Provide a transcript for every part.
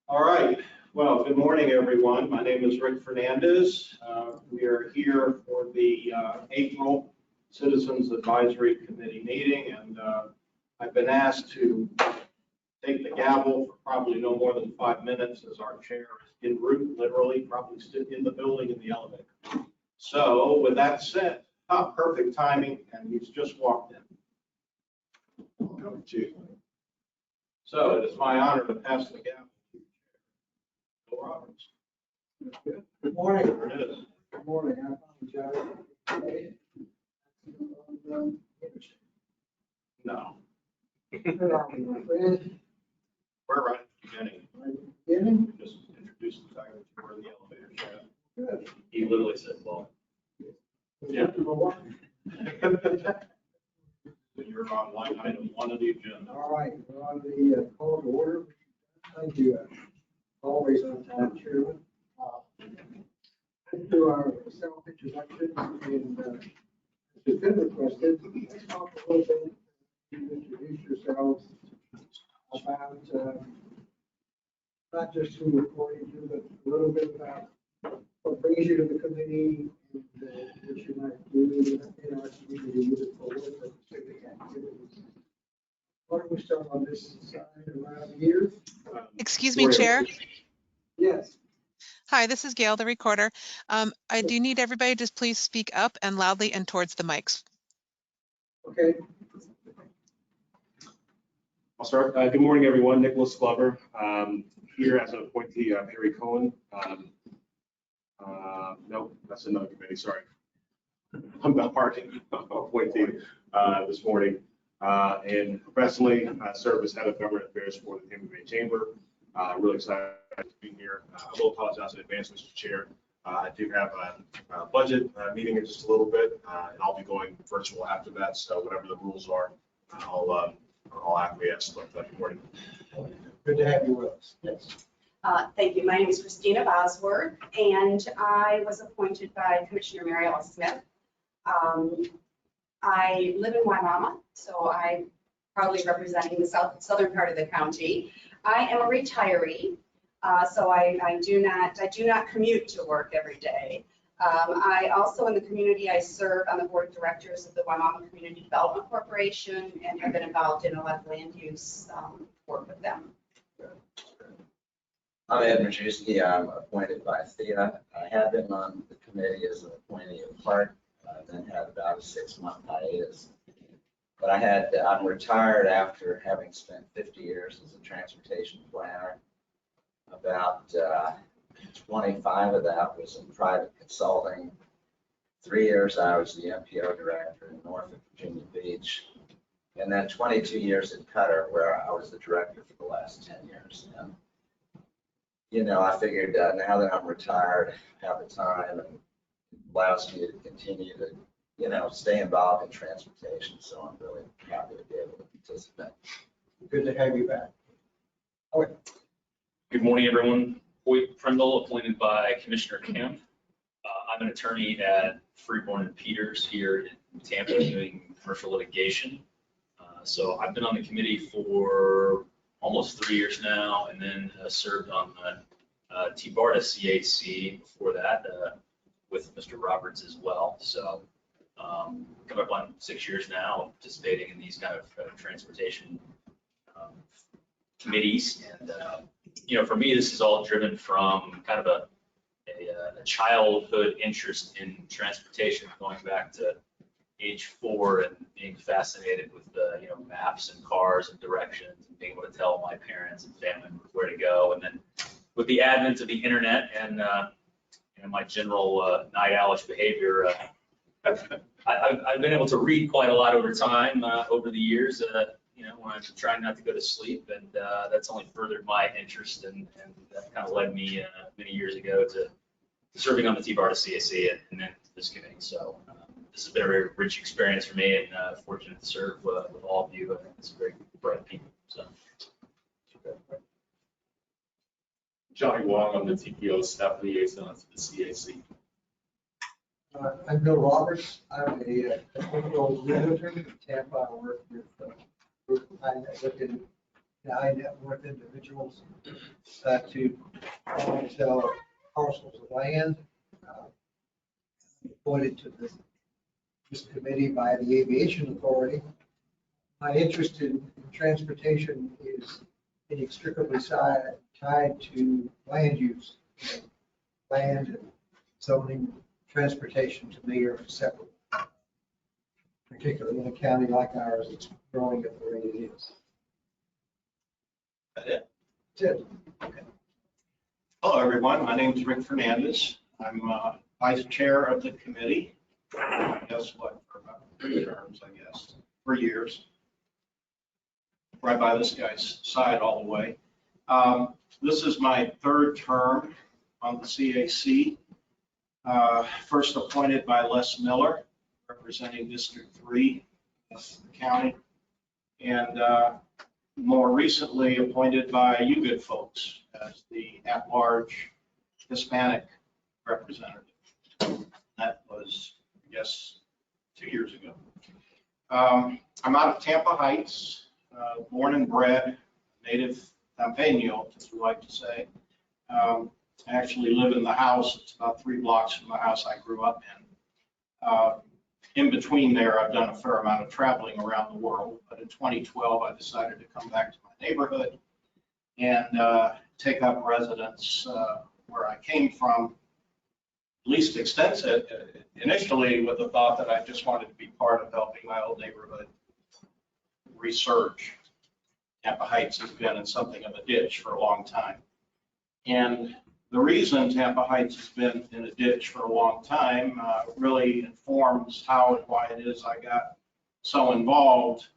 All right. Well, good morning, everyone. My name is Rick Fernandez. We are here for the April Citizens Advisory Committee meeting, and I've been asked to take the gavel for probably no more than 5 minutes, as our chair is en route, literally, probably still in the building in the elevator. So with that said, perfect timing, and he's just walked in. Welcome to. So it is my honor to pass the gavel to Bill Roberts. Good morning. There it is. Good morning. I apologize. No, Where are we, my friend? we're right at the beginning. Right at the beginning? Just introduce the fact that you were in the elevator, Chad. Good. He literally said, well, Yeah. You're on line item 1 of the agenda. All right, we're on the call to order. Thank you. Always on time, Chairman. Do our self-introductions, and it's been requested. Let's talk a little bit, introduce yourselves about not just who you're reporting to, but a little bit about what brings you to the committee and what you might do in our community moving forward for specific activities. Why don't we start on this side around here? Excuse me, Chair. Yes. Hi, this is Gail, the recorder. I do need everybody to please speak up and loudly and towards the mics. Okay. I'll start. Good morning, everyone. Nicholas Glover, here as an appointee. Harry Cohen. No, that's another committee. Sorry. I'm the parking appointee this morning. And professionally, I serve as head of government affairs for the Tampa Bay Chamber. Really excited to be here. I will apologize in advance, Mr. Chair. I do have a budget meeting in just a little bit, and I'll be going virtual after that. So whatever the rules are, I'll acquiesce. But good morning. Good to have you with us. Yes. Thank you. My name is Christina Bosworth, and I was appointed by Commissioner Mary Alice Smith. I live in Wimauma, so I'm probably representing the southern part of the county. I am a retiree, so I do not commute to work every day. I also, in the community, I serve on the board of directors of the Wimauma Community Development Corporation and have been involved in a lot of land use work with them. I'm Ed Majewski. I'm appointed by Thea. I have been on the committee as an appointee in part, then had about a 6-month hiatus. But I'm retired after having spent 50 years as a transportation planner. About 25 of that was in private consulting. 3 years I was the MPO director in Norfolk, Virginia Beach. And then 22 years at Qatar, where I was the director for the last 10 years. And, you know, I figured now that I'm retired, have the time, and it allows me to continue to, you know, stay involved in transportation. So I'm really happy to be able to participate. Good to have you back. Okay. Good morning, everyone. Hoyt Prindle, appointed by Commissioner Kemp. I'm an attorney at Freeborn and Peters here in Tampa doing commercial litigation. So I've been on the committee for almost 3 years now, and then served on the TBARTA CAC before that with Mr. Roberts as well. So coming up on 6 years now, participating in these kind of transportation committees. And you know, for me, this is all driven from kind of a childhood interest in transportation, going back to age 4 and being fascinated with the, you know, maps and cars and directions and being able to tell my parents and family members where to go. And then with the advent of the internet and you know, my general night owlish behavior, I've been able to read quite a lot over time, over the years, you know, when I'm trying not to go to sleep, and that's only furthered my interest, and that kind of led me many years ago to serving on the TBARTA CAC and then this committee. So this has been a very rich experience for me, and fortunate to serve with all of you. I think it's very bright people. So. Johnny Wong, I'm the TPO staff liaison to the CAC. I'm Bill Roberts. I'm a technical realtor in Tampa. I work with high net worth individuals to sell parcels of land. Appointed to this committee by the Aviation Authority. My interest in transportation is inextricably tied to land use. Land, zoning, transportation to me are separate. Particularly in a county like ours, it's growing at the rate it is. That it? That's it. Hello, everyone. My name is Rick Fernandez. I'm vice chair of the committee. I guess what, for about 3 terms, I guess, 3 years. Right by this guy's side all the way. This is my 3rd term on the CAC. First appointed by Les Miller, representing District 3 of the county. And more recently appointed by you good folks as the at-large Hispanic representative. That was, I guess, 2 years ago. I'm out of Tampa Heights, born and bred, native Pampeño, as we like to say. I actually live in the house. It's about 3 blocks from the house I grew up in. In between there, I've done a fair amount of traveling around the world, but in 2012, I decided to come back to my neighborhood and take up residence where I came from, at least extensive, initially with the thought that I just wanted to be part of helping my old neighborhood resurge. Tampa Heights has been in something of a ditch for a long time. And the reason Tampa Heights has been in a ditch for a long time really informs how and why it is I got so involved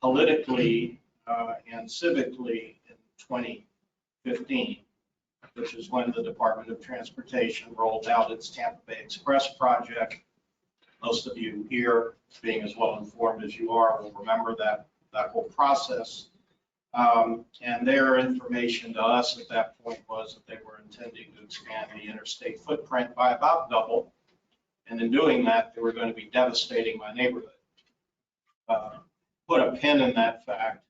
politically and civically in 2015, which is when the Department of Transportation rolled out its Tampa Bay Express project. Most of you here, being as well informed as you are, will remember that whole process. And their information to us at that point was that they were intending to expand the interstate footprint by about double. And in doing that, they were going to be devastating my neighborhood. Put a pin in that fact.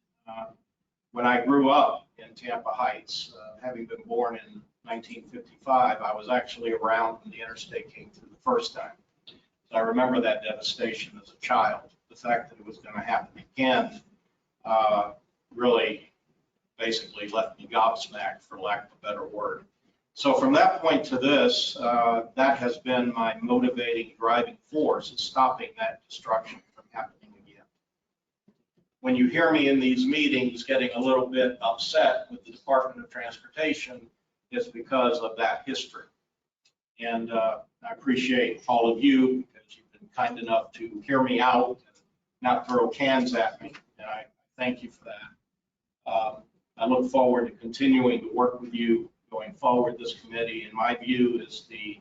When I grew up in Tampa Heights, having been born in 1955, I was actually around when the interstate came through the first time. So I remember that devastation as a child. The fact that it was going to happen again really basically left me gobsmacked, for lack of a better word. So from that point to this, that has been my motivating driving force, is stopping that destruction from happening again. When you hear me in these meetings getting a little bit upset with the Department of Transportation, it's because of that history. And I appreciate all of you because you've been kind enough to hear me out and not throw cans at me. And I thank you for that. I look forward to continuing to work with you going forward. This committee, in my view, is the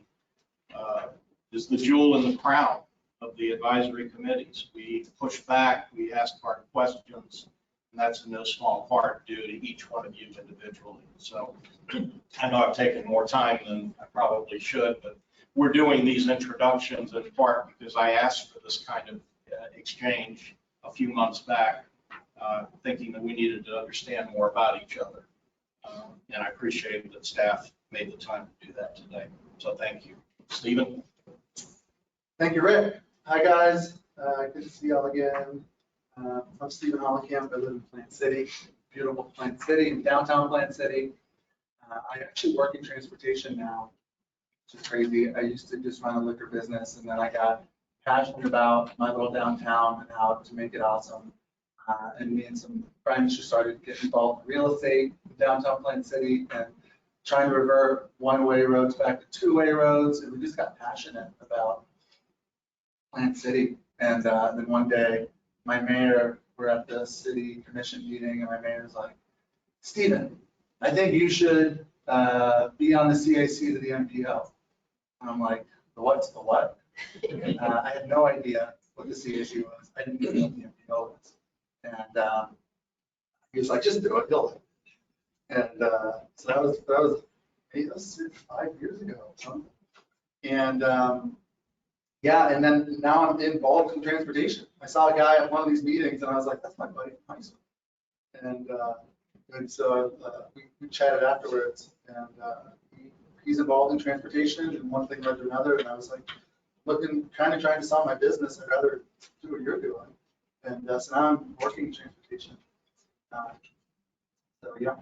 jewel in the crown of the advisory committees. We push back, we ask hard questions, and that's in no small part due to each one of you individually. So I know I've taken more time than I probably should, but we're doing these introductions in part because I asked for this kind of exchange a few months back. Thinking that we needed to understand more about each other. And I appreciate that staff made the time to do that today. So thank you. Stephen? Thank you, Rick. Hi, guys. Good to see y'all again. I'm Stephen Hollenkamp. I live in Plant City, beautiful Plant City, in downtown Plant City. I actually work in transportation now, which is crazy. I used to just run a liquor business, and then I got passionate about my little downtown and how to make it awesome. And me and some friends just started getting involved in real estate in downtown Plant City and trying to revert one-way roads back to two-way roads. And we just got passionate about Plant City. And then one day, my mayor, we're at the city commission meeting, and my mayor was like, Stephen, I think you should be on the CAC to the MPO. And I'm like, the what's the what? I had no idea what the CAC was. I didn't even know what the MPO was. And he was like, just do it, you'll do it. And so that was 5 years ago. And yeah, and then now I'm involved in transportation. I saw a guy at one of these meetings and I was like, that's my buddy from high school. And so we chatted afterwards, and he's involved in transportation, and one thing led to another, and I was like, kind of trying to sell my business. I'd rather do what you're doing. And so now I'm working in transportation. So yeah.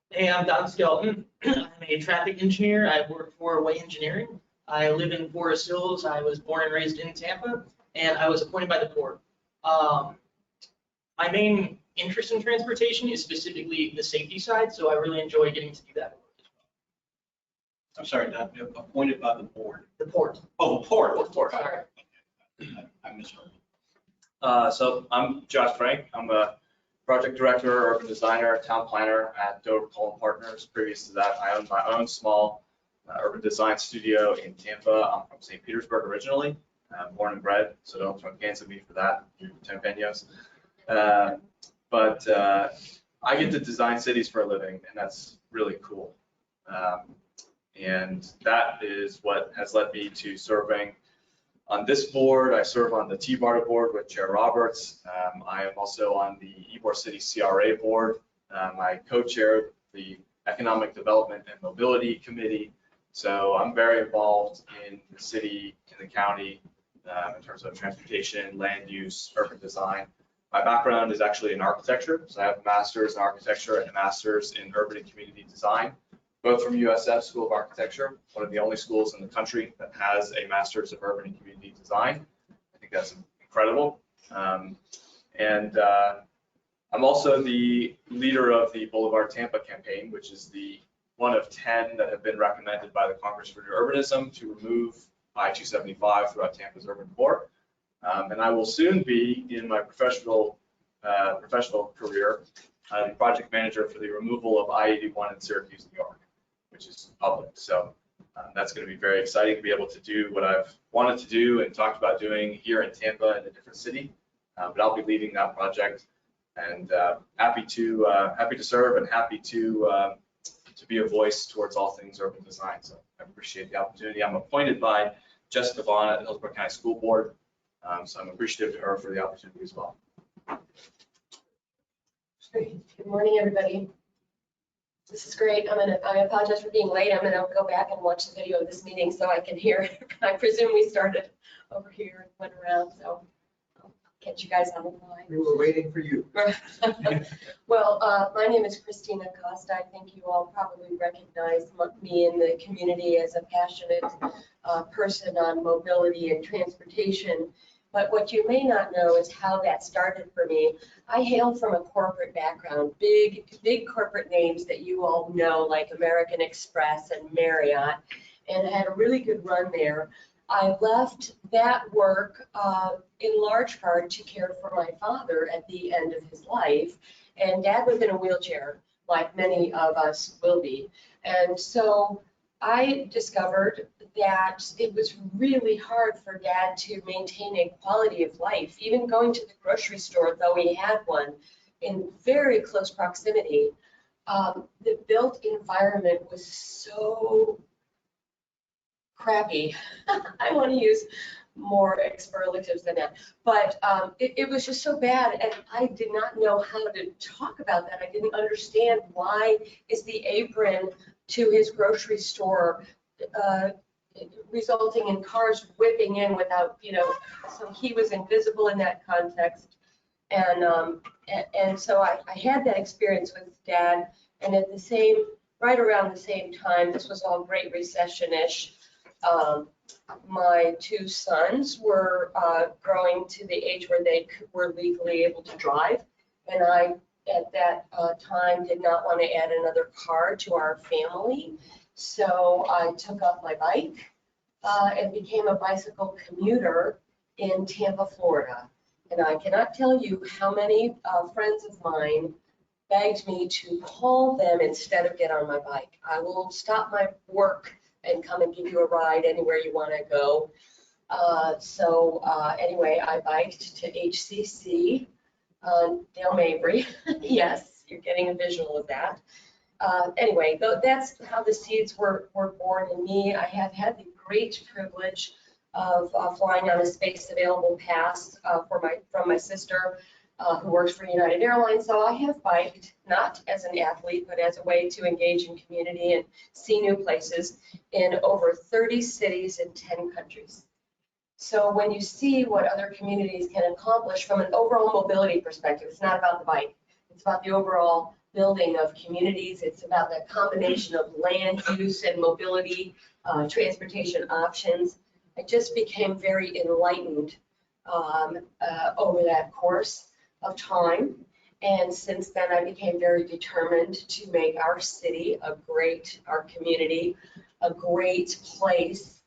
Hey, I'm Don Skelton. I'm a traffic engineer. I work for Way Engineering. I live in Forest Hills. I was born and raised in Tampa, and I was appointed by the board. My main interest in transportation is specifically the safety side, so I really enjoy getting to do that. I'm sorry, not appointed by the board. The port. Oh, port. Sorry. I misheard. So I'm Josh Frank. I'm a project director, urban designer, town planner at Dover Cullen Partners. Previous to that, I owned my own small urban design studio in Tampa. I'm from St. Petersburg originally, born and bred, so don't throw cans at me for that, you Tampaños. But I get to design cities for a living, and that's really cool. And that is what has led me to serving on this board. I serve on the T-BARTA board with Chair Roberts. I am also on the Ybor City CRA board. I co-chair the Economic Development and Mobility Committee. So I'm very involved in the city, in the county, in terms of transportation, land use, urban design. My background is actually in architecture. So I have a master's in architecture and a master's in urban and community design, both from USF School of Architecture, one of the only schools in the country that has a master's of urban and community design. I think that's incredible. And I'm also the leader of the Boulevard Tampa campaign, which is the one of 10 that have been recommended by the Congress for New Urbanism to remove I-275 throughout Tampa's urban core. And I will soon be, in my professional career, the project manager for the removal of I-81 in Syracuse, New York, which is public. So that's going to be very exciting to be able to do what I've wanted to do and talked about doing here in Tampa in a different city. But I'll be leading that project, and happy to serve and happy to be a voice towards all things urban design. So I appreciate the opportunity. I'm appointed by Jessica Vaughn at the Hillsborough County School Board. So I'm appreciative to her for the opportunity as well. Good morning, everybody. This is great. I apologize for being late. I'm gonna go back and watch the video of this meeting so I can hear. I presume we started over here and went around, so I'll catch you guys on the line. We were waiting for you. Well, my name is Christina Costa. I think you all probably recognize me in the community as a passionate person on mobility and transportation. But what you may not know is how that started for me. I hail from a corporate background, big corporate names that you all know, like American Express and Marriott, and I had a really good run there. I left that work in large part to care for my father at the end of his life, and Dad was in a wheelchair, like many of us will be. And so I discovered that it was really hard for Dad to maintain a quality of life, even going to the grocery store, though he had one, in very close proximity. The built environment was so crappy. I want to use more superlatives than that, but it was just so bad, and I did not know how to talk about that. I didn't understand why is the apron to his grocery store resulting in cars whipping in without, so he was invisible in that context. And so I had that experience with Dad, and at right around the same time, this was all Great Recession-ish, my two sons were growing to the age where they were legally able to drive, and I, at that time, did not want to add another car to our family. So I took up my bike and became a bicycle commuter in Tampa, Florida. And I cannot tell you how many friends of mine begged me to call them instead of get on my bike. I will stop my work and come and give you a ride anywhere you want to go. Anyway, I biked to HCC, Dale Mabry. Yes, you're getting a visual of that. Anyway, that's how the seeds were born in me. I have had the great privilege of flying on a space available pass from my sister who works for United Airlines. So I have biked, not as an athlete, but as a way to engage in community and see new places in over 30 cities in 10 countries. So when you see what other communities can accomplish from an overall mobility perspective, it's not about the bike. It's about the overall building of communities. It's about that combination of land use and mobility, transportation options. I just became very enlightened over that course of time. And since then, I became very determined to make our city our community, a great place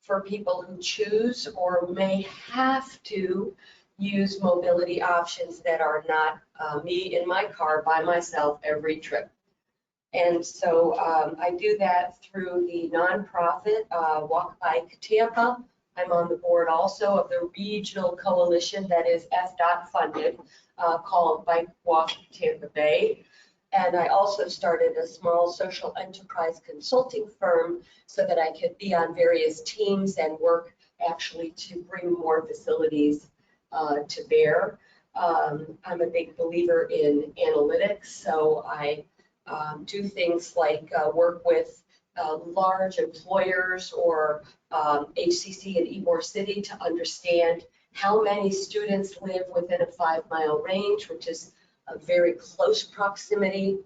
for people who choose or may have to use mobility options that are not me in my car by myself every trip. And so I do that through the nonprofit Walk Bike Tampa. I'm on the board also of the regional coalition that is FDOT funded called Bike Walk Tampa Bay. And I also started a small social enterprise consulting firm so that I could be on various teams and work actually to bring more facilities to bear. I'm a big believer in analytics, so I do things like work with large employers or HCC in Ybor City to understand how many students live within a 5-mile range, which is a very close proximity,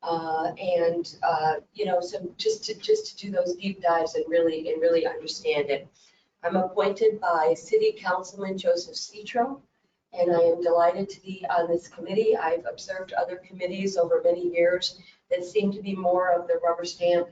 you know, so just to do those deep dives and really understand it. I'm appointed by City Councilman Joseph Citro, and I am delighted to be on this committee. I've observed other committees over many years that seem to be more of the rubber stamp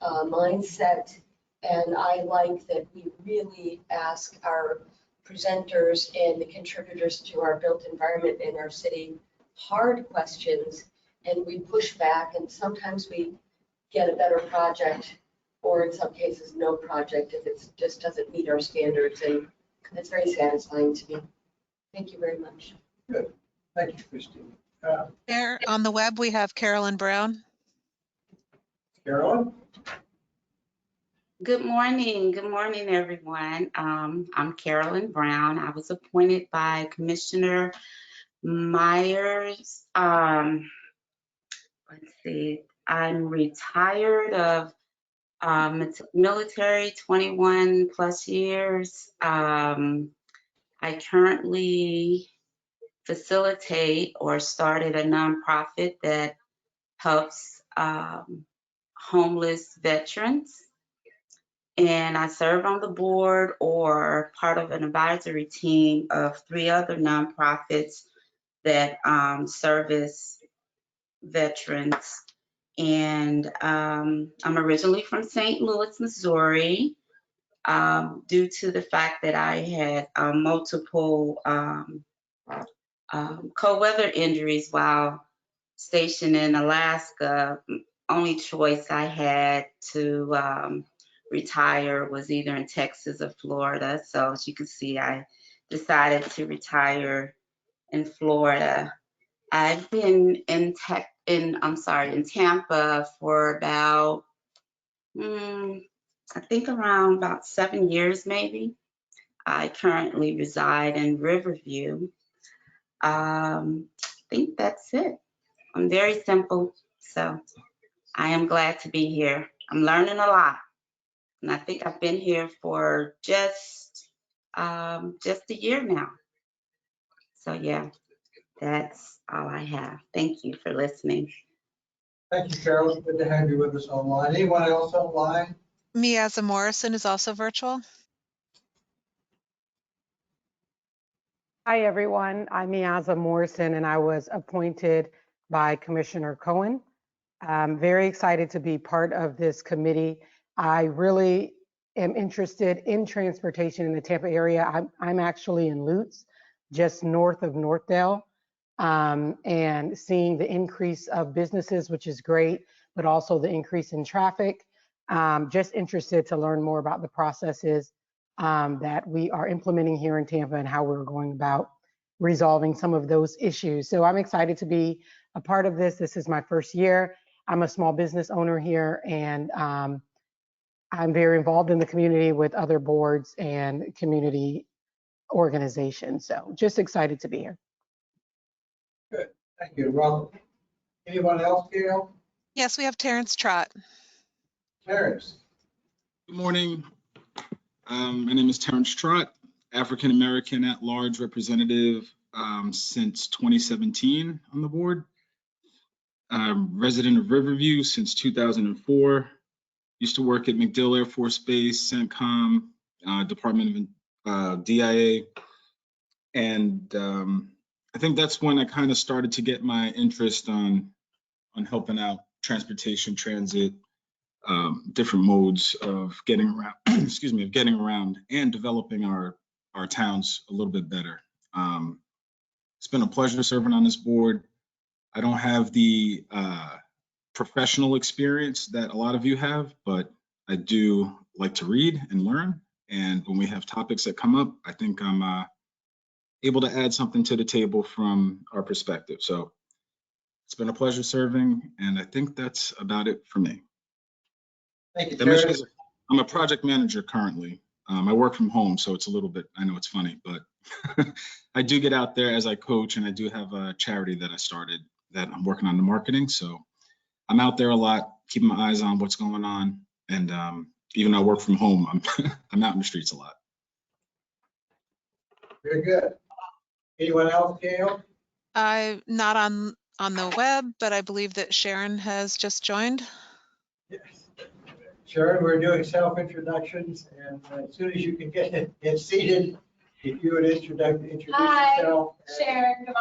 mindset, and I like that we really ask our presenters and the contributors to our built environment in our city hard questions, and we push back, and sometimes we get a better project, or in some cases no project if it just doesn't meet our standards, and that's very satisfying to me. Thank you very much. Good. Thank you, Christine. There on the web, we have Carolyn Brown. Carolyn? Good morning, everyone. I'm Carolyn Brown. I was appointed by Commissioner Myers. Let's see, I'm retired of military, 21 plus years. I currently facilitate or started a nonprofit that helps homeless veterans. And I serve on the board or part of an advisory team of 3 other nonprofits that service veterans. And I'm originally from St. Louis, Missouri. Due to the fact that I had multiple cold weather injuries while stationed in Alaska, only choice I had to retire was either in Texas or Florida. So as you can see, I decided to retire in Florida. I've been in Tampa for about, I think around about 7 years maybe. I currently reside in Riverview. I think that's it. I'm very simple, so I am glad to be here. I'm learning a lot, and I think I've been here for just a year now. So yeah, that's all I have. Thank you for listening. Thank you, Carolyn. Good to have you with us online. Anyone else online? Miaza Morrison is also virtual. Hi, everyone. I'm Miaza Morrison, and I was appointed by Commissioner Cohen. I'm very excited to be part of this committee. I really am interested in transportation in the Tampa area. I'm actually in Lutz, just north of Northdale, and seeing the increase of businesses, which is great, but also the increase in traffic. Just interested to learn more about the processes that we are implementing here in Tampa and how we're going about resolving some of those issues. So I'm excited to be a part of this. This is my first year. I'm a small business owner here, and I'm very involved in the community with other boards and community organizations. So just excited to be here. Good, thank you. Well, anyone else, Gail? Yes, we have Terrence Trott. Terrence? Good morning. My name is Terrence Trott, African American at large representative since 2017 on the board. Resident of Riverview since 2004. Used to work at MacDill Air Force Base, CENTCOM, Department of DIA. And I think that's when I kind of started to get my interest on helping out transportation, transit, different modes of getting around, excuse me, of getting around and developing our towns a little bit better. It's been a pleasure serving on this board. I don't have the professional experience that a lot of you have, but I do like to read and learn. And when we have topics that come up, I think I'm able to add something to the table from our perspective. So it's been a pleasure serving, and I think that's about it for me. Thank you, Terrence. I'm a project manager currently. I work from home, so it's a little bit, I know it's funny, but I do get out there as I coach, and I do have a charity that I started that I'm working on the marketing. So I'm out there a lot, keeping my eyes on what's going on. And even though I work from home, I'm out in the streets a lot. Very good. Anyone else, Gail? Not on the web, but I believe that Sharon has just joined. Yes. Sharon, we're doing self-introductions, and as soon as you can get seated, if you would introduce yourself. Sharon, come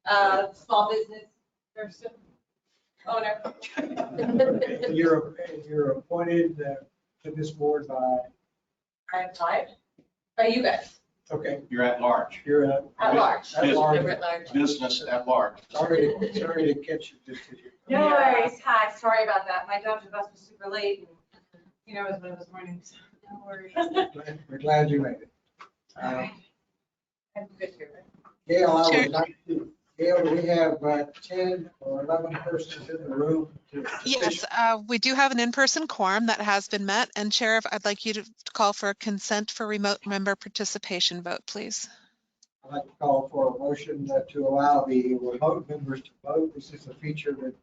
on. Small business person, owner. You're appointed to this board by? I applied by you guys. Okay. You're at large. You're At large. At large. We're at large. Business at large. Sorry to catch you just as you. No worries. Hi, sorry about that. My daughter's bus was super late and you know, it was one of those mornings. No worries. We're glad you made it. I'm good here. Gail, I would like to, Gail, we have 10 or 11 persons in the room. Yes, we do have an in-person quorum that has been met. And Sheriff, I'd like you to call for a consent for remote member participation vote, please. I'd like to call for a motion to allow the remote members to vote. This is a feature that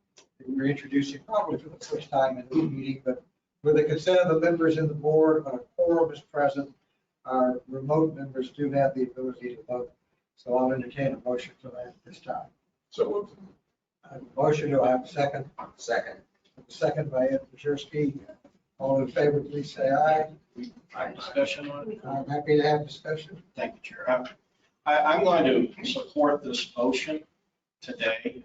we're introducing probably for the first time in the meeting, but with the consent of the members in the board, when a quorum is present, our remote members do have the ability to vote. So I'll entertain a motion for that at this time. So moved. I have a motion, do I have a second? Second. Second by Ed Majerski. All in favor, please say aye. Discussion on it? I'm happy to have discussion. Thank you, Chair. I'm going to support this motion today,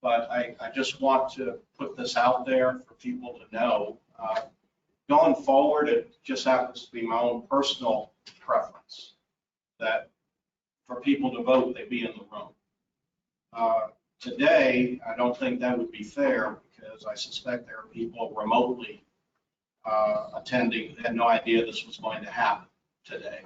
but I just want to put this out there for people to know. Going forward, it just happens to be my own personal preference that for people to vote, they be in the room. Today, I don't think that would be fair because I suspect there are people remotely attending that had no idea this was going to happen today.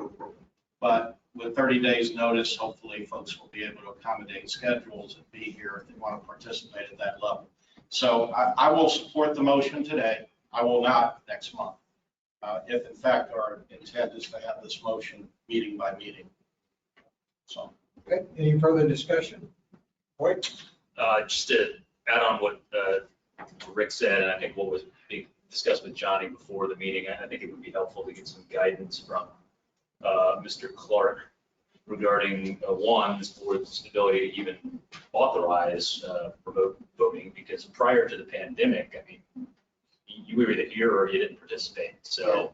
But with 30 days notice, hopefully folks will be able to accommodate schedules and be here if they want to participate at that level. So I will support the motion today. I will not next month, if in fact our intent is to have this motion meeting by meeting. So. Okay. Any further discussion? Wait. Just to add on what Rick said, and I think what was being discussed with Johnny before the meeting, I think it would be helpful to get some guidance from Mr. Clark regarding one, this board's ability to even authorize remote voting, because prior to the pandemic, I mean, you were either here or you didn't participate. So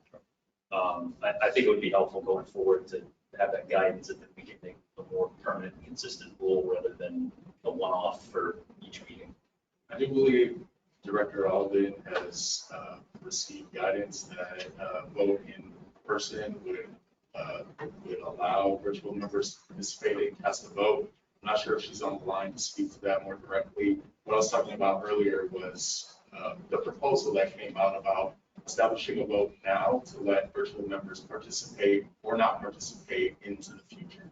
I think it would be helpful going forward to have that guidance and then we can make a more permanent and consistent rule rather than a one-off for each meeting. I do believe Director Alden has received guidance that vote in person would allow virtual members participating, cast a vote. I'm not sure if she's on the line to speak to that more directly. What I was talking about earlier was the proposal that came out about establishing a vote now to let virtual members participate or not participate into the future.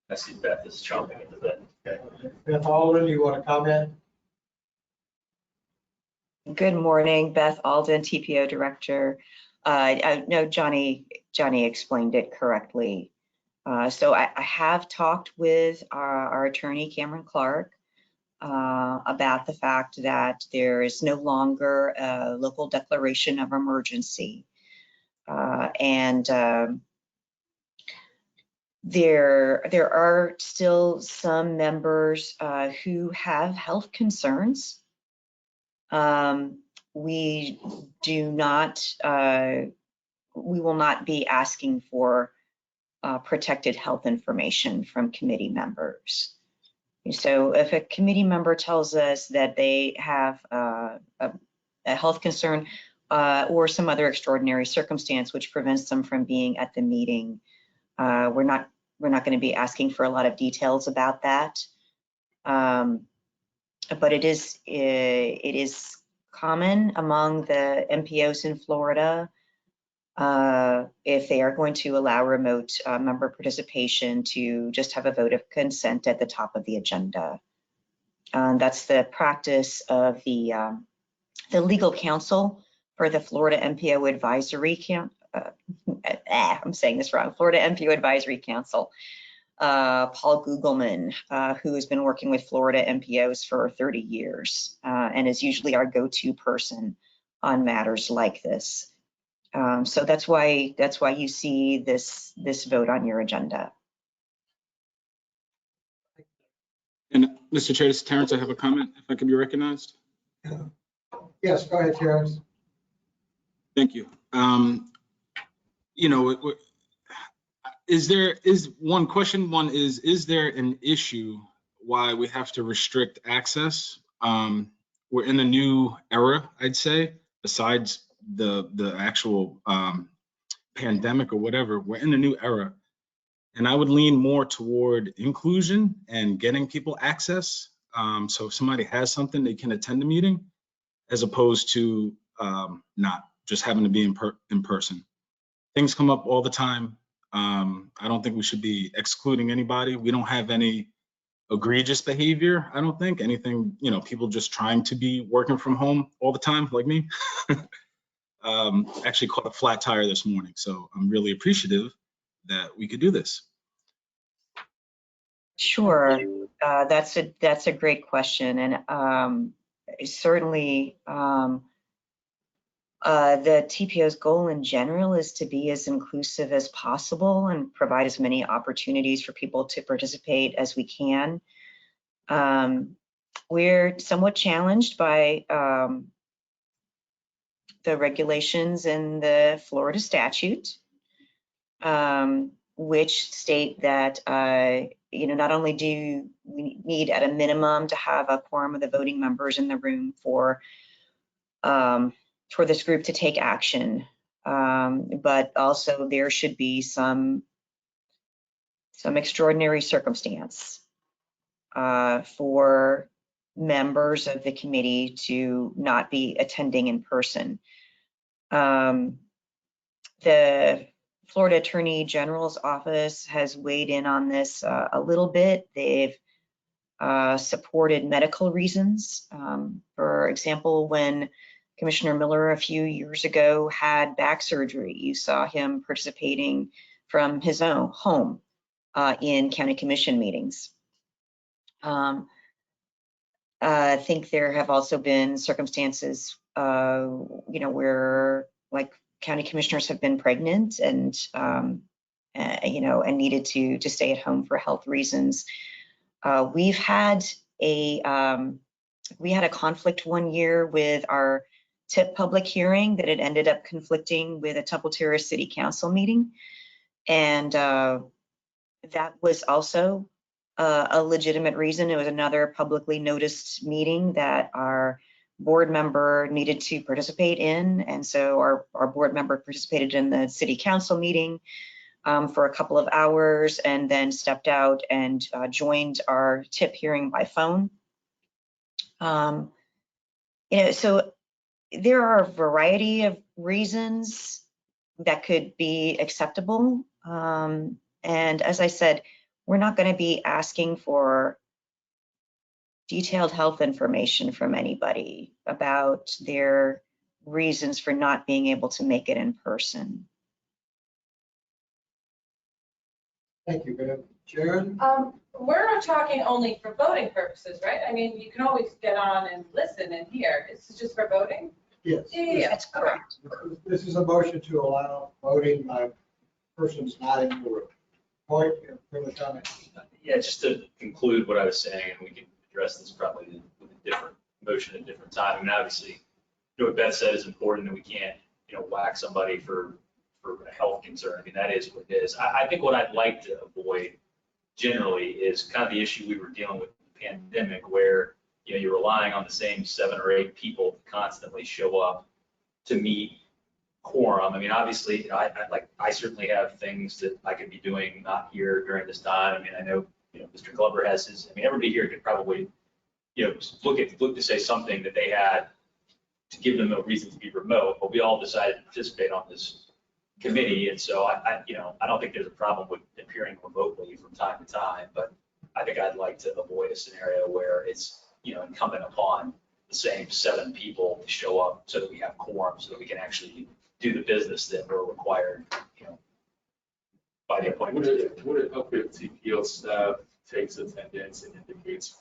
I see Beth is chomping at the bit. Okay. Beth Alden, you want to comment? Good morning, Beth Alden, TPO Director. I know Johnny explained it correctly. So I have talked with our attorney, Cameron Clark, about the fact that there is no longer a local declaration of emergency. There are still some members who have health concerns. We will not be asking for protected health information from committee members. So if a committee member tells us that they have a health concern or some other extraordinary circumstance which prevents them from being at the meeting, we're not going to be asking for a lot of details about that. But it is common among the MPOs in Florida, if they are going to allow remote member participation, to just have a vote of consent at the top of the agenda. That's the practice of the legal counsel for the Florida MPO Advisory I'm saying this wrong, Florida MPO Advisory Council, Paul Gugelman, who has been working with Florida MPOs for 30 years and is usually our go-to person on matters like this. So that's why you see this vote on your agenda. And Mr. Chair, this is Terrence. I have a comment, if I could be recognized. Yes, go ahead, Terrence. Thank you. You know, is there an issue why we have to restrict access? We're in a new era, I'd say, besides the actual pandemic or whatever. We're in a new era, and I would lean more toward inclusion and getting people access. So if somebody has something, they can attend the meeting, as opposed to not just having to be in person. Things come up all the time. I don't think we should be excluding anybody. We don't have any egregious behavior. I don't think anything, people just trying to be working from home all the time, like me. Actually caught a flat tire this morning. So I'm really appreciative that we could do this. Sure, that's a great question, and certainly the TPO's goal in general is to be as inclusive as possible and provide as many opportunities for people to participate as we can. We're somewhat challenged by the regulations in the Florida statute, which state that not only do we need at a minimum to have a quorum of the voting members in the room for this group to take action, but also there should be some extraordinary circumstance for members of the committee to not be attending in person. The Florida Attorney General's office has weighed in on this a little bit. They've supported medical reasons. For example, when Commissioner Miller a few years ago had back surgery, you saw him participating from his own home in county commission meetings. I think there have also been circumstances, where like county commissioners have been pregnant and needed to stay at home for health reasons. We had a conflict one year with our TIP public hearing that it ended up conflicting with a Temple Terrace City Council meeting. And that was also a legitimate reason. It was another publicly noticed meeting that our board member needed to participate in. And so our board member participated in the city council meeting for a couple of hours and then stepped out and joined our TIP hearing by phone. So there are a variety of reasons that could be acceptable. And as I said, we're not going to be asking for detailed health information from anybody about their reasons for not being able to make it in person. Thank you, Viv. Sharon? We're not talking only for voting purposes, right? I mean, you can always get on and listen and hear. This is just for voting? Yes. Yeah. That's correct. This is a motion to allow voting by persons not in the room. Point, further comment? Yeah, just to conclude what I was saying, and we can address this probably with a different motion at a different time. I mean, obviously, what Beth said is important, and we can't, whack somebody for a health concern. I mean, that is what it is. I think what I'd like to avoid generally is kind of the issue we were dealing with in the pandemic, where, you're relying on the same 7 or 8 people to constantly show up to meet quorum. I mean, obviously, I certainly have things that I could be doing not here during this time. I mean, I know, Mr. Glover has his, everybody here could probably, look to say something that they had to give them a reason to be remote, but we all decided to participate on this committee. And so I don't think there's a problem with appearing remotely from time to time, but I think I'd like to avoid a scenario where it's, incumbent upon the same 7 people to show up so that we have quorum, so that we can actually do the business that we're required, by the appointment. Would it help if TPO staff takes attendance and indicates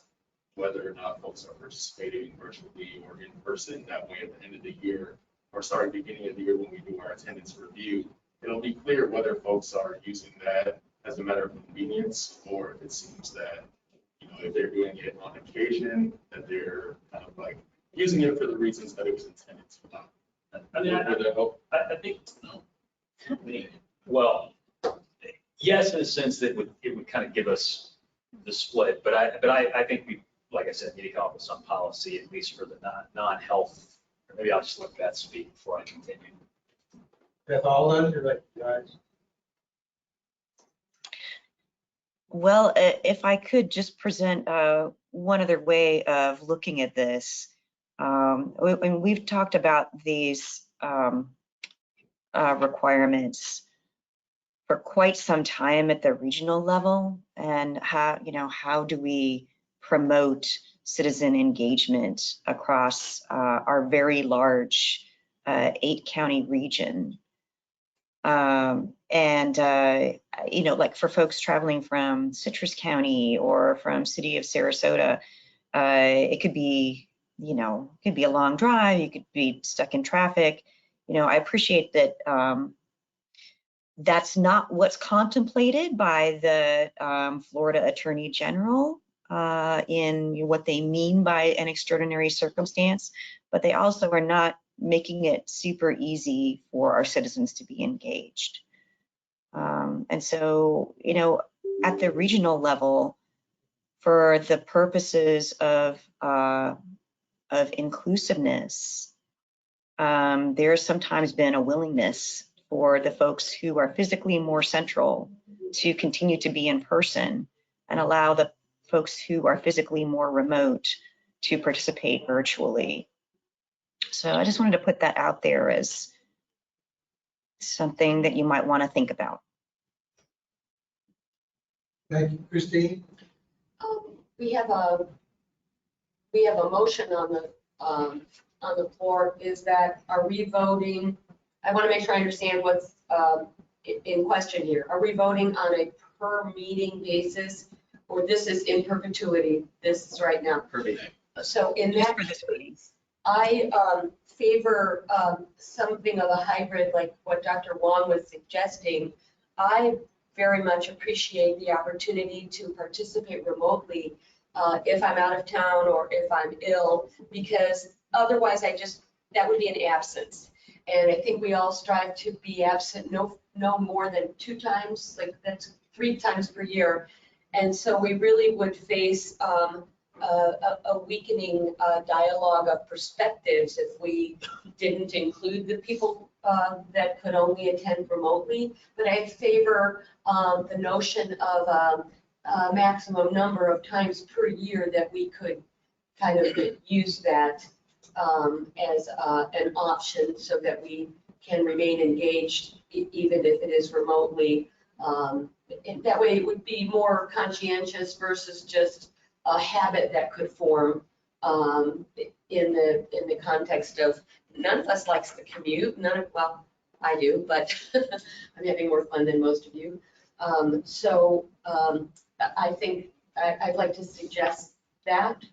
whether or not folks are participating virtually or in person? That way, at the end of the year, or beginning of the year when we do our attendance review, it'll be clear whether folks are using that as a matter of convenience, or if it seems that, if they're doing it on occasion, that they're kind of like using it for the reasons that it was intended to. I mean, I think, No. well, yes, in a sense that it would kind of give us the split, but I think we, like I said, need to come up with some policy, at least for the non-health, or maybe I'll just let that speak before I continue. Beth Alden, you're right, guys. Well, if I could just present one other way of looking at this. And we've talked about these requirements for quite some time at the regional level, and how do we promote citizen engagement across our very large 8-county region. Like for folks traveling from Citrus County or from city of Sarasota, it could be, a long drive, you could be stuck in traffic. I appreciate that that's not what's contemplated by the Florida Attorney General in what they mean by an extraordinary circumstance, but they also are not making it super easy for our citizens to be engaged. And so, at the regional level, for the purposes of inclusiveness, there's sometimes been a willingness for the folks who are physically more central to continue to be in person and allow the folks who are physically more remote to participate virtually. So I just wanted to put that out there as something that you might want to think about. Thank you, Christine. We have a motion on the floor. Is that, are we voting? I want to make sure I understand what's in question here. Are we voting on a per meeting basis, or this is in perpetuity? This is right now. Per meeting. So in that case, I favor something of a hybrid, like what Dr. Wong was suggesting. I very much appreciate the opportunity to participate remotely if I'm out of town or if I'm ill, because otherwise that would be an absence. And I think we all strive to be absent no more than 2 times, like that's 3 times per year. And so we really would face a weakening dialogue of perspectives if we didn't include the people that could only attend remotely. But I favor the notion of a maximum number of times per year that we could kind of use that as an option so that we can remain engaged even if it is remotely. And that way it would be more conscientious versus just a habit that could form in the context of none of us likes the commute. Well, I do, but I'm having more fun than most of you. So I think I'd like to suggest that.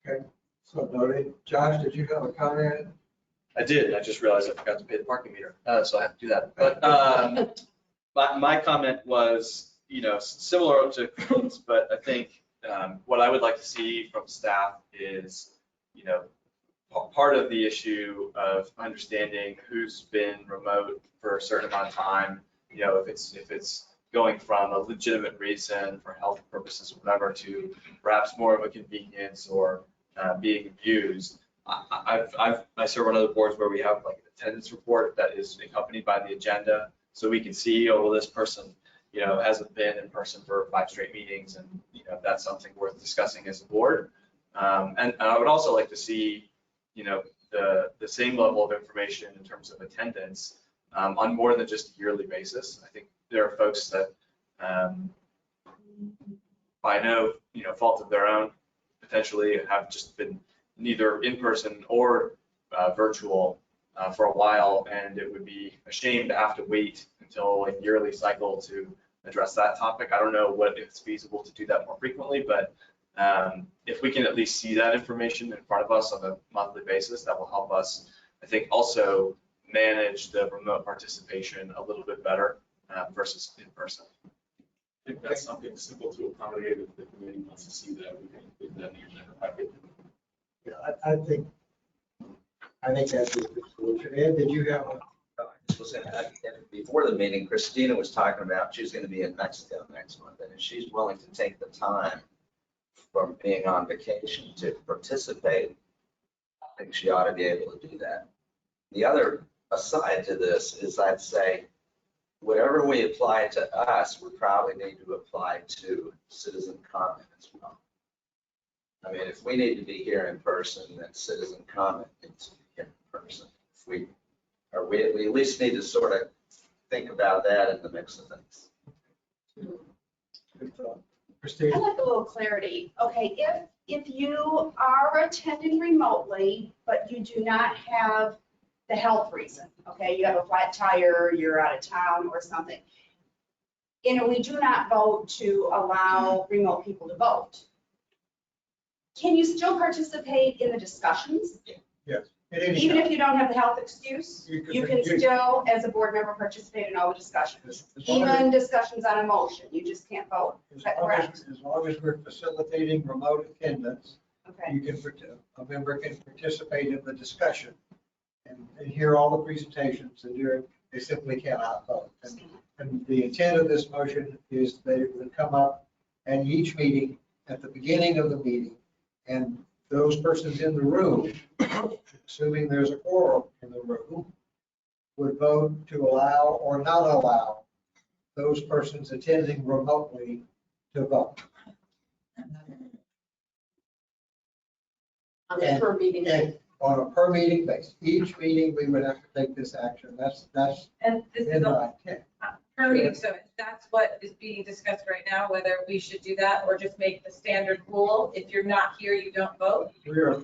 Okay, so noted. Josh, did you have a comment? I did. I just realized I forgot to pay the parking meter, so I have to do that. But my comment was, similar to Clint's, but I think what I would like to see from staff is, part of the issue of understanding who's been remote for a certain amount of time, if it's going from a legitimate reason for health purposes or whatever to perhaps more of a convenience or being abused. I serve on other boards where we have like an attendance report that is accompanied by the agenda, so we can see, oh, well, this person, hasn't been in person for 5 straight meetings, and that's something worth discussing as a board. And I would also like to see, the same level of information in terms of attendance on more than just a yearly basis. I think there are folks that, by no fault of their own, potentially have just been neither in person or virtual for a while, and it would be a shame to have to wait until a yearly cycle to address that topic. I don't know what if it's feasible to do that more frequently, but if we can at least see that information in front of us on a monthly basis, that will help us, I think, also manage the remote participation a little bit better versus in person. I think that's something simple to accommodate. If the committee wants to see that, we can put that in the agenda packet. Yeah, I think that's a good solution. Ed, did you have a? Before the meeting, Christina was talking about she's going to be in Mexico next month, and if she's willing to take the time from being on vacation to participate, I think she ought to be able to do that. The other aside to this is, I'd say, whatever we apply to us, we probably need to apply to citizen comment as well. I mean, if we need to be here in person, then citizen comment needs to be here in person. We at least need to sort of think about that in the mix of things. Good thought. Christine? I'd like a little clarity. Okay, if you are attending remotely, but you do not have the health reason, okay, you have a flat tire, you're out of town or something, and we do not vote to allow remote people to vote, can you still participate in the discussions? Yes. Even if you don't have the health excuse, you can still, as a board member, participate in all the discussions. Even discussions on a motion, you just can't vote. Is that correct? As long as we're facilitating remote attendance, Okay. a member can participate in the discussion and hear all the presentations, and they simply cannot vote. And the intent of this motion is that it would come up at each meeting, at the beginning of the meeting, and those persons in the room, assuming there's a quorum in the room, would vote to allow or not allow those persons attending remotely to vote. On a per meeting. And on a per meeting basis. Each meeting, we would have to take this action. That's And this in is my intent. per meeting, so that's what is being discussed right now, whether we should do that or just make the standard rule. If you're not here, you don't vote.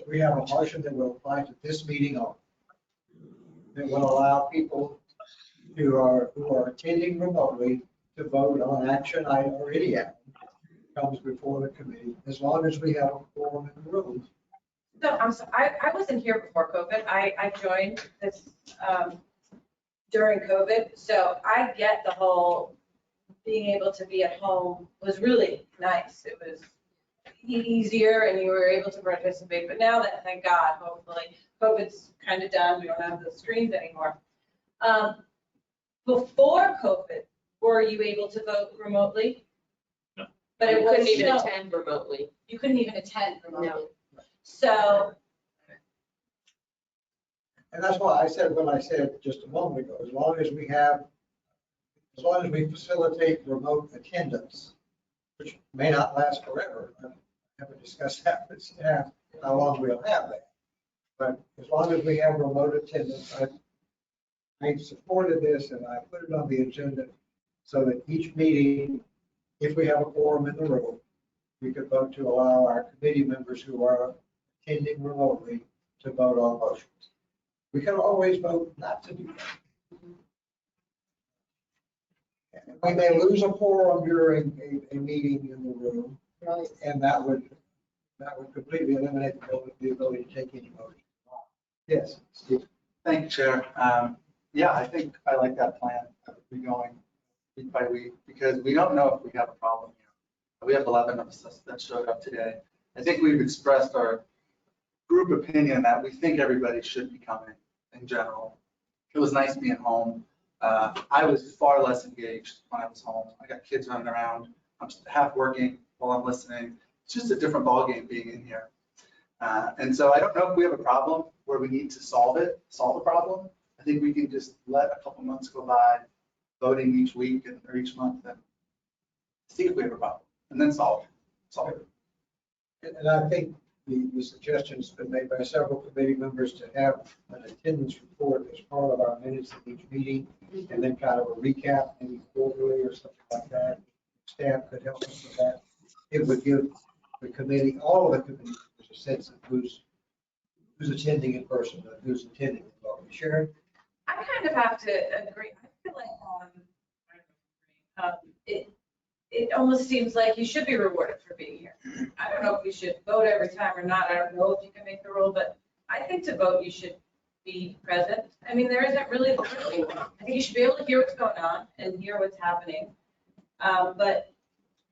We have a motion that will apply to this meeting only. That will allow people who are attending remotely to vote on action item or any action comes before the committee, as long as we have a quorum in the room. So I'm sorry, I wasn't here before COVID. I joined this during COVID. So I get the whole being able to be at home was really nice. It was easier and you were able to participate. But now that, thank God, hopefully COVID's kind of done. We don't have the screens anymore. Before COVID, were you able to vote remotely? No. But it You couldn't was even still, attend remotely. you couldn't even attend remotely. No. So And that's why I said what I said just a moment ago, as long as we facilitate remote attendance, which may not last forever. I haven't discussed that, but how long we'll have that. But as long as we have remote attendance, I supported this and I put it on the agenda so that each meeting, if we have a quorum in the room, we could vote to allow our committee members who are attending remotely to vote on motions. We can always vote not to do that. We may lose a quorum during a meeting in the room, and that would completely eliminate the ability to take any motion. Yes, Steve. Thank you, Chair. Yeah, I think I like that plan. We're going week by week because we don't know if we have a problem here. We have 11 of us that showed up today. I think we've expressed our group opinion that we think everybody should be coming in general. It was nice being home. I was far less engaged when I was home. I got kids running around. I'm half working while I'm listening. It's just a different ballgame being in here. And so I don't know if we have a problem where we need to solve the problem. I think we can just let a couple months go by, voting each week or each month, and see if we have a problem, and then solve it. And I think the suggestion's been made by several committee members to have an attendance report as part of our minutes of each meeting, and then kind of a recap, maybe quarterly or something like that. Staff could help us with that. It would give the committee, all of the committee, a sense of who's attending in person, and who's attending remotely. Sharon? I kind of have to agree. I feel like it almost seems like you should be rewarded for being here. I don't know if we should vote every time or not. I don't know if you can make the rule, but I think to vote, you should be present. I mean, there isn't really, I think you should be able to hear what's going on and hear what's happening, but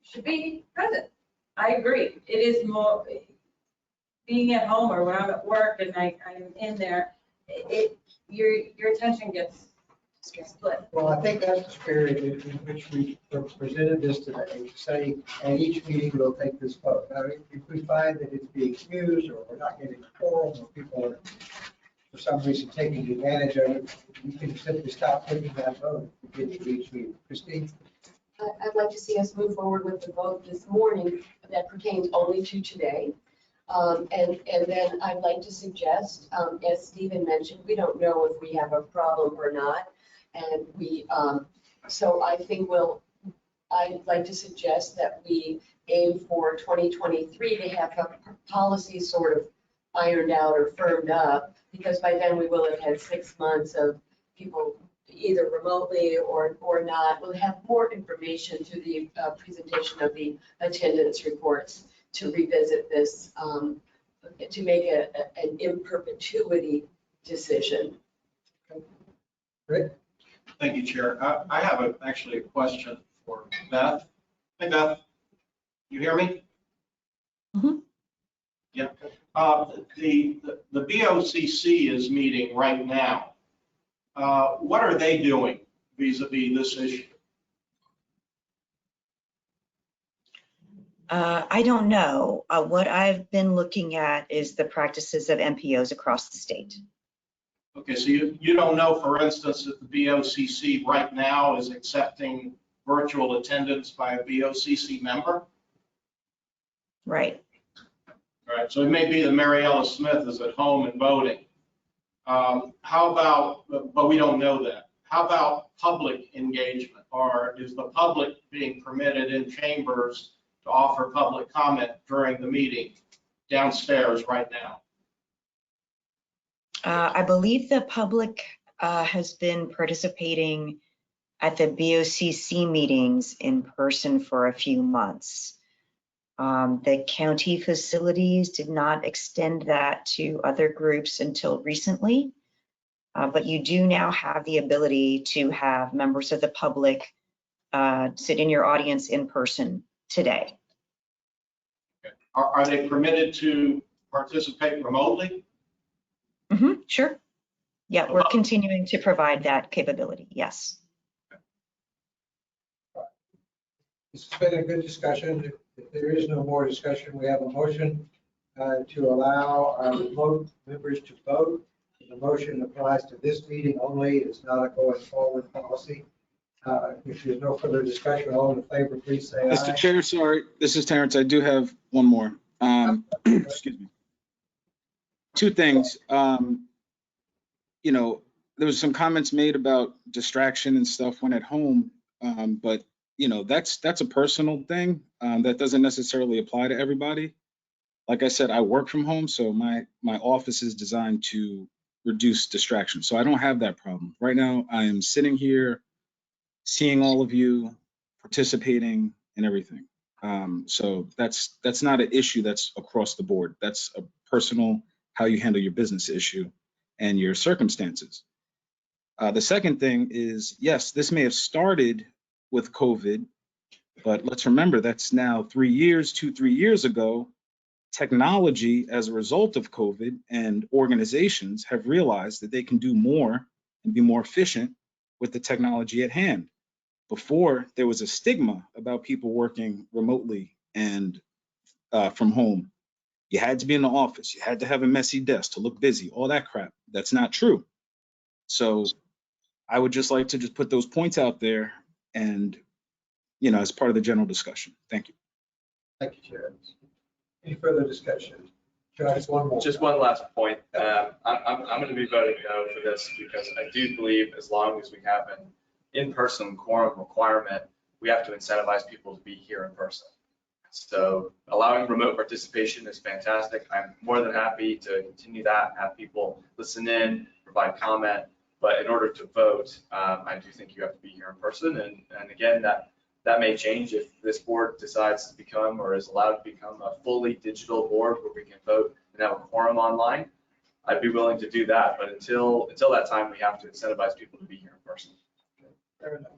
you should be present. I agree. It is more, being at home or when I'm at work and I'm in there, your attention gets split. Well, I think that's the spirit in which we presented this today, to say at each meeting we'll take this vote. Now, if we find that it's being used or we're not getting a quorum or people are for some reason taking advantage of it, we can simply stop taking that vote at the beginning of each meeting. Christine? I'd like to see us move forward with the vote this morning that pertains only to today. And then I'd like to suggest, as Stephen mentioned, we don't know if we have a problem or not. And so I think I'd like to suggest that we aim for 2023 to have the policy sort of ironed out or firmed up, because by then we will have had 6 months of people either remotely or not. We'll have more information through the presentation of the attendance reports to revisit this, to make an in perpetuity decision. Rick? Thank you, Chair. I have actually a question for Beth. Hey, Beth, you hear me? Mhm. Yeah. The BOCC is meeting right now. What are they doing vis-a-vis this issue? I don't know. What I've been looking at is the practices of MPOs across the state. Okay, so you don't know, for instance, that the BOCC right now is accepting virtual attendance by a BOCC member? Right. All right, so it may be that Mariella Smith is at home and voting. How about, but we don't know that. How about public engagement? Or is the public being permitted in chambers to offer public comment during the meeting downstairs right now? I believe the public has been participating at the BOCC meetings in person for a few months. The county facilities did not extend that to other groups until recently, but you do now have the ability to have members of the public sit in your audience in person today. Okay. Are they permitted to participate remotely? Mm-hmm, sure. Yeah, we're continuing to provide that capability, yes. This has been a good discussion. If there is no more discussion, we have a motion to allow our remote members to vote. The motion applies to this meeting only. It's not a going forward policy. If there's no further discussion, all in favor, please say aye. Mr. Chair, sorry, this is Terrence. I do have one more. Excuse me. Two things. You know, there was some comments made about distraction and stuff when at home, but you know, that's a personal thing that doesn't necessarily apply to everybody. Like I said, I work from home, so my office is designed to reduce distraction. So I don't have that problem. Right now, I am sitting here seeing all of you, participating and everything. So that's not an issue that's across the board. That's a personal, how you handle your business issue and your circumstances. The second thing is, yes, this may have started with COVID, but let's remember that's now 3 years ago. Technology, as a result of COVID, and organizations have realized that they can do more and be more efficient with the technology at hand. Before, there was a stigma about people working remotely and from home. You had to be in the office. You had to have a messy desk to look busy, all that crap. That's not true. So I would just like to just put those points out there and, as part of the general discussion. Thank you. Thank you, Chair. Any further discussion? Just one more. Just one last point. I'm going to be voting no for this because I do believe as long as we have an in-person quorum requirement, we have to incentivize people to be here in person. So allowing remote participation is fantastic. I'm more than happy to continue that, have people listen in, provide comment. But in order to vote, I do think you have to be here in person. And again, that may change if this board decides to become or is allowed to become a fully digital board where we can vote and have a quorum online. I'd be willing to do that, but until that time, we have to incentivize people to be here in person. Fair enough.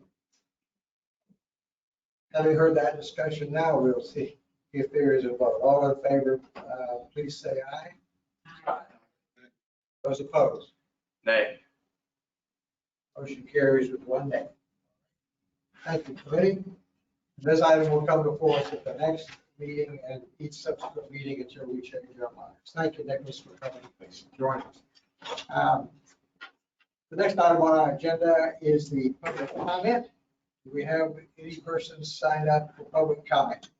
Having heard that discussion, now we'll see if there is a vote. All in favor, please say aye. Aye. Those opposed? Nay. Motion carries with 1 nay. Thank you, committee. This item will come before us at the next meeting and each subsequent meeting until we change our minds. Thank you, Nicholas, for coming. Thanks for joining us. The next item on our agenda is the public comment. Do we have any persons signed up for public comment?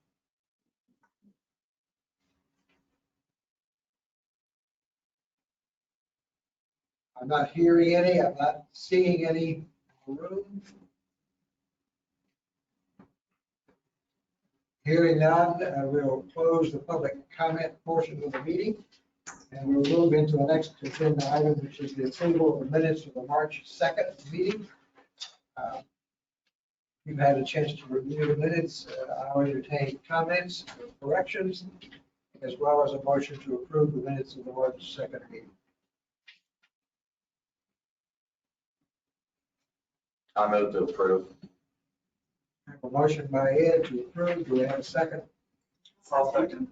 I'm not hearing any. I'm not seeing any in the room. Hearing none, we'll close the public comment portion of the meeting, and we'll move into the next agenda item, which is the approval of the minutes of the March 2nd meeting. You've had a chance to review the minutes. I'll entertain comments, corrections, as well as a motion to approve the minutes of the March 2nd meeting. I move to approve. I have a motion by Ed to approve. Do we have a second? I'll second.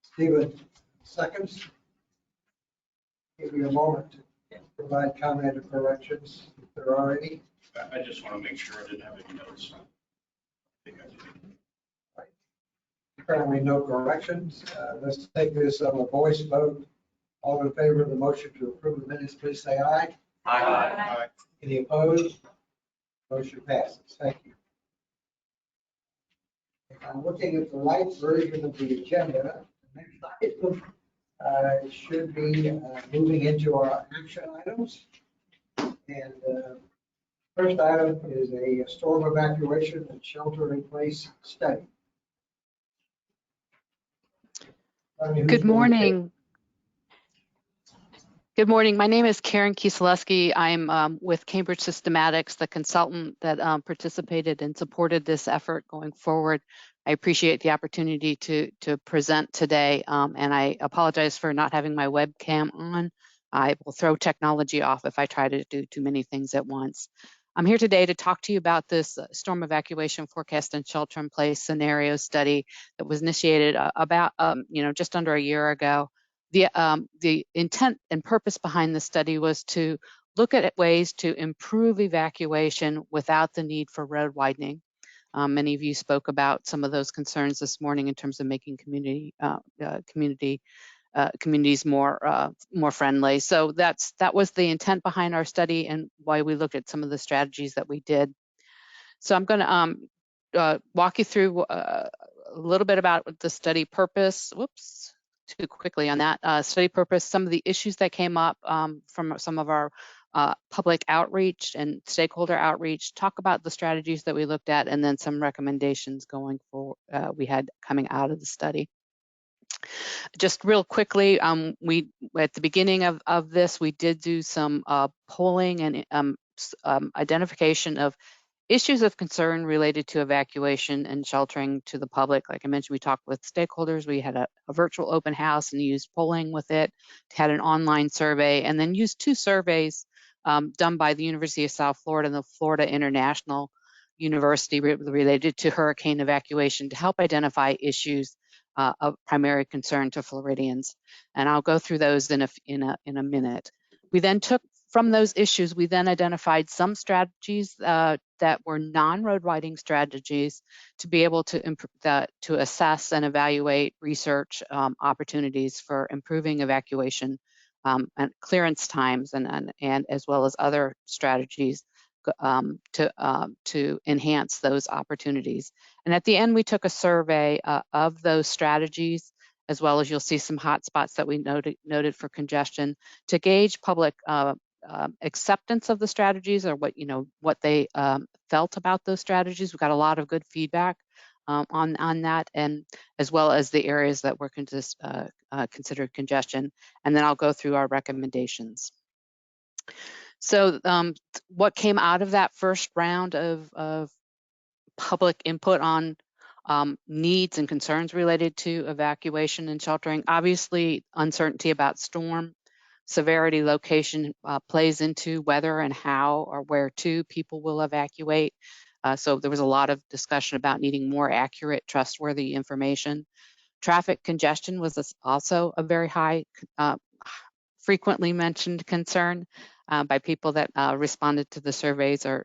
Stephen, seconds. Give you a moment to provide comment or corrections if there are any. I just want to make sure I didn't have any notes. I think I did. Currently no corrections. Let's take this on a voice vote. All in favor of the motion to approve the minutes, please say aye. Aye. Aye. Any opposed? Motion passes. Thank you. If I'm looking at the right version of the agenda, the next item should be moving into our action items. And first item is a storm evacuation and shelter in place study. Good morning. Good morning. My name is Karen Kieselewski. I'm with Cambridge Systematics, the consultant that participated and supported this effort going forward. I appreciate the opportunity to present today, and I apologize for not having my webcam on. I will throw technology off if I try to do too many things at once. I'm here today to talk to you about this storm evacuation forecast and shelter in place scenario study that was initiated about just under a year ago. The intent and purpose behind the study was to look at ways to improve evacuation without the need for road widening. Many of you spoke about some of those concerns this morning in terms of making communities more friendly. So that was the intent behind our study and why we looked at some of the strategies that we did. So I'm going to walk you through a little bit about the study purpose. Whoops, too quickly on that. Study purpose, some of the issues that came up from some of our public outreach and stakeholder outreach, talk about the strategies that we looked at, and then some recommendations going forward we had coming out of the study. Just real quickly, we at the beginning of this, we did do some polling and identification of Issues of concern related to evacuation and sheltering to the public. Like I mentioned, we talked with stakeholders. We had a virtual open house and used polling with it, had an online survey, and then used 2 surveys done by the University of South Florida and the Florida International University related to hurricane evacuation to help identify issues of primary concern to Floridians. And I'll go through those in a minute. We then took from those issues, we then identified some strategies that were non-road widening strategies to be able to assess and evaluate research opportunities for improving evacuation and clearance times, and as well as other strategies to enhance those opportunities. And at the end, we took a survey of those strategies, as well as you'll see some hot spots that we noted for congestion, to gauge public acceptance of the strategies, or what they felt about those strategies. We got a lot of good feedback on that, and as well as the areas that were considered congestion. And then I'll go through our recommendations. So what came out of that first round of public input on needs and concerns related to evacuation and sheltering? Obviously, uncertainty about storm severity, location plays into whether and how or where to people will evacuate. So there was a lot of discussion about needing more accurate, trustworthy information. Traffic congestion was also a very high, frequently mentioned concern by people that responded to the surveys or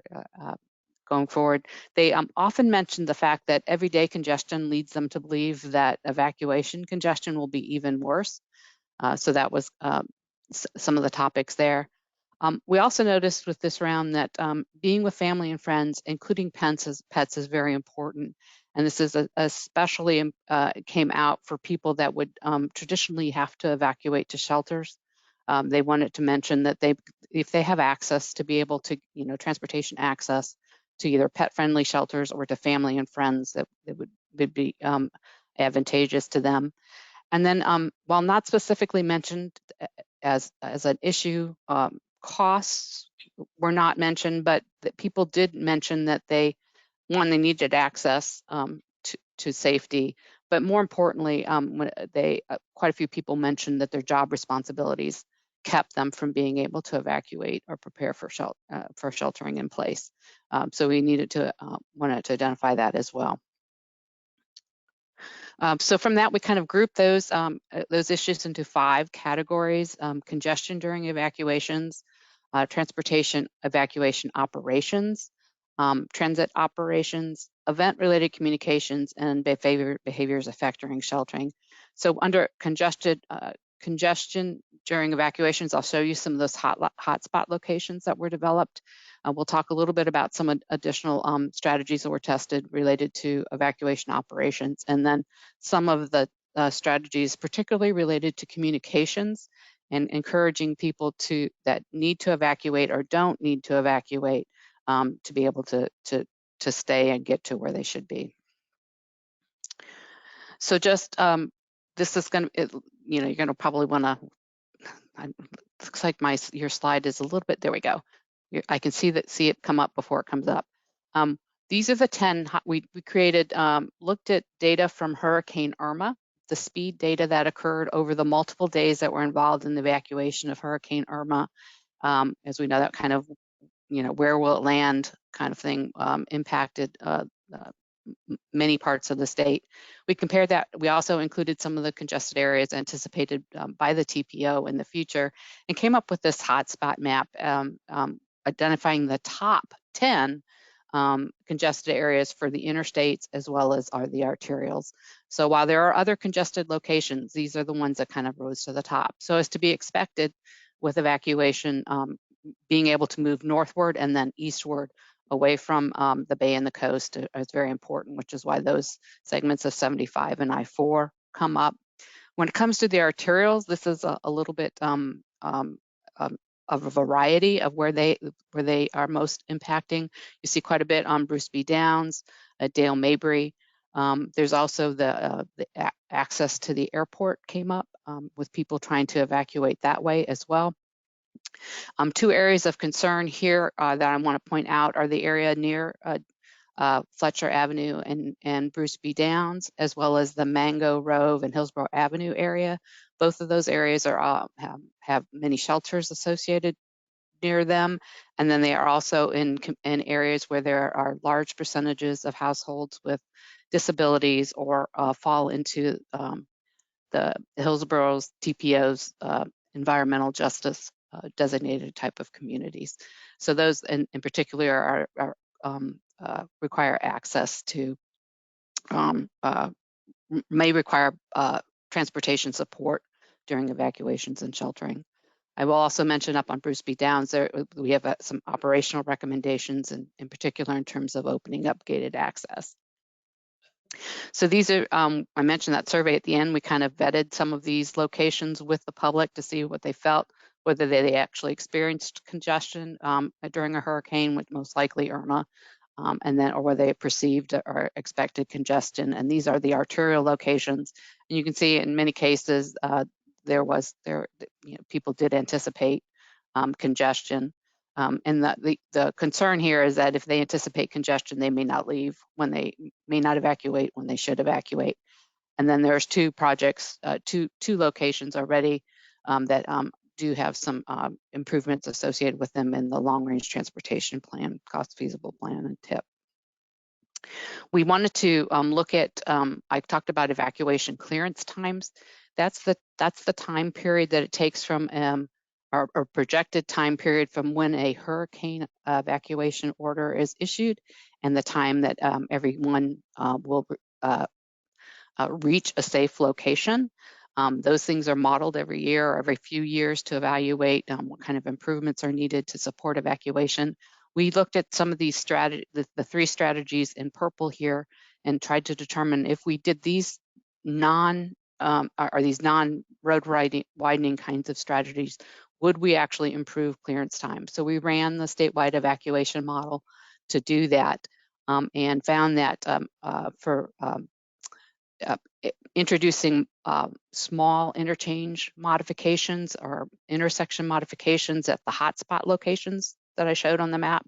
going forward. They often mentioned the fact that everyday congestion leads them to believe that evacuation congestion will be even worse. So that was some of the topics there. We also noticed with this round that being with family and friends, including pets, is very important. And this is especially came out for people that would traditionally have to evacuate to shelters. They wanted to mention that if they have access to be able to, transportation access to either pet-friendly shelters or to family and friends, that it would be advantageous to them. And then while not specifically mentioned as an issue, costs were not mentioned, but that people did mention that they needed access to safety, but more importantly, quite a few people mentioned that their job responsibilities kept them from being able to evacuate or prepare for sheltering in place. So we wanted to identify that as well. So from that, we kind of grouped those issues into 5 categories: congestion during evacuations, transportation evacuation operations, transit operations, event-related communications, and behaviors affecting sheltering. So under congestion during evacuations, I'll show you some of those hotspot locations that were developed. We'll talk a little bit about some additional strategies that were tested related to evacuation operations, and then some of the strategies particularly related to communications and encouraging people that need to evacuate or don't need to evacuate to be able to stay and get to where they should be. So just this is going to, you're going to probably want to. Looks like your slide is a little bit. There we go. I can see it come up before it comes up. These are the 10 we created. Looked at data from Hurricane Irma, the speed data that occurred over the multiple days that were involved in the evacuation of Hurricane Irma. As we know, that kind of, where will it land kind of thing impacted many parts of the state. We compared that. We also included some of the congested areas anticipated by the TPO in the future, and came up with this hotspot map identifying the top 10 congested areas for the interstates as well as the arterials. So while there are other congested locations, these are the ones that kind of rose to the top. So as to be expected with evacuation, being able to move northward and then eastward away from the bay and the coast is very important, which is why those segments of 75 and I-4 come up. When it comes to the arterials, this is a little bit of a variety of where they are most impacting. You see quite a bit on Bruce B. Downs, Dale Mabry. There's also the access to the airport came up with people trying to evacuate that way as well. Two areas of concern here that I want to point out are the area near Fletcher Avenue and Bruce B. Downs, as well as the Mango Grove and Hillsborough Avenue area. Both of those areas are have many shelters associated near them, and then they are also in areas where there are large percentages of households with disabilities or fall into the Hillsborough's TPO's environmental justice designated type of communities. So those in particular require access to, may require transportation support during evacuations and sheltering. I will also mention up on Bruce B. Downs, there we have some operational recommendations, in particular in terms of opening up gated access. So these are, I mentioned that survey at the end, we kind of vetted some of these locations with the public to see what they felt, whether they actually experienced congestion during a hurricane, with most likely Irma, and then, or whether they perceived or expected congestion. And these are the arterial locations. And you can see in many cases, people did anticipate congestion. And the concern here is that if they anticipate congestion, they may not leave when they may not evacuate when they should evacuate. And then there's two projects, two locations already that do have some improvements associated with them in the long-range transportation plan, cost feasible plan, and TIP. We wanted to look at, I talked about evacuation clearance times. That's the time period that it takes from or projected time period from when a hurricane evacuation order is issued and the time that everyone will reach a safe location. Those things are modeled every year or every few years to evaluate what kind of improvements are needed to support evacuation. We looked at some of these strategies, the three strategies in purple here, and tried to determine if we did these non-road widening kinds of strategies, would we actually improve clearance time? So we ran the statewide evacuation model to do that, and found that for introducing small interchange modifications or intersection modifications at the hotspot locations that I showed on the map,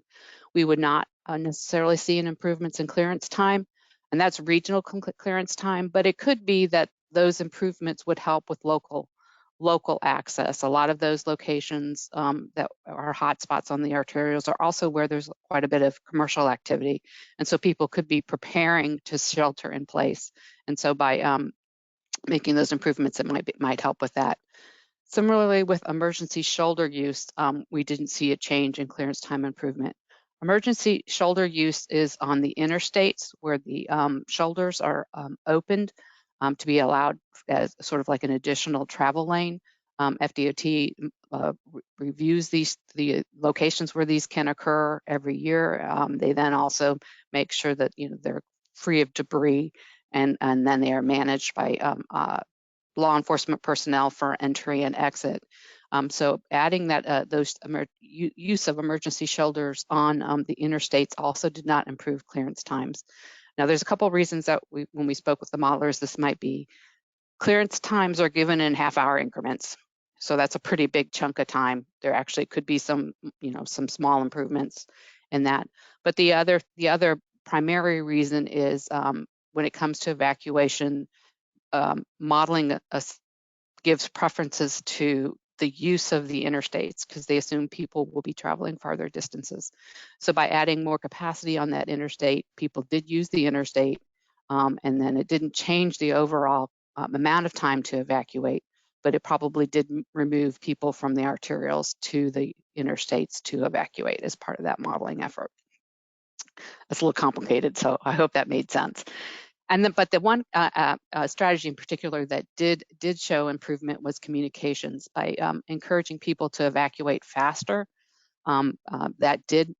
we would not necessarily see an improvements in clearance time, and that's regional clearance time, but it could be that those improvements would help with local access. A lot of those locations that are hotspots on the arterials are also where there's quite a bit of commercial activity, and so people could be preparing to shelter in place. And so by making those improvements, it might help with that. Similarly, with emergency shoulder use, we didn't see a change in clearance time improvement. Emergency shoulder use is on the interstates where the shoulders are opened to be allowed as sort of like an additional travel lane. FDOT reviews the locations where these can occur every year. They then also make sure that they're free of debris, and then they are managed by law enforcement personnel for entry and exit. So adding that use of emergency shoulders on the interstates also did not improve clearance times. Now, there's a couple of reasons that when we spoke with the modelers, this might be. Clearance times are given in half-hour increments, so that's a pretty big chunk of time. There actually could be some small improvements in that. But the other primary reason is when it comes to evacuation, modeling gives preferences to the use of the interstates because they assume people will be traveling farther distances. So by adding more capacity on that interstate, people did use the interstate, and then it didn't change the overall amount of time to evacuate, but it probably did remove people from the arterials to the interstates to evacuate as part of that modeling effort. That's a little complicated, so I hope that made sense. And then, but the one strategy in particular that did show improvement was communications. By encouraging people to evacuate faster, that did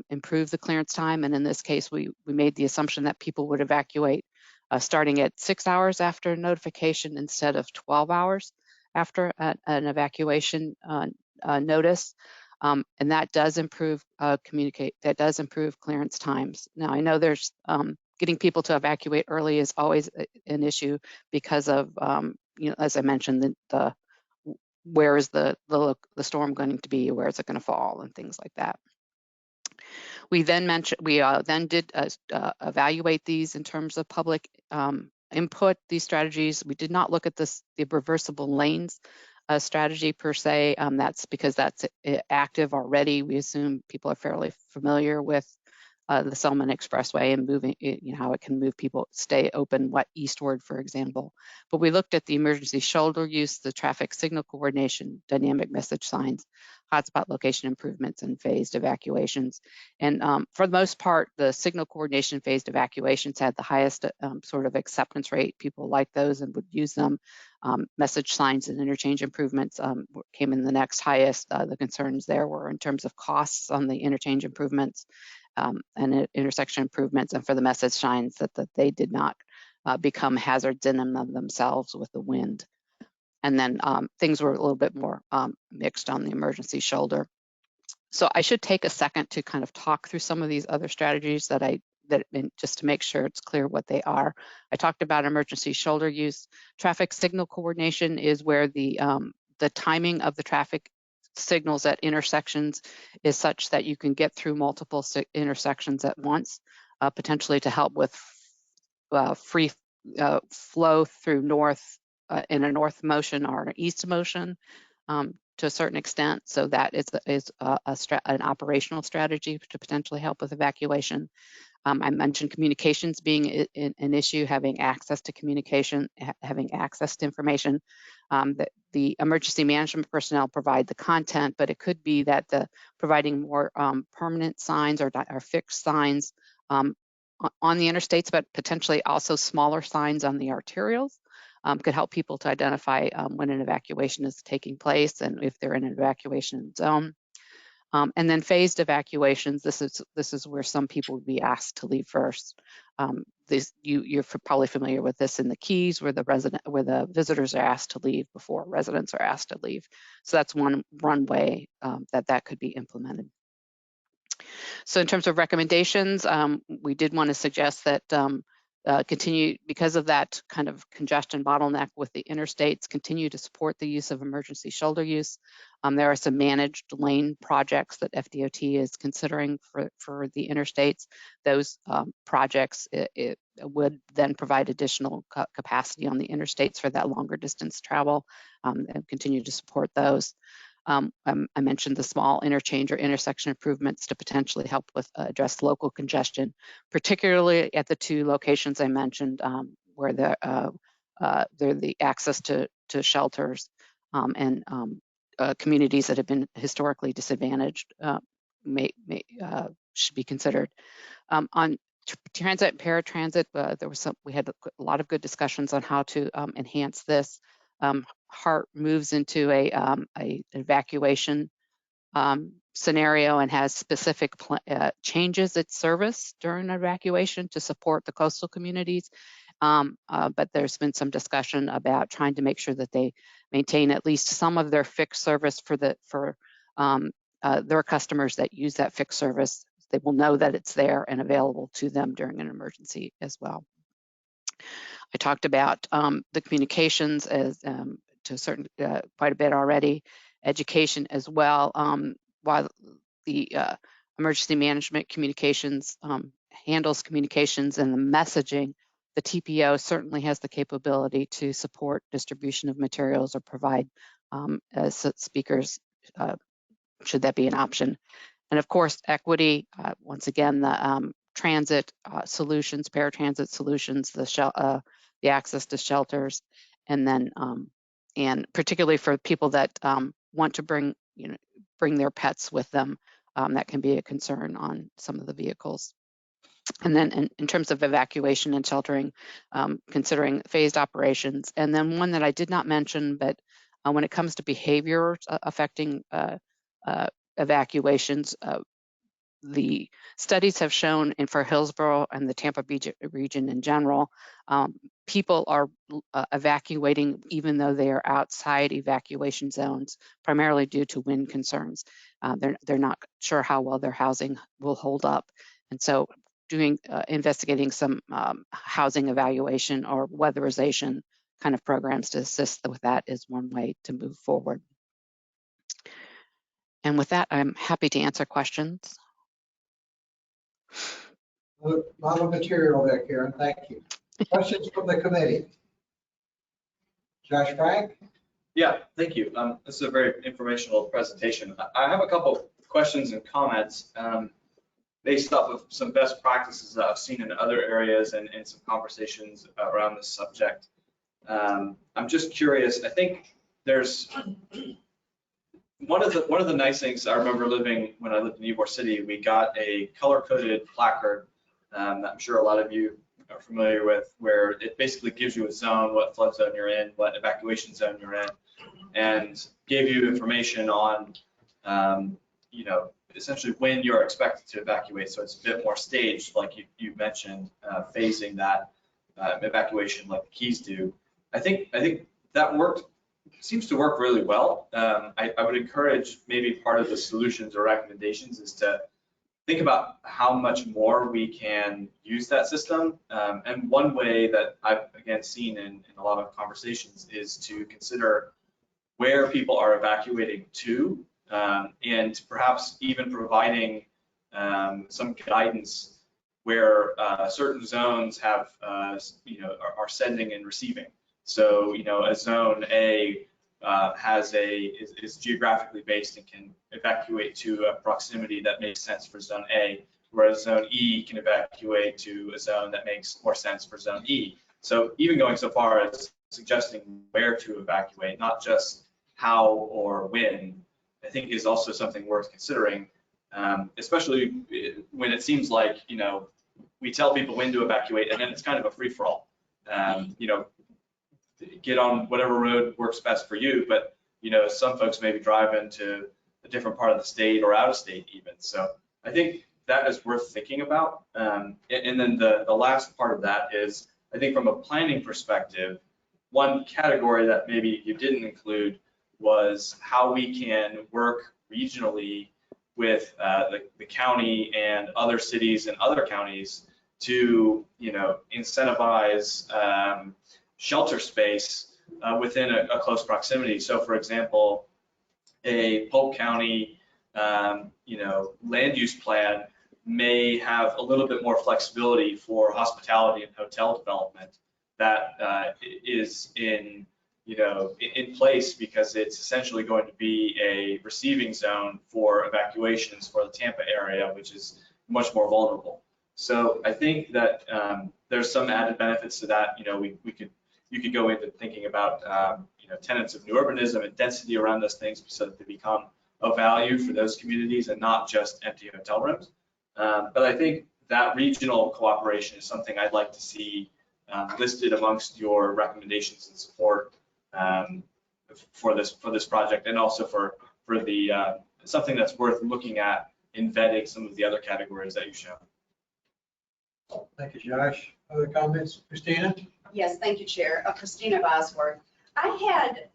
improve the clearance time. And in this case, we made the assumption that people would evacuate starting at 6 hours after notification instead of 12 hours after an evacuation notice. And that does improve that does improve clearance times. Now, I know there's getting people to evacuate early is always an issue because of, as I mentioned, the where is the storm going to be, where is it going to fall, and things like that. We then did evaluate these in terms of public input, these strategies. We did not look at the reversible lanes strategy per se. That's because that's active already. We assume people are fairly familiar with the Selman Expressway and moving, how it can move people, stay open eastward, for example. But we looked at the emergency shoulder use, the traffic signal coordination, dynamic message signs, hotspot location improvements, and phased evacuations. And for the most part, the signal coordination phased evacuations had the highest sort of acceptance rate. People like those and would use them. Message signs and interchange improvements came in the next highest. The concerns there were in terms of costs on the interchange improvements and intersection improvements, and for the message signs that they did not become hazards in and of themselves with the wind. And then things were a little bit more mixed on the emergency shoulder. So I should take a second to kind of talk through some of these other strategies just to make sure it's clear what they are. I talked about emergency shoulder use. Traffic signal coordination is where the timing of the traffic signals at intersections is such that you can get through multiple intersections at once, potentially to help with free flow through north in a north motion or an east motion to a certain extent. So that is an operational strategy to potentially help with evacuation. I mentioned communications being an issue, having access to communication, having access to information. The emergency management personnel provide the content, but it could be that providing more permanent signs or fixed signs on the interstates, but potentially also smaller signs on the arterials could help people to identify when an evacuation is taking place and if they're in an evacuation zone. And then phased evacuations, this is where some people would be asked to leave first. You're probably familiar with this in the Keys, where the visitors are asked to leave before residents are asked to leave. So that's one way that could be implemented. So in terms of recommendations, we did want to suggest that continue, because of that kind of congestion bottleneck with the interstates, continue to support the use of emergency shoulder use. There are some managed lane projects that FDOT is considering for the interstates. Those projects it would then provide additional capacity on the interstates for that longer distance travel, and continue to support those. I mentioned the small interchange or intersection improvements to potentially help with address local congestion, particularly at the two locations I mentioned where they're the access to shelters and communities that have been historically disadvantaged should be considered. On transit and paratransit, we had a lot of good discussions on how to enhance this. HART moves into a evacuation scenario and has specific changes its service during evacuation to support the coastal communities. But there's been some discussion about trying to make sure that they maintain at least some of their fixed service for their customers that use that fixed service. They will know that it's there and available to them during an emergency as well. I talked about the communications as to a certain quite a bit already, education as well. While the emergency management communications handles communications and the messaging, the TPO certainly has the capability to support distribution of materials or provide speakers, should that be an option. And of course, equity, once again, the transit solutions, paratransit solutions, the access to shelters, and then, and particularly for people that want to bring their pets with them, that can be a concern on some of the vehicles. And then in terms of evacuation and sheltering, considering phased operations. And then one that I did not mention, but when it comes to behaviors affecting evacuations, the studies have shown, and for Hillsborough and the Tampa region in general, people are evacuating even though they are outside evacuation zones, primarily due to wind concerns. They're not sure how well their housing will hold up. And so investigating some housing evaluation or weatherization kind of programs to assist with that is one way to move forward. And with that, I'm happy to answer questions. A lot of material there, Karen. Thank you. Questions from the committee? Josh Frank? Yeah, thank you. This is a very informational presentation. I have a couple questions and comments based off of some best practices that I've seen in other areas and some conversations around this subject. I'm just curious. I think there's one of the nice things I remember living when I lived in Ybor City. We got a color-coded placard that I'm sure a lot of you are familiar with, where it basically gives you a zone, what flood zone you're in, what evacuation zone you're in, and gave you information on, essentially when you're expected to evacuate. So it's a bit more staged, like you mentioned, phasing that evacuation like the keys do. I think that seems to work really well. I would encourage maybe part of the solutions or recommendations is to think about how much more we can use that system. And one way that I've, again, seen in a lot of conversations is to consider where people are evacuating to, and perhaps even providing some guidance where certain zones have, are sending and receiving. So, a zone A is geographically based and can evacuate to a proximity that makes sense for zone A, whereas zone E can evacuate to a zone that makes more sense for zone E. So even going so far as suggesting where to evacuate, not just how or when, I think is also something worth considering, especially when it seems like, we tell people when to evacuate and then it's kind of a free-for-all. Get on whatever road works best for you, but some folks may be driving to a different part of the state or out of state even. So I think that is worth thinking about. And then the last part of that is, I think from a planning perspective, one category that maybe you didn't include was how we can work regionally with the county and other cities and other counties to incentivize shelter space within a close proximity. So for example, a Polk County land use plan may have a little bit more flexibility for hospitality and hotel development that is in place, because it's essentially going to be a receiving zone for evacuations for the Tampa area, which is much more vulnerable. So I think that there's some added benefits to that. You could go into thinking about tenets of new urbanism and density around those things so that they become of value for those communities and not just empty hotel rooms. But I think that regional cooperation is something I'd like to see listed amongst your recommendations and support for this project, and also for the something that's worth looking at in vetting some of the other categories that you show. Thank you, Josh. Other comments? Christina? Yes, thank you, Chair. Christina Bosworth. I had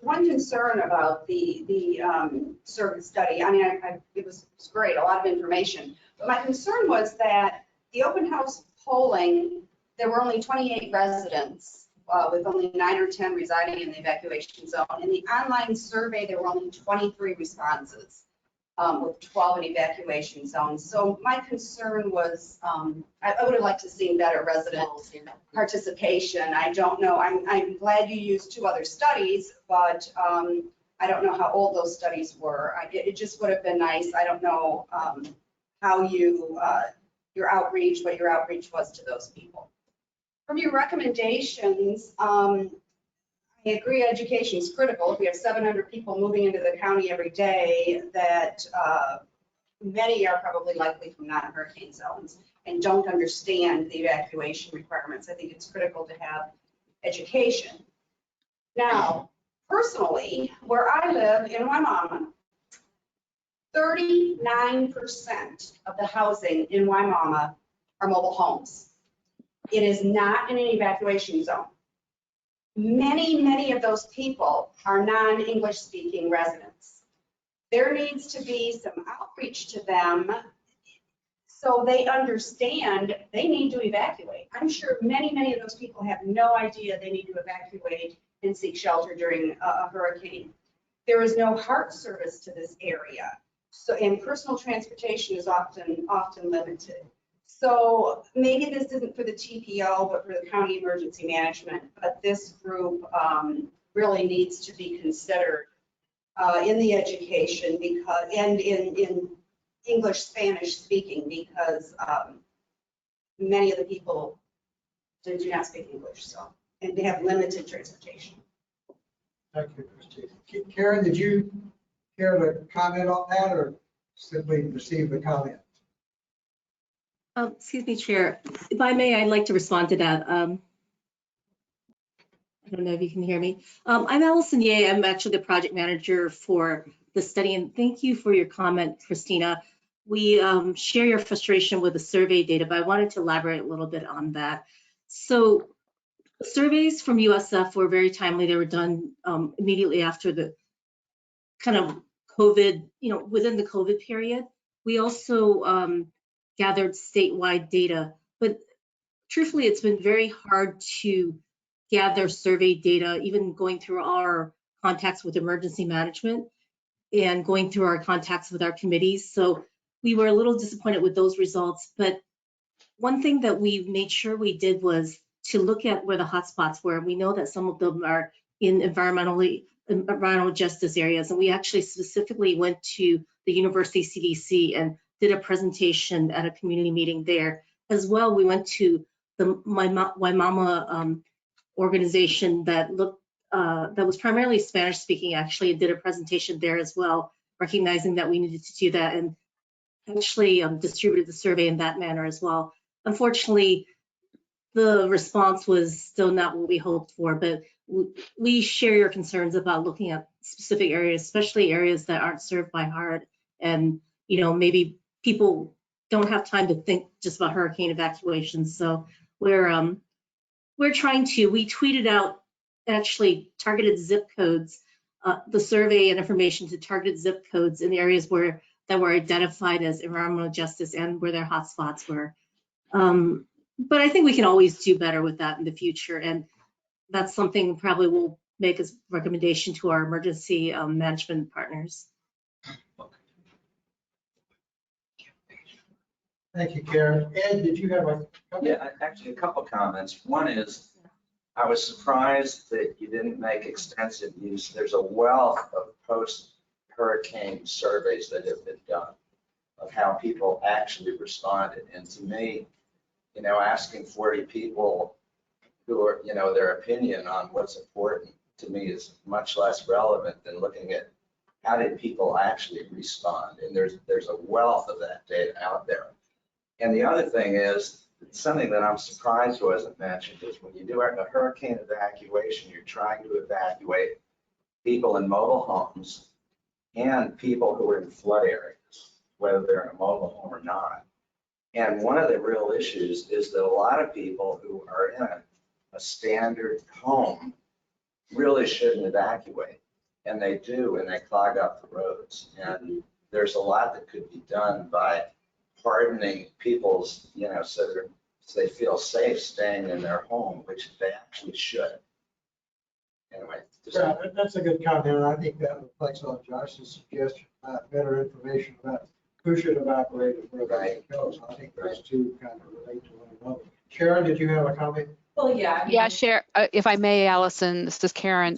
one concern about the service study. I mean, it was great, a lot of information. But my concern was that the open house polling, there were only 28 residents with only 9 or 10 residing in the evacuation zone. In the online survey, there were only 23 responses with 12 in evacuation zones. So my concern was, I would have liked to see better resident participation. I don't know. I'm glad you used 2 other studies, but I don't know how old those studies were. It just would have been nice. I don't know how your outreach, what your outreach was to those people. From your recommendations, I agree education is critical. If we have 700 people moving into the county every day, that many are probably likely from non-hurricane zones and don't understand the evacuation requirements. I think it's critical to have education. Now, personally, where I live in Waimama, 39% of the housing in Waimama are mobile homes. It is not in an evacuation zone. Many of those people are non-English speaking residents. There needs to be some outreach to them so they understand they need to evacuate. I'm sure many of those people have no idea they need to evacuate and seek shelter during a hurricane. There is no heart service to this area. So, and personal transportation is often limited. So maybe this isn't for the TPO, but for the county emergency management. But this group really needs to be considered in the education because, and in English, Spanish speaking, because many of the people do not speak English, so, and they have limited transportation. Thank you, Christine. Karen, did you care to comment on that or simply receive the comment? Excuse me, Chair. If I may, I'd like to respond to that. I don't know if you can hear me. I'm Allison Ye. I'm actually the project manager for the study, and thank you for your comment, Christina. We share your frustration with the survey data, but I wanted to elaborate a little bit on that. So the surveys from USF were very timely. They were done immediately after the kind of COVID, within the COVID period. We also gathered statewide data, but truthfully, it's been very hard to gather survey data, even going through our contacts with emergency management and going through our contacts with our committees. So we were a little disappointed with those results, but one thing that we made sure we did was to look at where the hotspots were. We know that some of them are in environmental justice areas, and we actually specifically went to the University CDC and did a presentation at a community meeting there. As well, we went to the Waimama organization that was primarily Spanish speaking, actually, and did a presentation there as well, recognizing that we needed to do that, and actually distributed the survey in that manner as well. Unfortunately, the response was still not what we hoped for, but we share your concerns about looking at specific areas, especially areas that aren't served by HARD, and maybe people don't have time to think just about hurricane evacuations. So we're trying to. We tweeted out actually targeted zip codes, the survey and information to targeted zip codes in the areas that were identified as environmental justice and where their hotspots were. But I think we can always do better with that in the future, and that's something probably we'll make as recommendation to our emergency management partners. Thank you, Karen. Ed, did you have a comment? Yeah, actually a couple comments. One is, I was surprised that you didn't make extensive use. There's a wealth of post-hurricane surveys that have been done of how people actually responded. And to me, asking 40 people who are, their opinion on what's important to me is much less relevant than looking at how did people actually respond. And there's a wealth of that data out there. And the other thing is, something that I'm surprised wasn't mentioned is when you do a hurricane evacuation, you're trying to evacuate people in mobile homes and people who are in flood areas, whether they're in a mobile home or not. And one of the real issues is that a lot of people who are in a standard home really shouldn't evacuate. And they do, and they clog up the roads. And there's a lot that could be done by hardening people's, so they feel safe staying in their home, which they actually should. Anyway. Yeah, that's a good comment. And I think that reflects on Josh's suggestion about better information about who should evacuate and where they go. So I think those two kind of relate to one another. Sharon, did you have a comment? Well, yeah. Yeah, share. If I may, Allison, this is Karen.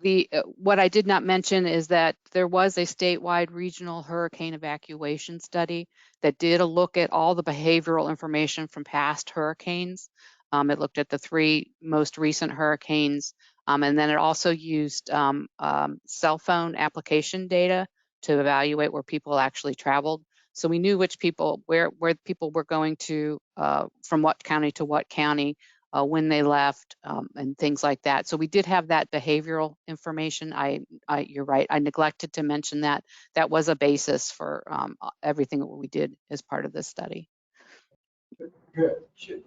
What I did not mention is that there was a statewide regional hurricane evacuation study that did a look at all the behavioral information from past hurricanes. It looked at the 3 most recent hurricanes, and then it also used cell phone application data to evaluate where people actually traveled. So we knew which people, where people were going to, from what county to what county, when they left, and things like that. So we did have that behavioral information. You're right, I neglected to mention that. That was a basis for everything that we did as part of this study. Good.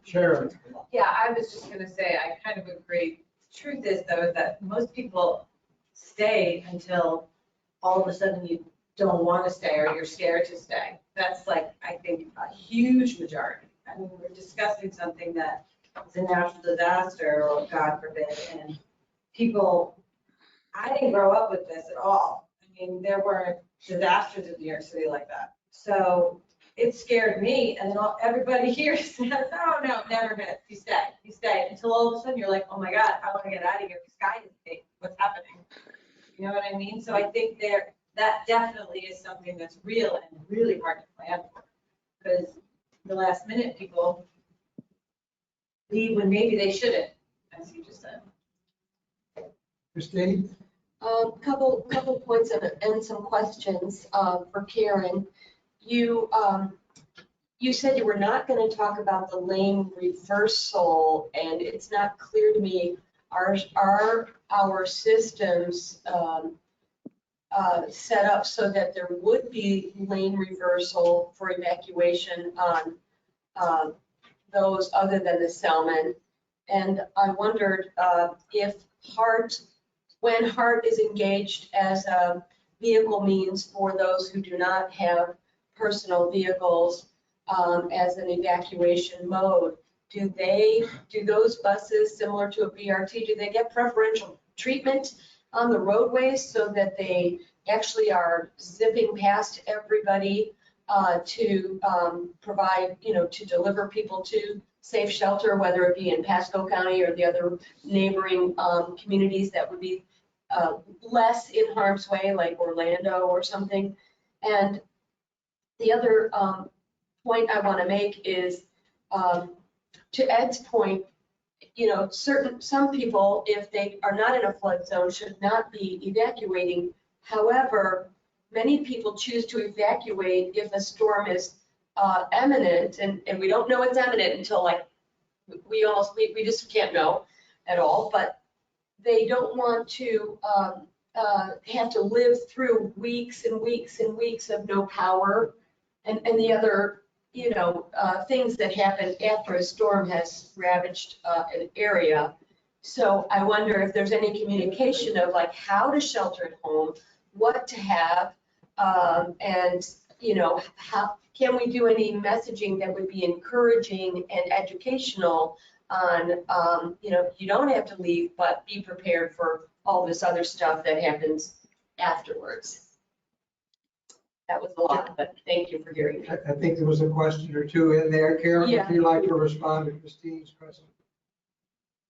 Sharon. Yeah, I was just going to say, I kind of agree. Truth is, though, that most people stay until all of a sudden you don't want to stay or you're scared to stay. That's like, I think, a huge majority. I mean, we're discussing something that is a natural disaster, or God forbid, and people I didn't grow up with this at all. I mean, there weren't disasters in New York City like that. So it scared me, and everybody here says, oh, no, never gonna, you stay, until all of a sudden you're like, oh my God, I want to get out of here, the sky is big, what's happening? You know what I mean? So I think that definitely is something that's real and really hard to plan for, because the last minute people leave when maybe they shouldn't, as you just said. Christine? Couple points and some questions for Karen. You said you were not going to talk about the lane reversal, and it's not clear to me, are our systems set up so that there would be lane reversal for evacuation on those other than the Selman? And I wondered if when HART is engaged as a vehicle means for those who do not have personal vehicles as an evacuation mode, do those buses, similar to a BRT, do they get preferential treatment on the roadways so that they actually are zipping past everybody to provide, to deliver people to safe shelter, whether it be in Pasco County or the other neighboring communities that would be less in harm's way, like Orlando or something? And the other point I want to make is, to Ed's point, some people, if they are not in a flood zone, should not be evacuating. However, many people choose to evacuate if a storm is imminent, and we don't know it's imminent until we just can't know at all, but they don't want to have to live through weeks and weeks and weeks of no power and the other things that happen after a storm has ravaged an area. So I wonder if there's any communication of how to shelter at home, what to have, and how can we do any messaging that would be encouraging and educational on, you don't have to leave, but be prepared for all this other stuff that happens afterwards. That was a lot, but thank you for hearing me. I think there was a question or two in there. Karen, Yeah. would you like to respond to Christine's question?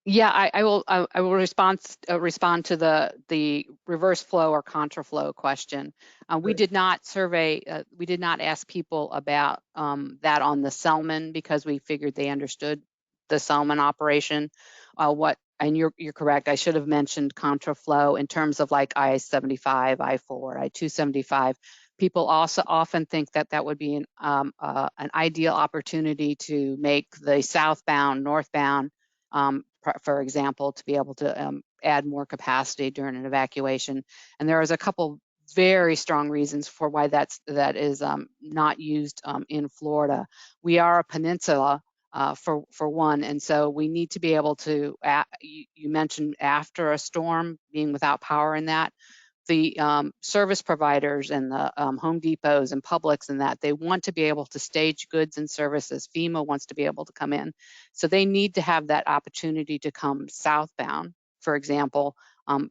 Yeah, I will respond to the reverse flow or contraflow question. We did not survey, we did not ask people about that on the Selman because we figured they understood the Selman operation. And you're correct. I should have mentioned contraflow in terms of like I-75, I-4, I-275. People also often think that would be an ideal opportunity to make the southbound, northbound, for example, to be able to add more capacity during an evacuation. And there is a couple very strong reasons for why that is not used in Florida. We are a peninsula for one, and so we need to be able to, you mentioned after a storm, being without power in that. The service providers and the Home Depots and Publix and that, they want to be able to stage goods and services. FEMA wants to be able to come in. So they need to have that opportunity to come southbound, for example,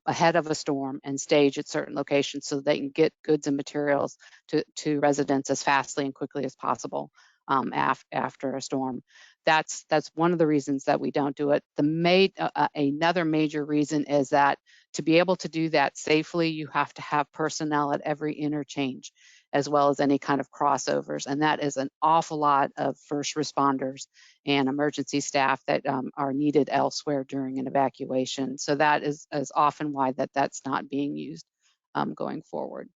ahead of a storm and stage at certain locations so they can get goods and materials to residents as fastly and quickly as possible after a storm. That's one of the reasons that we don't do it. Another major reason is that to be able to do that safely, you have to have personnel at every interchange, as well as any kind of crossovers. And that is an awful lot of first responders and emergency staff that are needed elsewhere during an evacuation. So that is often why that's not being used going forward.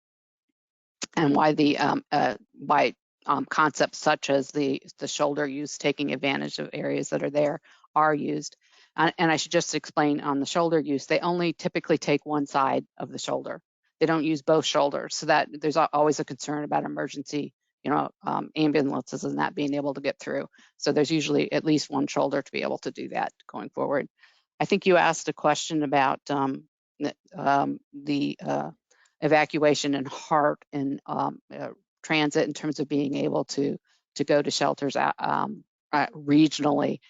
And why concepts such as the shoulder use, taking advantage of areas that are there, are used. And I should just explain on the shoulder use, they only typically take one side of the shoulder. They don't use both shoulders. So that there's always a concern about emergency, ambulances and that being able to get through. So there's usually at least one shoulder to be able to do that going forward. I think you asked a question about the evacuation and HART and transit in terms of being able to go to shelters regionally.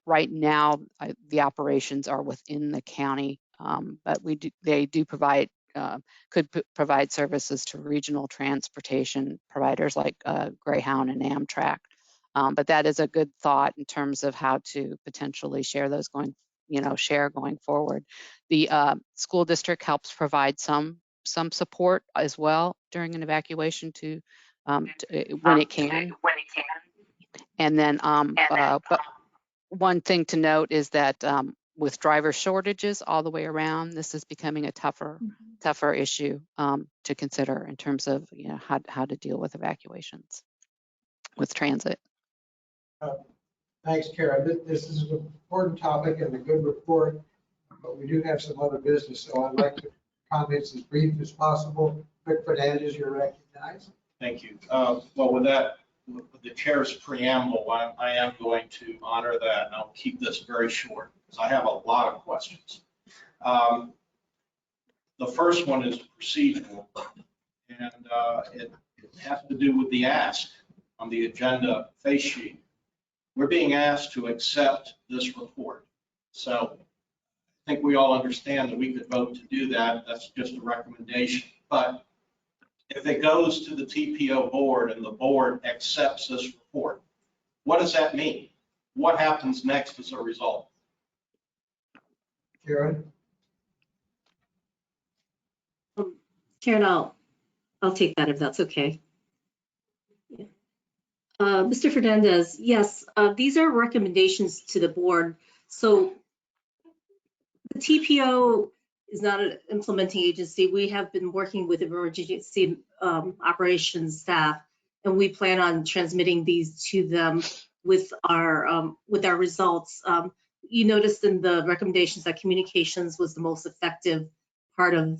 Right now, the operations are within the county But they do provide, provide services to regional transportation providers like Greyhound and Amtrak. But that is a good thought in terms of how to potentially share those going forward. The school district helps provide some support as well during an evacuation when it can. And then, but one thing to note is that with driver shortages all the way around, this is becoming a tougher issue to consider in terms of how to deal with evacuations with transit. Thanks, Kara. This is an important topic and a good report, but we do have some other business, so I'd like to comments as brief as possible. Rick Fernandez, you're recognized. Thank you. Well, with that, with the chair's preamble, I am going to honor that, and I'll keep this very short because I have a lot of questions. The first one is procedural, and it has to do with the ask on the agenda face sheet. We're being asked to accept this report. So I think we all understand that we could vote to do that. That's just a recommendation. But if it goes to the TPO board and the board accepts this report, what does that mean? What happens next as a result? Karen? Karen, I'll take that if that's okay. Mr. Fernandez, yes, these are recommendations to the board. So the TPO is not an implementing agency. We have been working with emergency operations staff, and we plan on transmitting these to them with our results. You noticed in the recommendations that communications was the most effective part of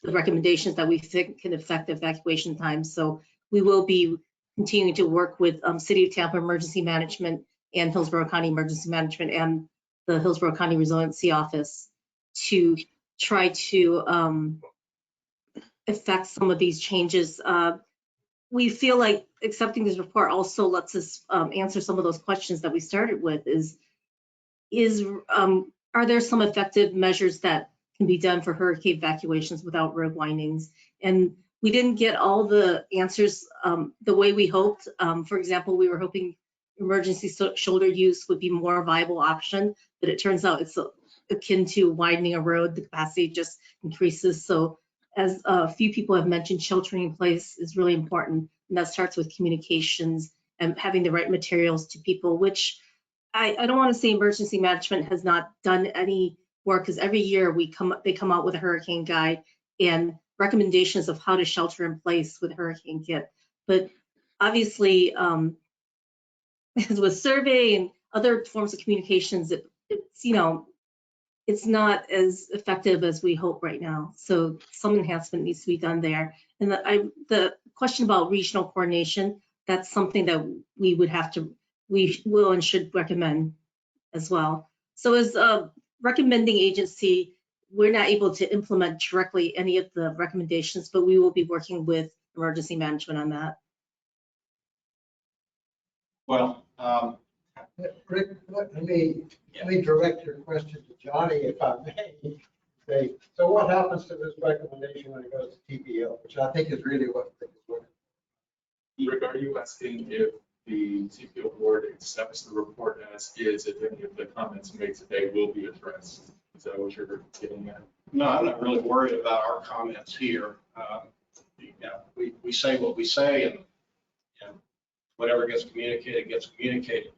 the recommendations that we think can affect evacuation time. So we will be continuing to work with City of Tampa Emergency Management and Hillsborough County Emergency Management and the Hillsborough County Resiliency Office to try to affect some of these changes. We feel like accepting this report also lets us answer some of those questions that we started with. Are there some effective measures that can be done for hurricane evacuations without road windings? And we didn't get all the answers the way we hoped. For example, we were hoping emergency shoulder use would be a more viable option, but it turns out it's akin to widening a road. The capacity just increases. So as a few people have mentioned, sheltering in place is really important. And that starts with communications and having the right materials to people, which I don't want to say emergency management has not done any work, because every year they come out with a hurricane guide and recommendations of how to shelter in place with hurricane kit. But obviously, as with survey and other forms of communications, it's not as effective as we hope right now. So some enhancement needs to be done there. And the question about regional coordination, that's something that we will and should recommend as well. So as a recommending agency, we're not able to implement directly any of the recommendations, but we will be working with emergency management on that. Well, Rick, let me direct your question to Johnny, if I may. Say, so what happens to this recommendation when it goes to TPO, which I think is really what Rick is looking Rick, are you asking if the TPO board accepts the report as is, if any of the comments made today will be addressed? Is that what you're getting at? No, I'm not really worried about our comments here. We say what we say, and whatever gets communicated gets communicated.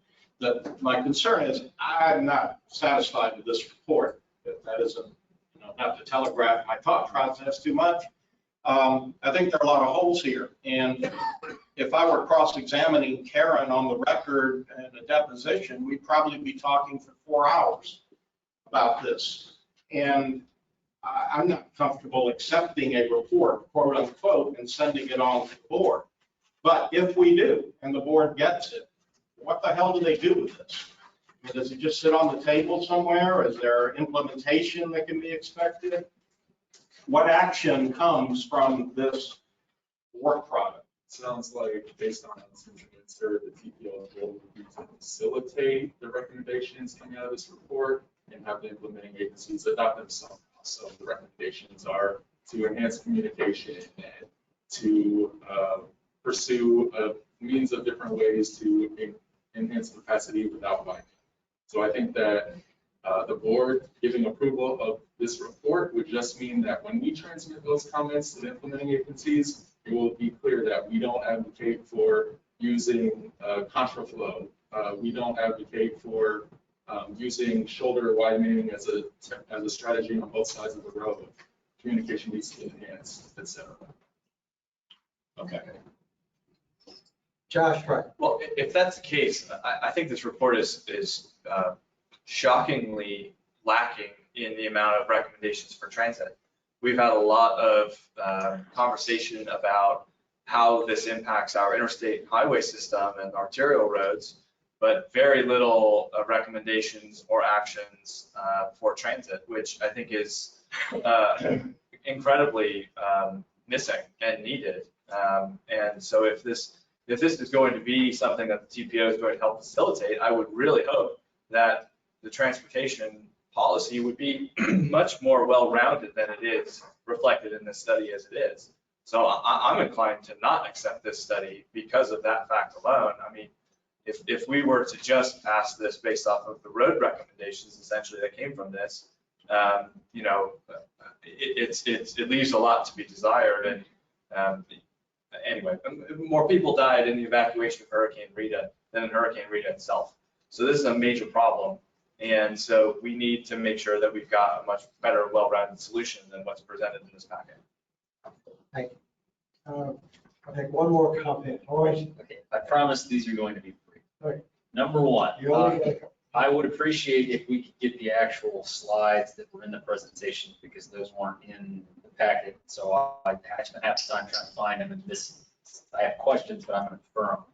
My concern is I'm not satisfied with this report. That isn't, not to telegraph my thought process too much. I think there are a lot of holes here, and if I were cross-examining Karen on the record in a deposition, we'd probably be talking for 4 hours about this. And I'm not comfortable accepting a report, quote unquote, and sending it on to the board. But if we do, and the board gets it, what the hell do they do with this? Does it just sit on the table somewhere? Is there implementation that can be expected? What action comes from this work product? Sounds like, based on this answer, the TPO will be to facilitate the recommendations coming out of this report and have the implementing agencies adopt them somehow. So the recommendations are to enhance communication and to pursue a means of different ways to enhance capacity without widening. So I think that the board giving approval of this report would just mean that when we transmit those comments to the implementing agencies, it will be clear that we don't advocate for using contraflow. We don't advocate for using shoulder widening as a strategy on both sides of the road. Communication needs to be enhanced, et cetera. Okay. Josh, right. Well, if that's the case, I think this report is shockingly lacking in the amount of recommendations for transit. We've had a lot of conversation about how this impacts our interstate highway system and arterial roads, but very little recommendations or actions for transit, which I think is incredibly missing and needed. And so if this is going to be something that the TPO is going to help facilitate, I would really hope that the transportation policy would be much more well-rounded than it is reflected in this study as it is. So I'm inclined to not accept this study because of that fact alone. I mean, if we were to just pass this based off of the road recommendations, essentially that came from this, you know, it leaves a lot to be desired. And anyway, more people died in the evacuation of Hurricane Rita than in Hurricane Rita itself. So this is a major problem. And so we need to make sure that we've got a much better, well-rounded solution than what's presented in this packet. Thank you. I'll make one more comment. Always. Okay, I promise these are going to be brief. Okay. Number one, You always got a couple. I would appreciate if we could get the actual slides that were in the presentation because those weren't in the packet. So I spent half the time trying to find them and I have questions, but I'm going to defer them.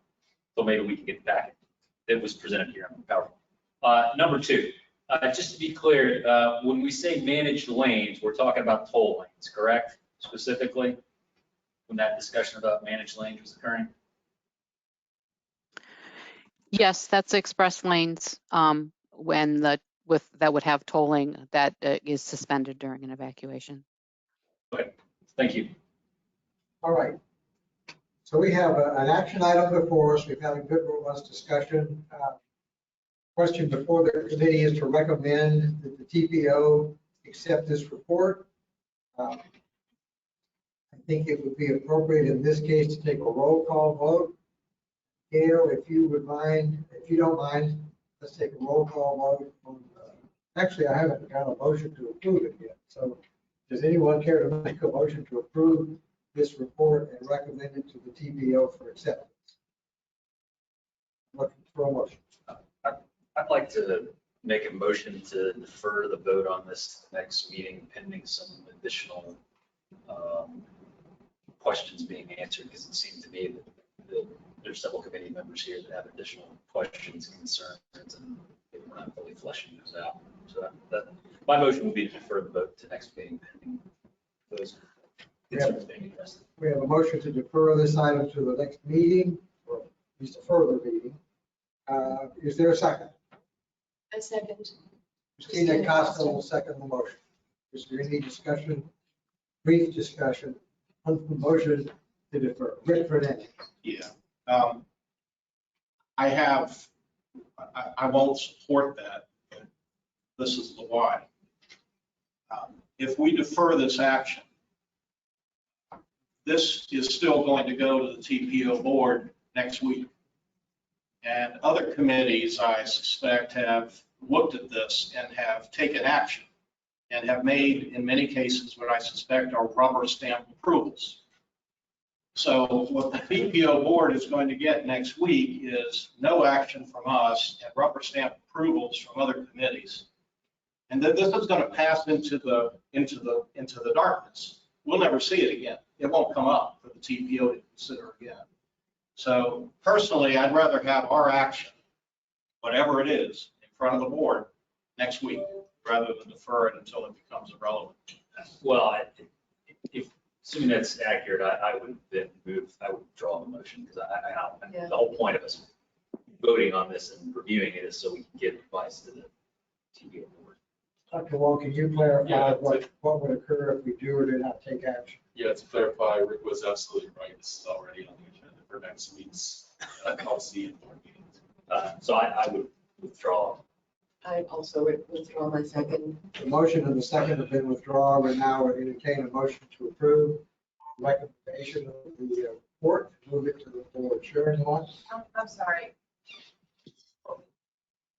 So maybe we can get the packet that was presented here on PowerPoint. Number two, just to be clear, when we say managed lanes, we're talking about toll lanes, correct? Specifically, when that discussion about managed lanes was occurring? Yes, that's express lanes when that would have tolling that is suspended during an evacuation. Okay, thank you. All right. So we have an action item before us. We've had a good, robust discussion. Question before the committee is to recommend that the TPO accept this report. I think it would be appropriate in this case to take a roll call vote. Gail, if you don't mind, let's take a roll call vote. Actually, I haven't got a motion to approve it yet. So does anyone care to make a motion to approve this report and recommend it to the TPO for acceptance? Looking for a motion. I'd like to make a motion to defer the vote on this next meeting pending some additional questions being answered, because it seemed to me that there's several committee members here that have additional questions and concerns, and we're not fully fleshing those out. So my motion would be to defer the vote to next meeting pending those concerns being addressed. We have a motion to defer this item to the next meeting, or at least a further meeting. Is there a second? A second. Christina Costa will second the motion. Is there any discussion, brief discussion on the motion to defer? Rick Fernandez. Yeah. I won't support that. This is the why. If we defer this action, this is still going to go to the TPO board next week. And other committees, I suspect, have looked at this and have taken action and have made, in many cases, what I suspect are rubber stamp approvals. So what the TPO board is going to get next week is no action from us and rubber stamp approvals from other committees. And then this is going to pass into the darkness. We'll never see it again. It won't come up for the TPO to consider again. So personally, I'd rather have our action, whatever it is, in front of the board next week, rather than defer it until it becomes irrelevant. Well, assuming that's accurate, I would then I would withdraw the motion, because the whole point of us voting on this and reviewing it is so we can give advice to the TPO board. Dr. Wong, can you clarify what would occur if we do or do not take action? Yeah, to clarify, Rick was absolutely right. This is already on the agenda for next week's policy and board meetings. So I would withdraw. I also would withdraw my second. The motion and the second have been withdrawn. We now entertain a motion to approve recommendation of the report, move it to the board. Sharon, wants? I'm sorry.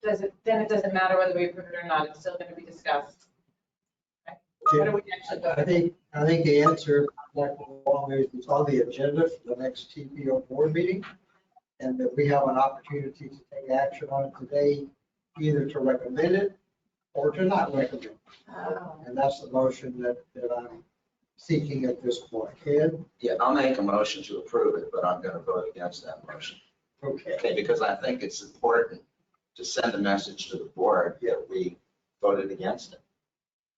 Then it doesn't matter whether we approve it or not, it's still going to be discussed. What do we actually vote? I think the answer, Dr. Wong, is it's on the agenda for the next TPO board meeting, and that we have an opportunity to take action on it today, either to recommend it or to not recommend it. And that's the motion that I'm seeking at this point. Ed? Yeah, I'll make a motion to approve it, but I'm going to vote against that motion. Okay. Because I think it's important to send a message to the board that we voted against it.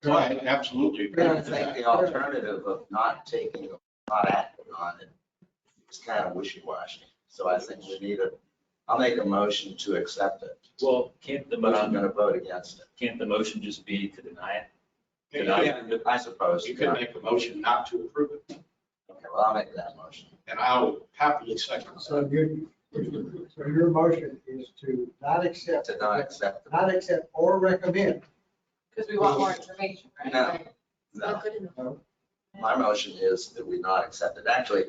Right, absolutely. I think the alternative of not acting on it is kind of wishy-washy. So I think I'll make a motion to accept it. Well, can't the But I'm motion, going to vote against it. can't the motion just be to deny it? Yeah, I suppose. You could make a motion not to approve it, Okay, well, I'll make that motion. and I'll happily second. So your motion is to not accept. To not accept. Not accept or recommend. Because we want more information, right? No, Not no. good enough. My motion is that we not accept it. Actually,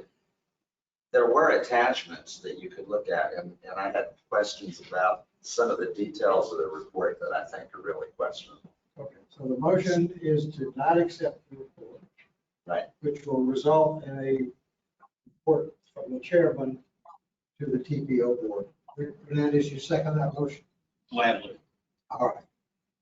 there were attachments that you could look at, and I had questions about some of the details of the report that I think are really questionable. Okay, so the motion is to not accept the report. Right. Which will result in a report from the chairman to the TPO board. Hernandez, you second that motion? Gladly. All right.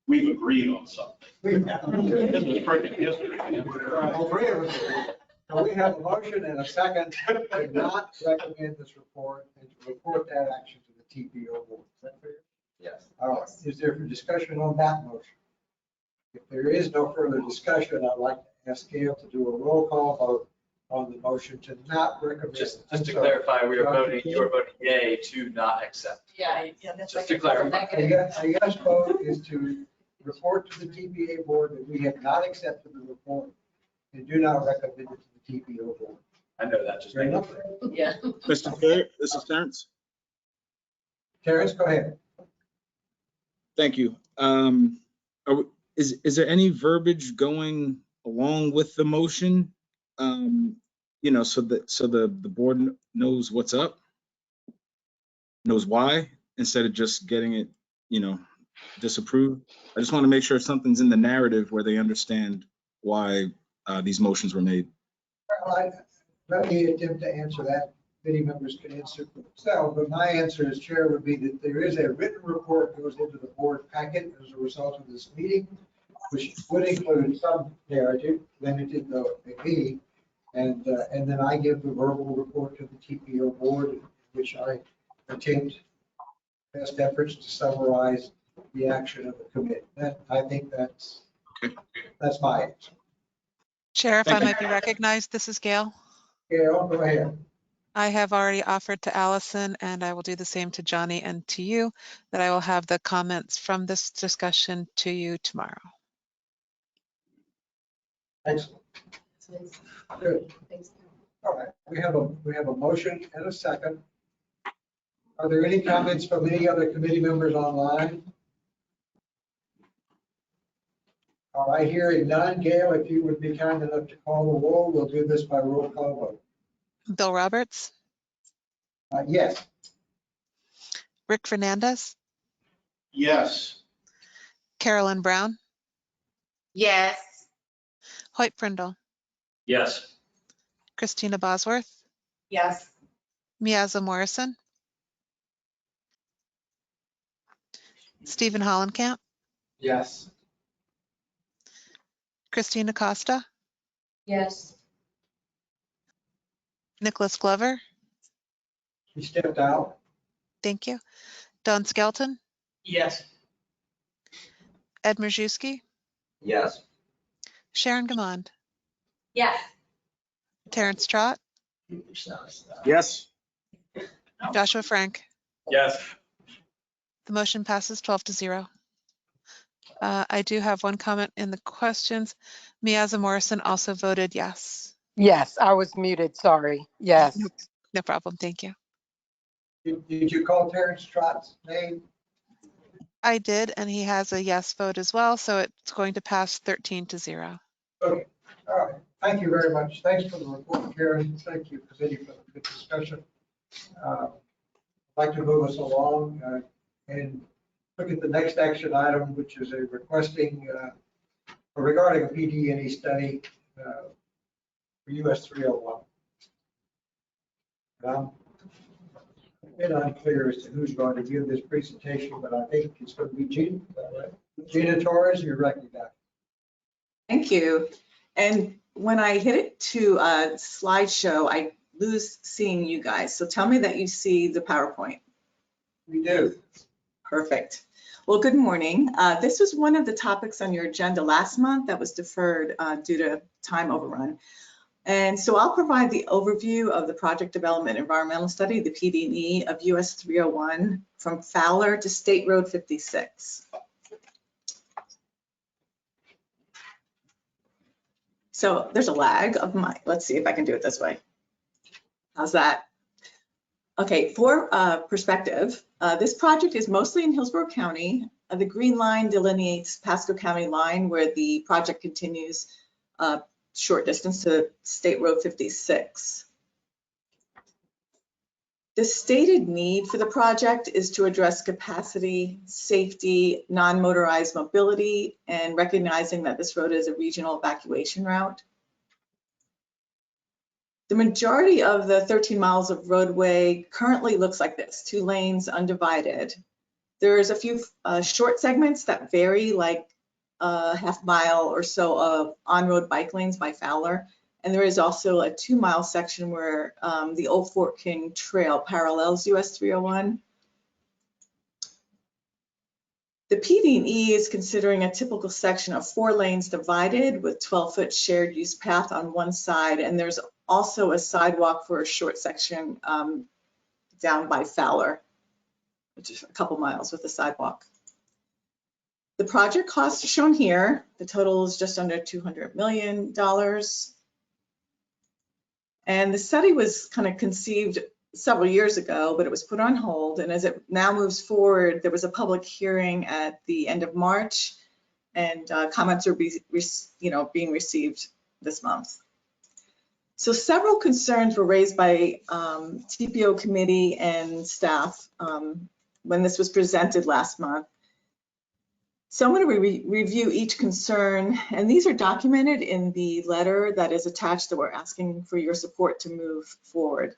We've agreed on something. We This is freaking history. all three of us agree. So we have a motion and a second to not recommend this report and to report that action to the TPO board. Is that fair? Yes. All right. Is there discussion on that motion? If there is no further discussion, I'd like to ask Gail to do a roll call vote on the motion to not recommend. Just to clarify, you are voting yay to not accept. Yeah, that's Just like to clarify. A yes vote is to report to the TPA board that we have not accepted the report and do not recommend it to the TPO board. I know that, just Fair make enough? Yeah. Mr. Chair, this is Terrence. Terrence, go ahead. Thank you. Is there any verbiage going along with the motion? So that the board knows what's up, knows why, instead of just getting it, disapproved. I just want to make sure something's in the narrative where they understand why these motions were made. Let me attempt to answer that. Many members can answer for themselves, but my answer as chair would be that there is a written report that goes into the board packet as a result of this meeting, which would include some narrative, limited though it may be. And then I give the verbal report to the TPO board, which I attempt best efforts to summarize the action of the committee. I think that's my answer. Chair, if I might be recognized, this is Gail. Gail, go ahead. I have already offered to Allison, and I will do the same to Johnny and to you, that I will have the comments from this discussion to you tomorrow. Excellent. Good. All right, we have a motion and a second. Are there any comments from any other committee members online? All right, hearing none. Gail, if you would be kind enough to call the roll, we'll do this by roll call vote. Bill Roberts, Yes. Rick Fernandez, Yes. Carolyn Brown, Yes. Hoyt Brindle, Yes. Christina Bosworth, Yes. Miaza Morrison, Stephen Hollenkamp, Yes. Christina Costa, Yes. Nicholas Glover, He stepped out. thank you, Don Skelton, Yes. Ed Mrzewski, Yes. Sharon Gamond, Yes. Terrence Trott, Yes. Joshua Frank. Yes. The motion passes 12-0. I do have one comment in the questions. Miaza Morrison also voted yes. Yes, I was muted, sorry. Yes. No problem, thank you. Did you call Terrence Trott's name? I did, and he has a yes vote as well, so it's going to pass 13-0. Okay, all right. Thank you very much. Thanks for the report, Karen. Thank you, committee, for the good discussion. I'd like to move us along and look at the next action item, which is a requesting regarding a PD&E study for US 301. I'm a bit unclear as to who's going to give this presentation, but I think it's going to be Gina. Is that right? Gina Torres, you're recognized. Thank you. And when I hit it to a slideshow, I lose seeing you guys. So tell me that you see the PowerPoint. We do. Perfect. Well, good morning. This was one of the topics on your agenda last month that was deferred due to time overrun. And so I'll provide the overview of the Project Development Environmental Study, the PD&E of US 301 from Fowler to State Road 56. So there's a lag of my, let's see if I can do it this way. How's that? Okay, for perspective, this project is mostly in Hillsborough County. The green line delineates Pasco County line where the project continues short distance to State Road 56. The stated need for the project is to address capacity, safety, non-motorized mobility, and recognizing that this road is a regional evacuation route. The majority of the 13 miles of roadway currently looks like this, 2 lanes undivided. There's a few short segments that vary, like a half-mile or so of on-road bike lanes by Fowler. And there is also a 2-mile section where the Old Fort King Trail parallels US 301. The PD&E is considering a typical section of 4 lanes divided with 12-foot shared use path on one side. And there's also a sidewalk for a short section down by Fowler, which is a couple miles with a sidewalk. The project costs are shown here. The total is just under $200 million. And the study was kind of conceived several years ago, but it was put on hold. And as it now moves forward, there was a public hearing at the end of March, and comments are being received this month. So several concerns were raised by TPO committee and staff when this was presented last month. So I'm going to review each concern, and these are documented in the letter that is attached that we're asking for your support to move forward.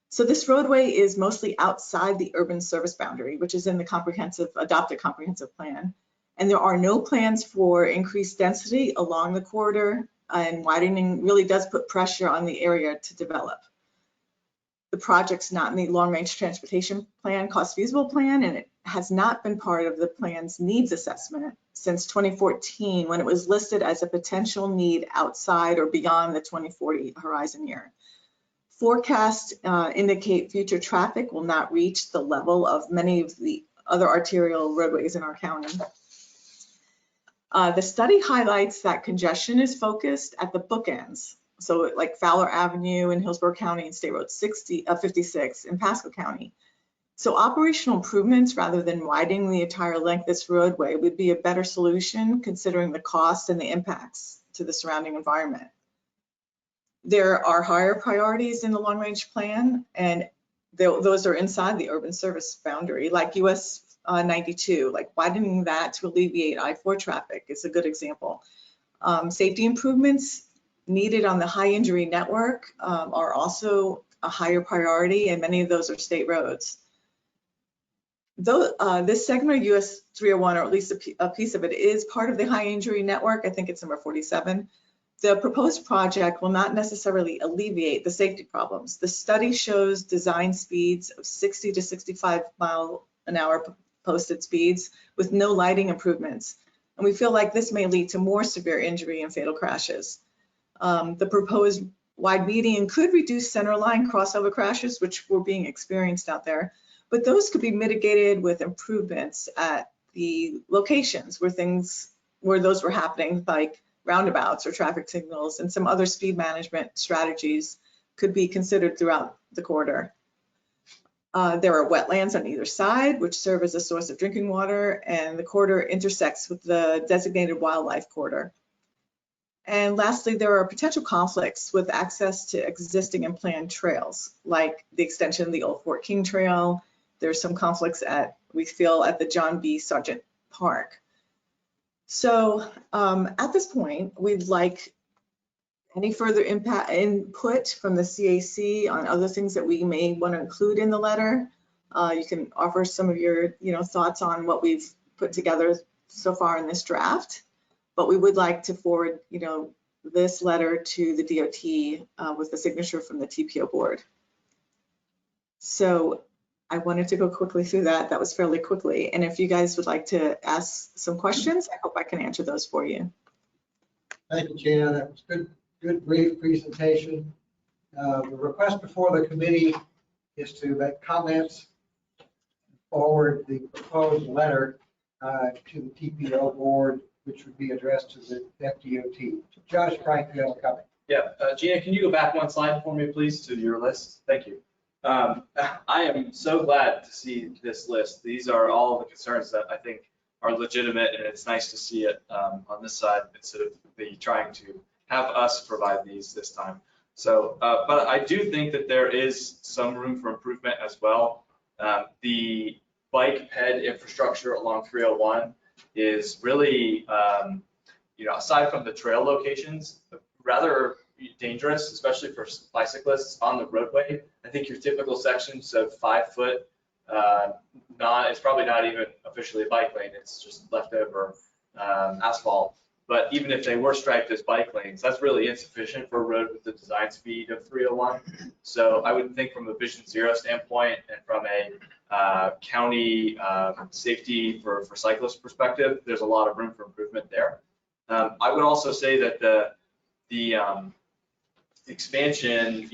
So this roadway is mostly outside the urban service boundary, which is in the adopted comprehensive plan. And there are no plans for increased density along the corridor, and widening really does put pressure on the area to develop. The project's not in the long-range transportation plan, cost feasible plan, and it has not been part of the plan's needs assessment since 2014, when it was listed as a potential need outside or beyond the 2040 horizon year. Forecasts indicate future traffic will not reach the level of many of the other arterial roadways in our county. The study highlights that congestion is focused at the bookends. So like Fowler Avenue in Hillsborough County and State Road 56 in Pasco County. So operational improvements rather than widening the entire length of this roadway would be a better solution considering the cost and the impacts to the surrounding environment. There are higher priorities in the long range plan, and those are inside the urban service boundary, like US 92, like widening that to alleviate I-4 traffic is a good example. Safety improvements needed on the high injury network are also a higher priority, and many of those are state roads. Though this segment of US 301, or at least a piece of it, is part of the high injury network, I think it's number 47, the proposed project will not necessarily alleviate the safety problems. The study shows design speeds of 60 to 65 mile an hour posted speeds with no lighting improvements. And we feel like this may lead to more severe injury and fatal crashes. The proposed wide median could reduce centerline crossover crashes, which were being experienced out there, but those could be mitigated with improvements at the locations where those were happening, like roundabouts or traffic signals, and some other speed management strategies could be considered throughout the corridor. There are wetlands on either side, which serve as a source of drinking water, and the corridor intersects with the designated wildlife corridor. And lastly, there are potential conflicts with access to existing and planned trails, like the extension of the Old Fort King Trail. There's some conflicts we feel at the John B. Sargent Park. So at this point, we'd like any further input from the CAC on other things that we may want to include in the letter. You can offer some of your thoughts on what we've put together so far in this draft. But we would like to forward this letter to the DOT with the signature from the TPO board. So I wanted to go quickly through that. That was fairly quickly. And if you guys would like to ask some questions, I hope I can answer those for you. Thank you, Gina. That was good brief presentation. The request before the committee is to make comments, forward the proposed letter to the TPO board, which would be addressed to the FDOT. Josh Frank, you have a comment. Yeah, Gina, can you go back one slide for me, please, to your list? Thank you. I am so glad to see this list. These are all the concerns that I think are legitimate, and it's nice to see it on this side instead of the trying to have us provide these this time. So, but I do think that there is some room for improvement as well. The bike ped infrastructure along 301 is really, aside from the trail locations, rather dangerous, especially for bicyclists on the roadway. I think your typical sections of 5 foot, it's probably not even officially a bike lane, it's just leftover asphalt. But even if they were striped as bike lanes, that's really insufficient for a road with the design speed of 301. So I would think from a Vision Zero standpoint and from a county safety for cyclists perspective, there's a lot of room for improvement there. I would also say that the expansion,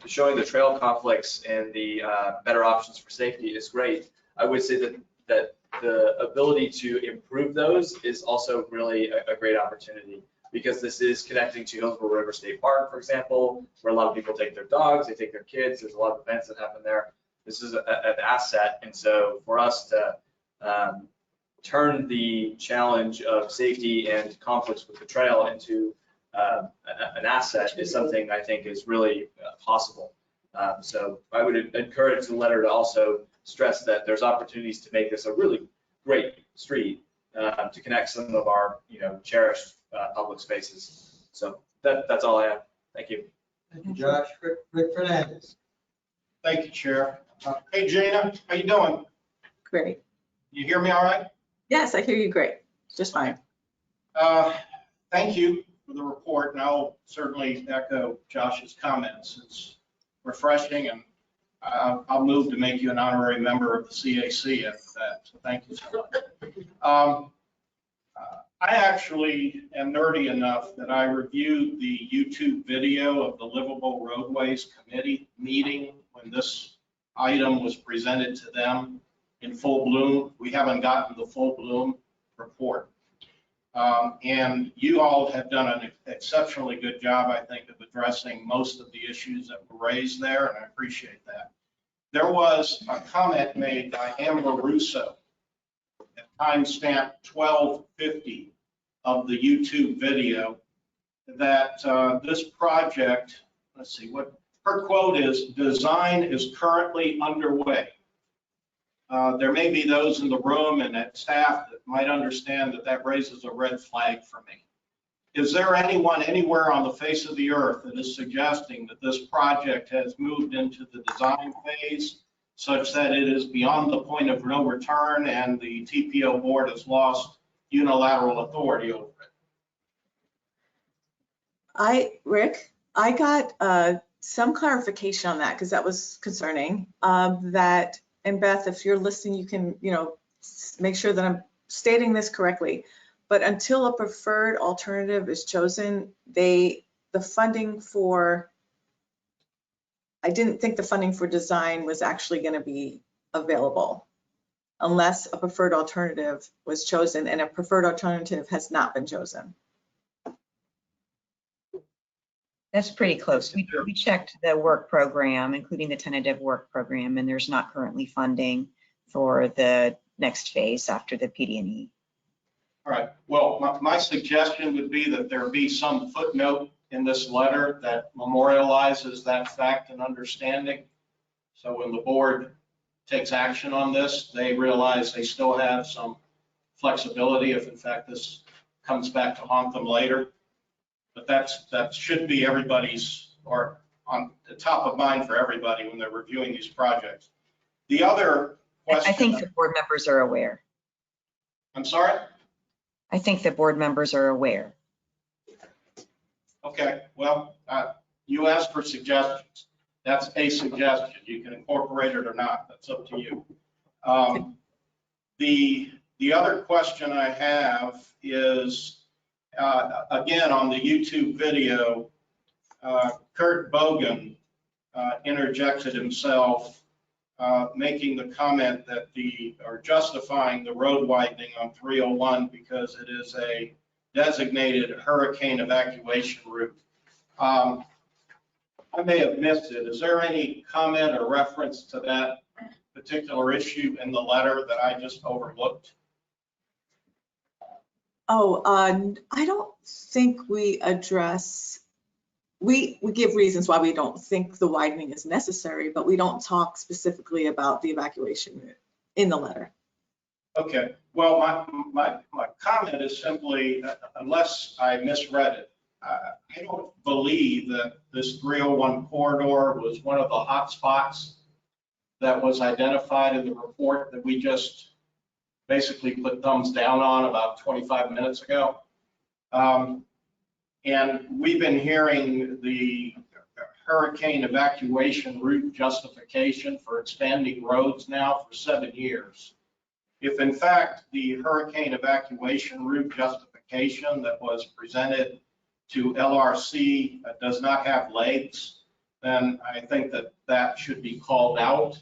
showing the trail conflicts and the better options for safety is great. I would say that the ability to improve those is also really a great opportunity, because this is connecting to Hillsborough River State Park, for example, where a lot of people take their dogs, they take their kids. There's a lot of events that happen there. This is an asset, and so for us to turn the challenge of safety and conflicts with the trail into an asset is something I think is really possible. So I would encourage the letter to also stress that there's opportunities to make this a really great street to connect some of our cherished public spaces. So that's all I have. Thank you. Thank you, Josh. Rick Fernandez. Thank you, Chair. Hey, Gina, how you doing? Great. You hear me all right? Yes, I hear you great. Just fine. Thank you for the report, and I'll certainly echo Josh's comments. It's refreshing, and I'll move to make you an honorary member of the CAC after that. So thank you so much. I actually am nerdy enough that I reviewed the YouTube video of the Livable Roadways Committee meeting when this item was presented to them in full bloom. We haven't gotten the full bloom report. And you all have done an exceptionally good job, I think, of addressing most of the issues that were raised there, and I appreciate that. There was a comment made by Amber Russo at timestamp 1250 of the YouTube video that this project, let's see, what her quote is, design is currently underway. There may be those in the room and at staff that might understand that that raises a red flag for me. Is there anyone anywhere on the face of the earth that is suggesting that this project has moved into the design phase such that it is beyond the point of no return and the TPO board has lost unilateral authority over it? Rick, I got some clarification on that because that was concerning. And Beth, if you're listening, you can, make sure that I'm stating this correctly. But until a preferred alternative is chosen, the funding for, I didn't think the funding for design was actually going to be available. unless a preferred alternative was chosen, and a preferred alternative has not been chosen. That's pretty close. We checked the work program, including the tentative work program, and there's not currently funding for the next phase after the PD&E. All right, well, my suggestion would be that there be some footnote in this letter that memorializes that fact and understanding. So when the board takes action on this, they realize they still have some flexibility if in fact this comes back to haunt them later. But that should be everybody's, or on the top of mind for everybody when they're reviewing these projects. The other question. I think the board members are aware. I'm sorry? I think the board members are aware. Okay, well, you asked for suggestions. That's a suggestion. You can incorporate it or not. That's up to you. The other question I have is, again, on the YouTube video, Kurt Bogan interjected himself, making the comment that or justifying the road widening on 301 because it is a designated hurricane evacuation route. I may have missed it. Is there any comment or reference to that particular issue in the letter that I just overlooked? Oh, I don't think we address, we give reasons why we don't think the widening is necessary, but we don't talk specifically about the evacuation route in the letter. Okay, well, my comment is simply, unless I misread it, I don't believe that this 301 corridor was one of the hot spots that was identified in the report that we just basically put thumbs down on about 25 minutes ago. And we've been hearing the hurricane evacuation route justification for expanding roads now for 7 years. If in fact the hurricane evacuation route justification that was presented to LRC does not have legs, then I think that that should be called out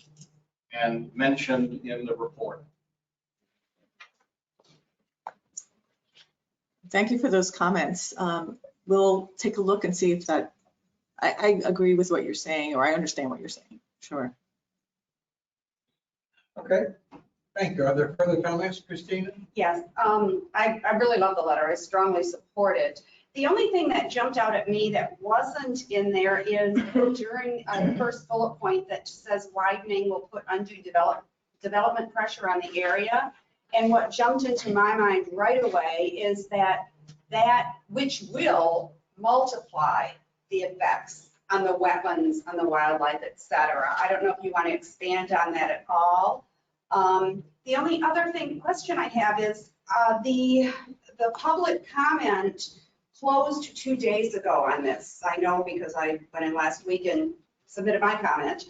and mentioned in the report. Thank you for those comments. We'll take a look and see if that, I agree with what you're saying, or I understand what you're saying. Sure. Okay, thank you. Are there further comments, Christina? Yes, I really love the letter. I strongly support it. The only thing that jumped out at me that wasn't in there is during the first bullet point that says widening will put undue development pressure on the area. And what jumped into my mind right away is that which will multiply the effects on the wetlands, on the wildlife, et cetera. I don't know if you want to expand on that at all. The only other question I have is the public comment closed 2 days ago on this. I know because I went in last week and submitted my comment.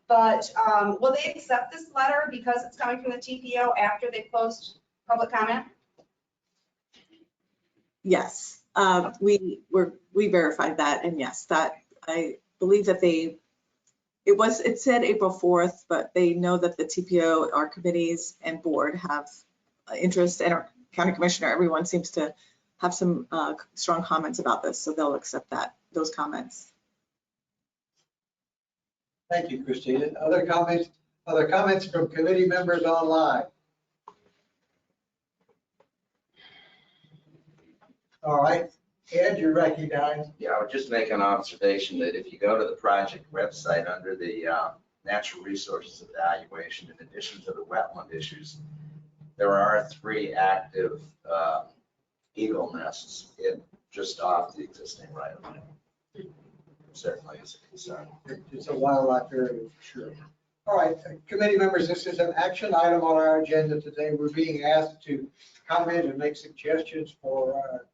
But will they accept this letter because it's coming from the TPO after they closed public comment? Yes, we verified that, and yes, that I believe that it said April 4th, but they know that the TPO, our committees and board have interest, and our county commissioner, everyone seems to have some strong comments about this, so they'll accept those comments. Thank you, Christina. Other comments from committee members online? All right, Ed, you're recognized. Yeah, I would just make an observation that if you go to the project website under the natural resources evaluation, in addition to the wetland issues, there are 3 active eagle nests just off the existing right of way. Certainly is a concern. It's a wildlife area, for sure. All right, committee members, this is an action item on our agenda today. We're being asked to comment and make suggestions for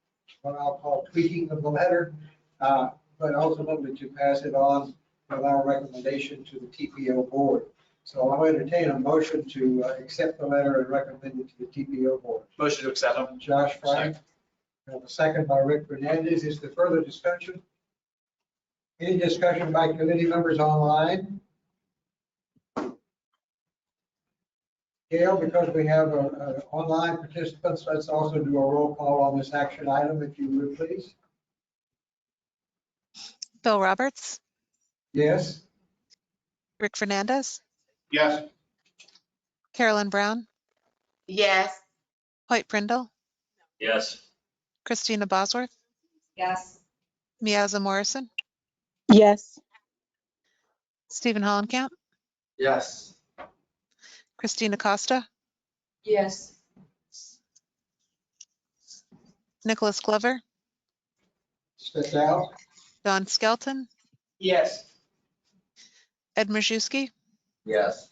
what I'll call tweaking of the letter, but ultimately to pass it on with our recommendation to the TPO board. So I'll entertain a motion to accept the letter and recommend it to the TPO board. Motion to accept. Josh Frank. We have a second by Rick Fernandez. Is there further discussion? Any discussion by committee members online? Gail, because we have online participants, let's also do a roll call on this action item, if you would, please. Bill Roberts, Yes? Rick Fernandez, Yes. Carolyn Brown, Yes. Hoyt Brindle, Yes. Christina Bosworth, Yes. Miaza Morrison, Yes. Stephen Hollenkamp, Yes. Christina Costa, Yes. Nicholas Glover, Stepped out? Don Skelton, Yes. Ed Mrzewski, Yes.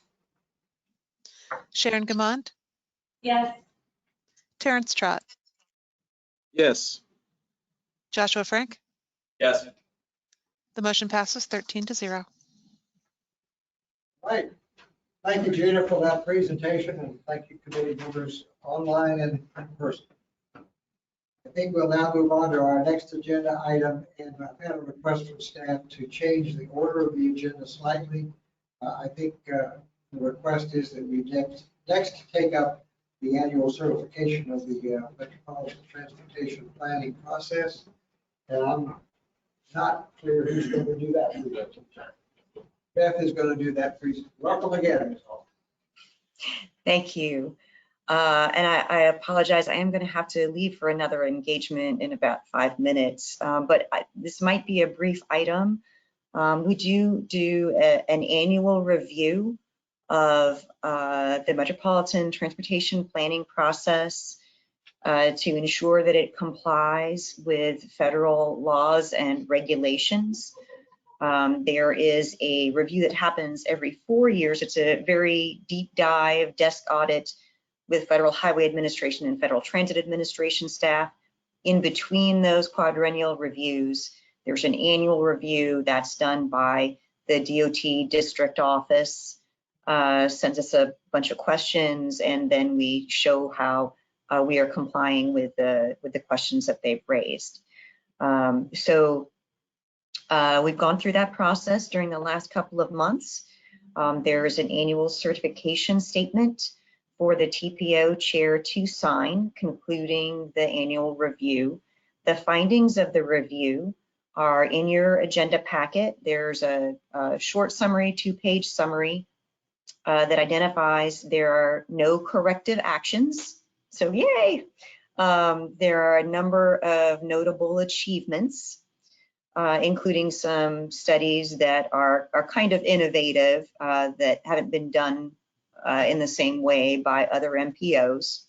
Sharon Gamond, Yes. Terrence Trott, Yes. Joshua Frank. Yes. The motion passes 13-0. Right. Thank you, Gina, for that presentation, and thank you, committee members online and in person. I think we'll now move on to our next agenda item, and I've had a request from staff to change the order of the agenda slightly. I think the request is that we next take up the annual certification of the Metropolitan Transportation Planning process, and I'm not clear who's going to do that. Beth is going to do that. Please welcome again, Ms. Hall. Thank you. And I apologize, I am going to have to leave for another engagement in about 5 minutes, but this might be a brief item. We do an annual review of the Metropolitan Transportation Planning process to ensure that it complies with federal laws and regulations. There is a review that happens every 4 years. It's a very deep dive desk audit with Federal Highway Administration and Federal Transit Administration staff. In between those quadrennial reviews, there's an annual review that's done by the DOT district office, sends us a bunch of questions, and then we show how we are complying with the questions that they've raised. So we've gone through that process during the last couple of months. There is an annual certification statement for the TPO chair to sign, concluding the annual review. The findings of the review are in your agenda packet. There's a short summary, 2-page summary that identifies there are no corrective actions. So yay! There are a number of notable achievements, including some studies that are kind of innovative that haven't been done in the same way by other MPOs.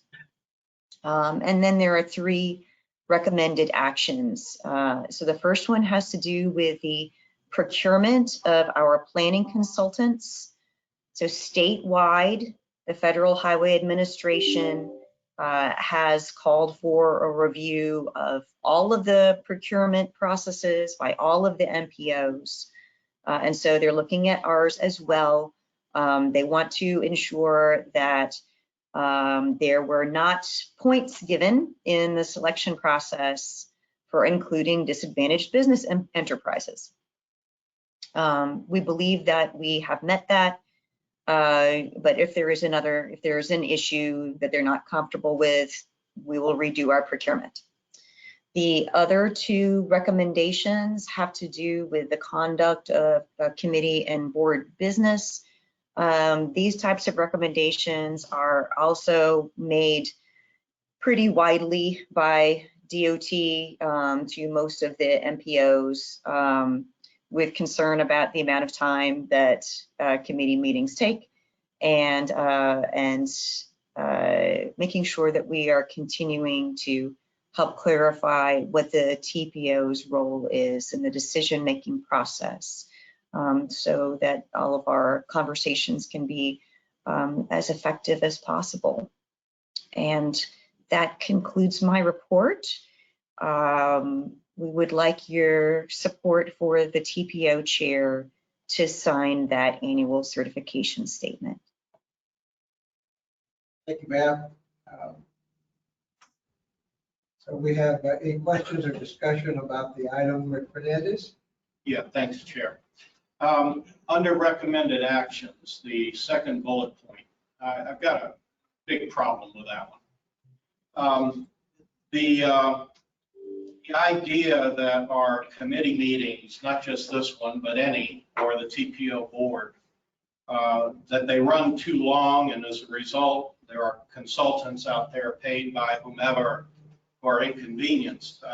And then there are 3 recommended actions. So the first one has to do with the procurement of our planning consultants. So statewide, the Federal Highway Administration has called for a review of all of the procurement processes by all of the MPOs. And so they're looking at ours as well. They want to ensure that there were not points given in the selection process for including disadvantaged business enterprises. We believe that we have met that, but if there is an issue that they're not comfortable with, we will redo our procurement. The other 2 recommendations have to do with the conduct of committee and board business. These types of recommendations are also made pretty widely by DOT to most of the MPOs with concern about the amount of time that committee meetings take and making sure that we are continuing to help clarify what the TPO's role is in the decision-making process. So that all of our conversations can be as effective as possible. And that concludes my report. We would like your support for the TPO chair to sign that annual certification statement. Thank you, ma'am. So we have any questions or discussion about the item, Rick Fernandez? Yeah, thanks, Chair. Under recommended actions, the second bullet point, I've got a big problem with that one. The idea that our committee meetings, not just this one, but any, or the TPO board, that they run too long, and as a result, there are consultants out there paid by whomever who are inconvenienced.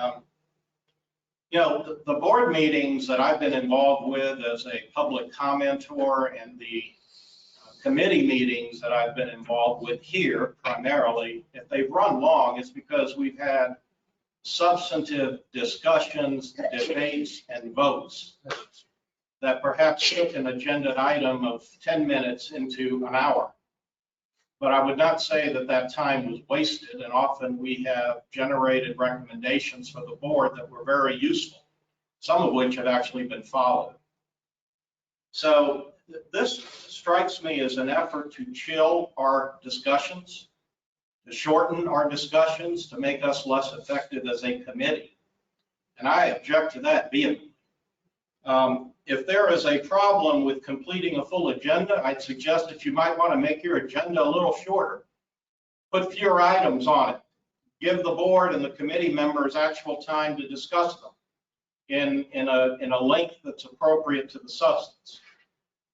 You know, the board meetings that I've been involved with as a public commentor and the committee meetings that I've been involved with here primarily, if they've run long, it's because we've had substantive discussions, debates, and votes that perhaps took an agenda item of 10 minutes into an hour. But I would not say that that time was wasted, and often we have generated recommendations for the board that were very useful, some of which have actually been followed. So this strikes me as an effort to chill our discussions, to shorten our discussions, to make us less effective as a committee. And I object to that vehemently. If there is a problem with completing a full agenda, I'd suggest that you might want to make your agenda a little shorter. Put fewer items on it. Give the board and the committee members actual time to discuss them in a length that's appropriate to the substance.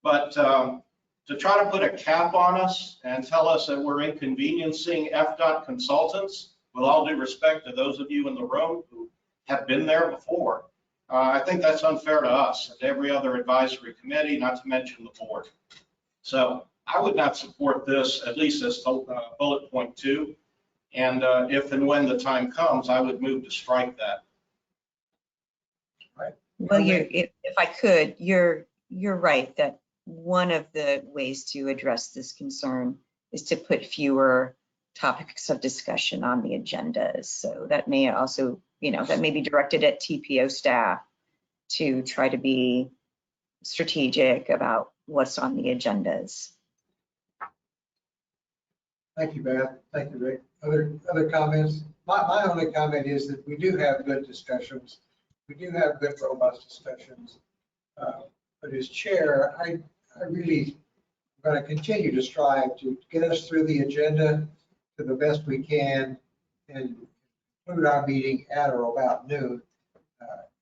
But to try to put a cap on us and tell us that we're inconveniencing FDOT consultants, with all due respect to those of you in the room who have been there before, I think that's unfair to us and every other advisory committee, not to mention the board. So I would not support this, at least as bullet point 2. And if and when the time comes, I would move to strike that. Right. Well, if I could, you're right that one of the ways to address this concern is to put fewer topics of discussion on the agendas. So that may also, that may be directed at TPO staff to try to be strategic about what's on the agendas. Thank you, Beth. Thank you, Rick. Other comments? My only comment is that we do have good discussions. We do have good, robust discussions. But as chair, I really am going to continue to strive to get us through the agenda to the best we can and conclude our meeting at or about noon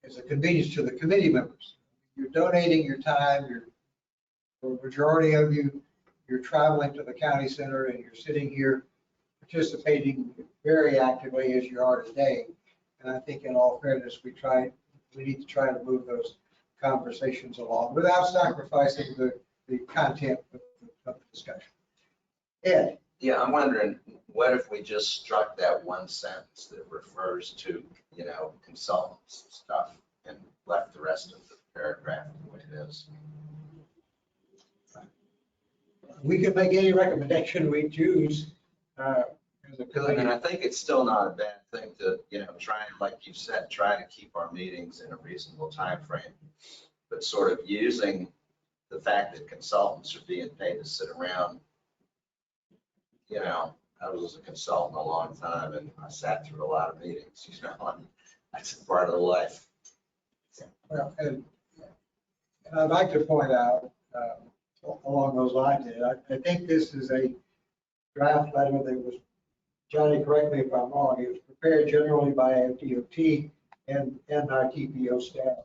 as a convenience to the committee members. You're donating your time. For the majority of you, you're traveling to the county center and you're sitting here participating very actively as you are today. And I think in all fairness, we need to try to move those conversations along without sacrificing the content of the discussion. Ed? Yeah, I'm wondering, what if we just struck that one sentence that refers to, consultants and stuff and left the rest of the paragraph the way it is? We can make any recommendation we choose. I mean, I think it's still not a bad thing to, try, like you said, try to keep our meetings in a reasonable time frame, but sort of using the fact that consultants are being paid to sit around. I was a consultant a long time and I sat through a lot of meetings, that's part of the life. Well, and I'd like to point out along those lines, I think this is a draft letter that was, Johnny, correct me if I'm wrong, it was prepared generally by FDOT and our TPO staff.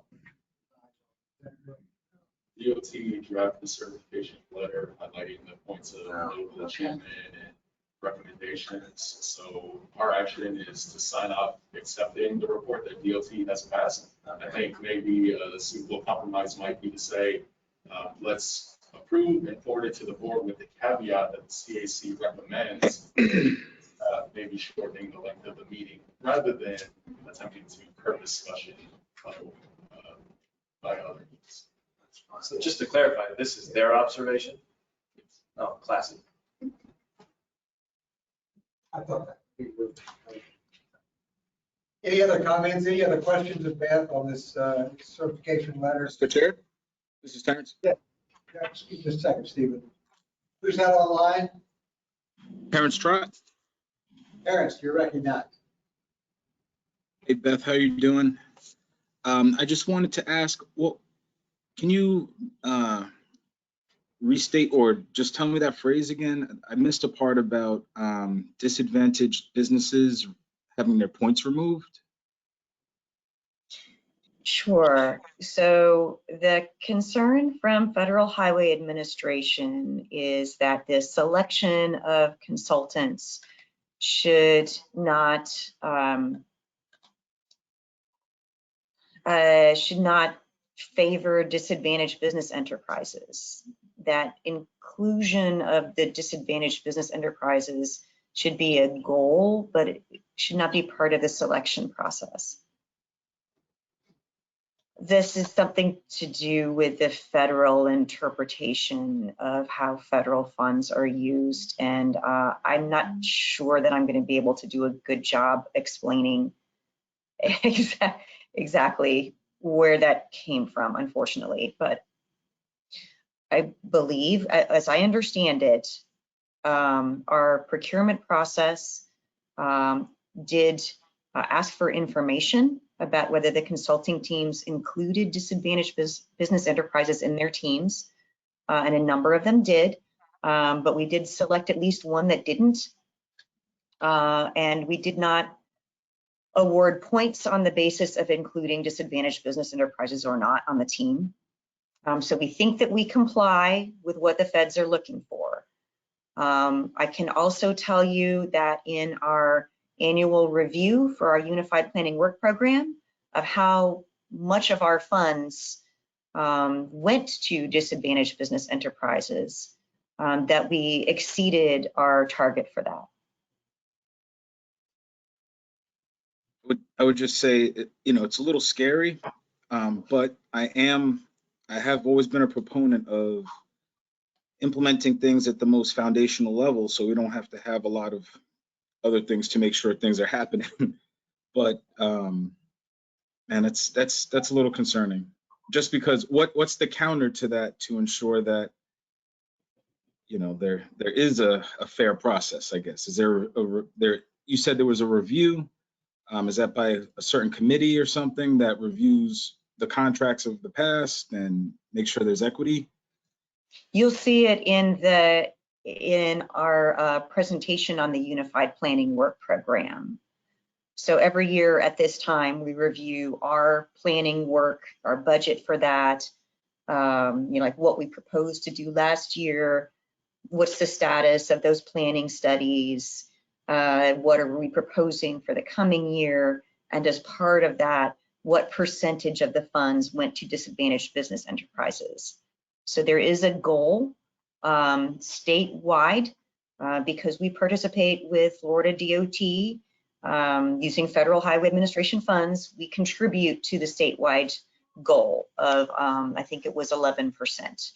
DOT drafted the certification letter highlighting the points of notable achievement and recommendations. So our action is to sign off accepting the report that DOT has passed. I think maybe a simple compromise might be to say, let's approve and forward it to the board with the caveat that the CAC recommends, maybe shortening the length of the meeting rather than attempting to curb discussion by others. So just to clarify, this is their observation? Oh, classy. I thought that would be good. Any other comments, any other questions of Beth on this certification letter? Mr. Chair, this is Terrence. Yeah, excuse me a second, Stephen. Who's that on the line? Terrence Trott. Terrence, you're recognized. Hey, Beth, how you doing? I just wanted to ask, can you restate or just tell me that phrase again? I missed a part about disadvantaged businesses having their points removed. Sure. So the concern from Federal Highway Administration is that the selection of consultants should not favor disadvantaged business enterprises. That inclusion of the disadvantaged business enterprises should be a goal, but it should not be part of the selection process. This is something to do with the federal interpretation of how federal funds are used, and I'm not sure that I'm going to be able to do a good job explaining exactly where that came from, unfortunately. But I believe, as I understand it, our procurement process did ask for information about whether the consulting teams included disadvantaged business enterprises in their teams, and a number of them did, but we did select at least one that didn't, and we did not award points on the basis of including disadvantaged business enterprises or not on the team. So we think that we comply with what the feds are looking for. I can also tell you that in our annual review for our Unified Planning Work Program of how much of our funds went to disadvantaged business enterprises, that we exceeded our target for that. I would just say, you know, it's a little scary, but I have always been a proponent of implementing things at the most foundational level, so we don't have to have a lot of other things to make sure things are happening. But man, that's a little concerning. Just because what's the counter to that to ensure that, you know, there is a fair process, I guess? Is there you said there was a review. Is that by a certain committee or something that reviews the contracts of the past and make sure there's equity? You'll see it in our presentation on the Unified Planning Work Program. So every year at this time, we review our planning work, our budget for that, you know, like what we proposed to do last year, what's the status of those planning studies, what are we proposing for the coming year, and as part of that, what percentage of the funds went to disadvantaged business enterprises. So there is a goal statewide, because we participate with Florida DOT using Federal Highway Administration funds. We contribute to the statewide goal of, I think it was 11%.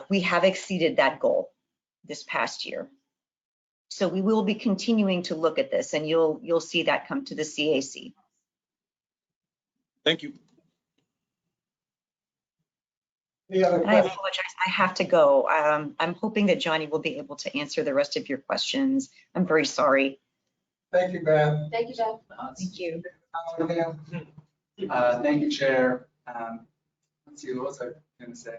We have exceeded that goal this past year. So we will be continuing to look at this, and you'll see that come to the CAC. Thank you. I apologize, I have to go. I'm hoping that Johnny will be able to answer the rest of your questions. I'm very sorry. Thank you, Beth. Thank you, Jeff. Thank you. Thank you, Chair. Let's see, what was I going to say?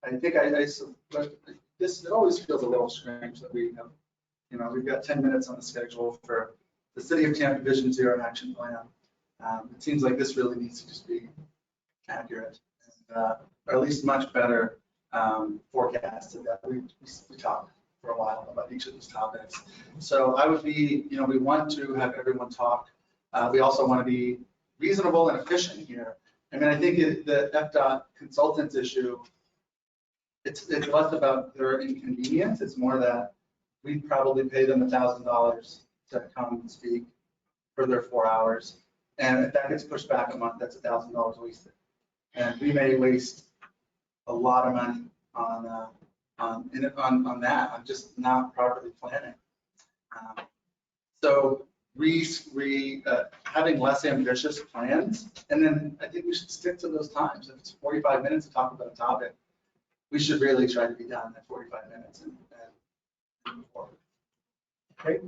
I think it always feels a little strange that we have, you know, we've got 10 minutes on the schedule for the City of Tampa Vision Zero Action Plan. It seems like this really needs to just be accurate, and, or at least much better forecasted. That we talked for a while about each of these topics. So I would be, you know, we want to have everyone talk. We also want to be reasonable and efficient here. I mean, I think the FDOT consultants issue, it's less about their inconvenience. It's more that we probably pay them $1,000 to come and speak for their 4 hours. And if that gets pushed back a month, that's $1,000 wasted. And we may waste a lot of money on that. I'm just not properly planning. So having less ambitious plans, and then I think we should stick to those times. If it's 45 minutes to talk about a topic, we should really try to be done at 45 minutes and move forward. Okay.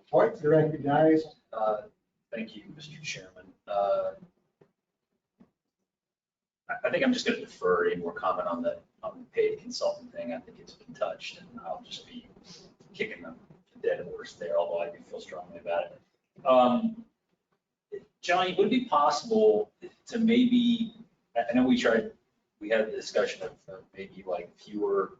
Point, you're recognized. Thank you, Mr. Chairman. I think I'm just going to defer any more comment on the paid consultant thing. I think it's been touched, and I'll just be kicking the dead horse there, although I do feel strongly about it. Johnny, would it be possible to maybe, I know we had the discussion of maybe like fewer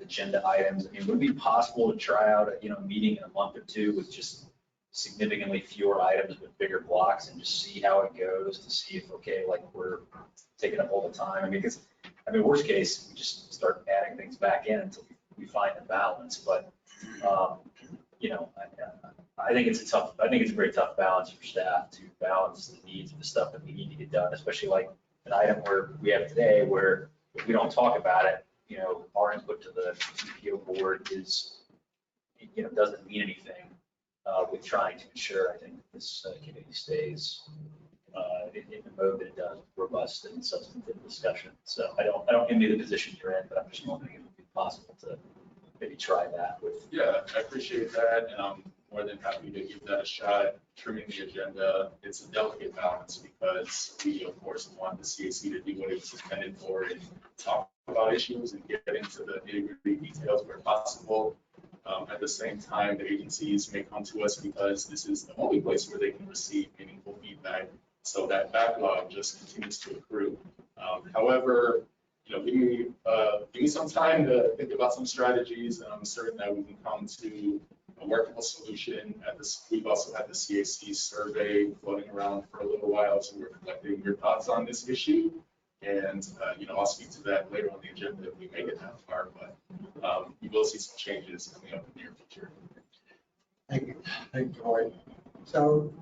agenda items. I mean, would it be possible to try out a meeting in a month or two with just significantly fewer items with bigger blocks and just see how it goes to see if, okay, like we're taking up all the time? I mean, because, worst case, we just start adding things back in until we find a balance. But, I think it's a very tough balance for staff to balance the needs of the stuff that we need to get done, especially like an item where we have today where if we don't talk about it, our input to the TPO board is, doesn't mean anything with trying to ensure, I think, this committee stays in the mode that it does, robust and substantive discussion. So I don't envy the position you're in, but I'm just wondering if it would be possible to maybe try that with. Yeah, I appreciate that, and I'm more than happy to give that a shot. Trimming the agenda, it's a delicate balance because we, of course, want the CAC to do what it's intended for and talk about issues and get into the nitty-gritty details where possible. At the same time, the agencies may come to us because this is the only place where they can receive meaningful feedback. So that backlog just continues to accrue. However, give me some time to think about some strategies, and I'm certain that we can come to a workable solution. We've also had the CAC survey floating around for a little while, so we're collecting your thoughts on this issue. And I'll speak to that later on the agenda if we make it that far. But you will see some changes coming up in the near future. Thank you, Corey. So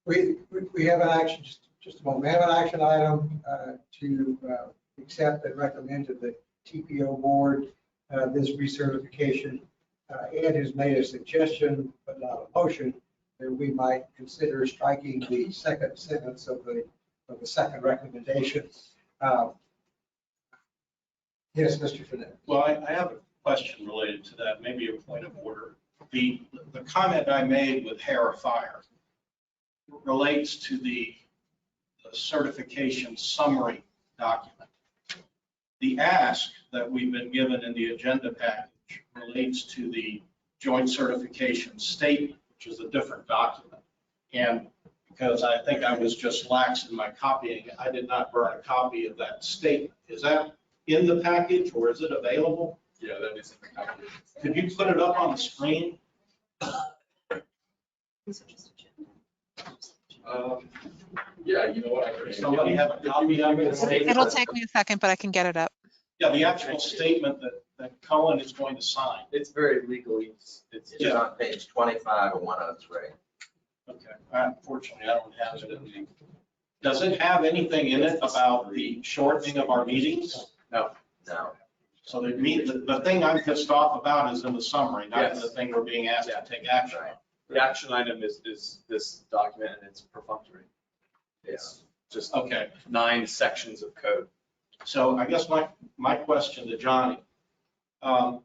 we have an action, just a moment. We have an action item to accept and recommend to the TPO board this recertification. Ed has made a suggestion, but not a motion, that we might consider striking the second sentence of the second recommendation. Yes, Mr. Fernandez. Well, I have a question related to that, maybe a point of order. The comment I made with hair of fire relates to the certification summary document. The ask that we've been given in the agenda package relates to the joint certification statement, which is a different document. And because I think I was just lax in my copying, I did not burn a copy of that statement. Is that in the package or is it available? Yeah, that is in the package. Could you put it up on the screen? Yeah, you know what? Somebody have a copy of it? It'll take me a second, but I can get it up. Yeah, the actual statement that Cohen is going to sign. It's very legally, it's just on page 25 of 103. Okay, unfortunately, I don't have it in the, does it have anything in it about the shortening of our meetings? No. So the thing I'm pissed off about is in the summary, not Yes. the thing we're being asked to take action on. The action item is this document, and it's perfunctory. It's just Okay. 9 sections of code. So I guess my question to Johnny, of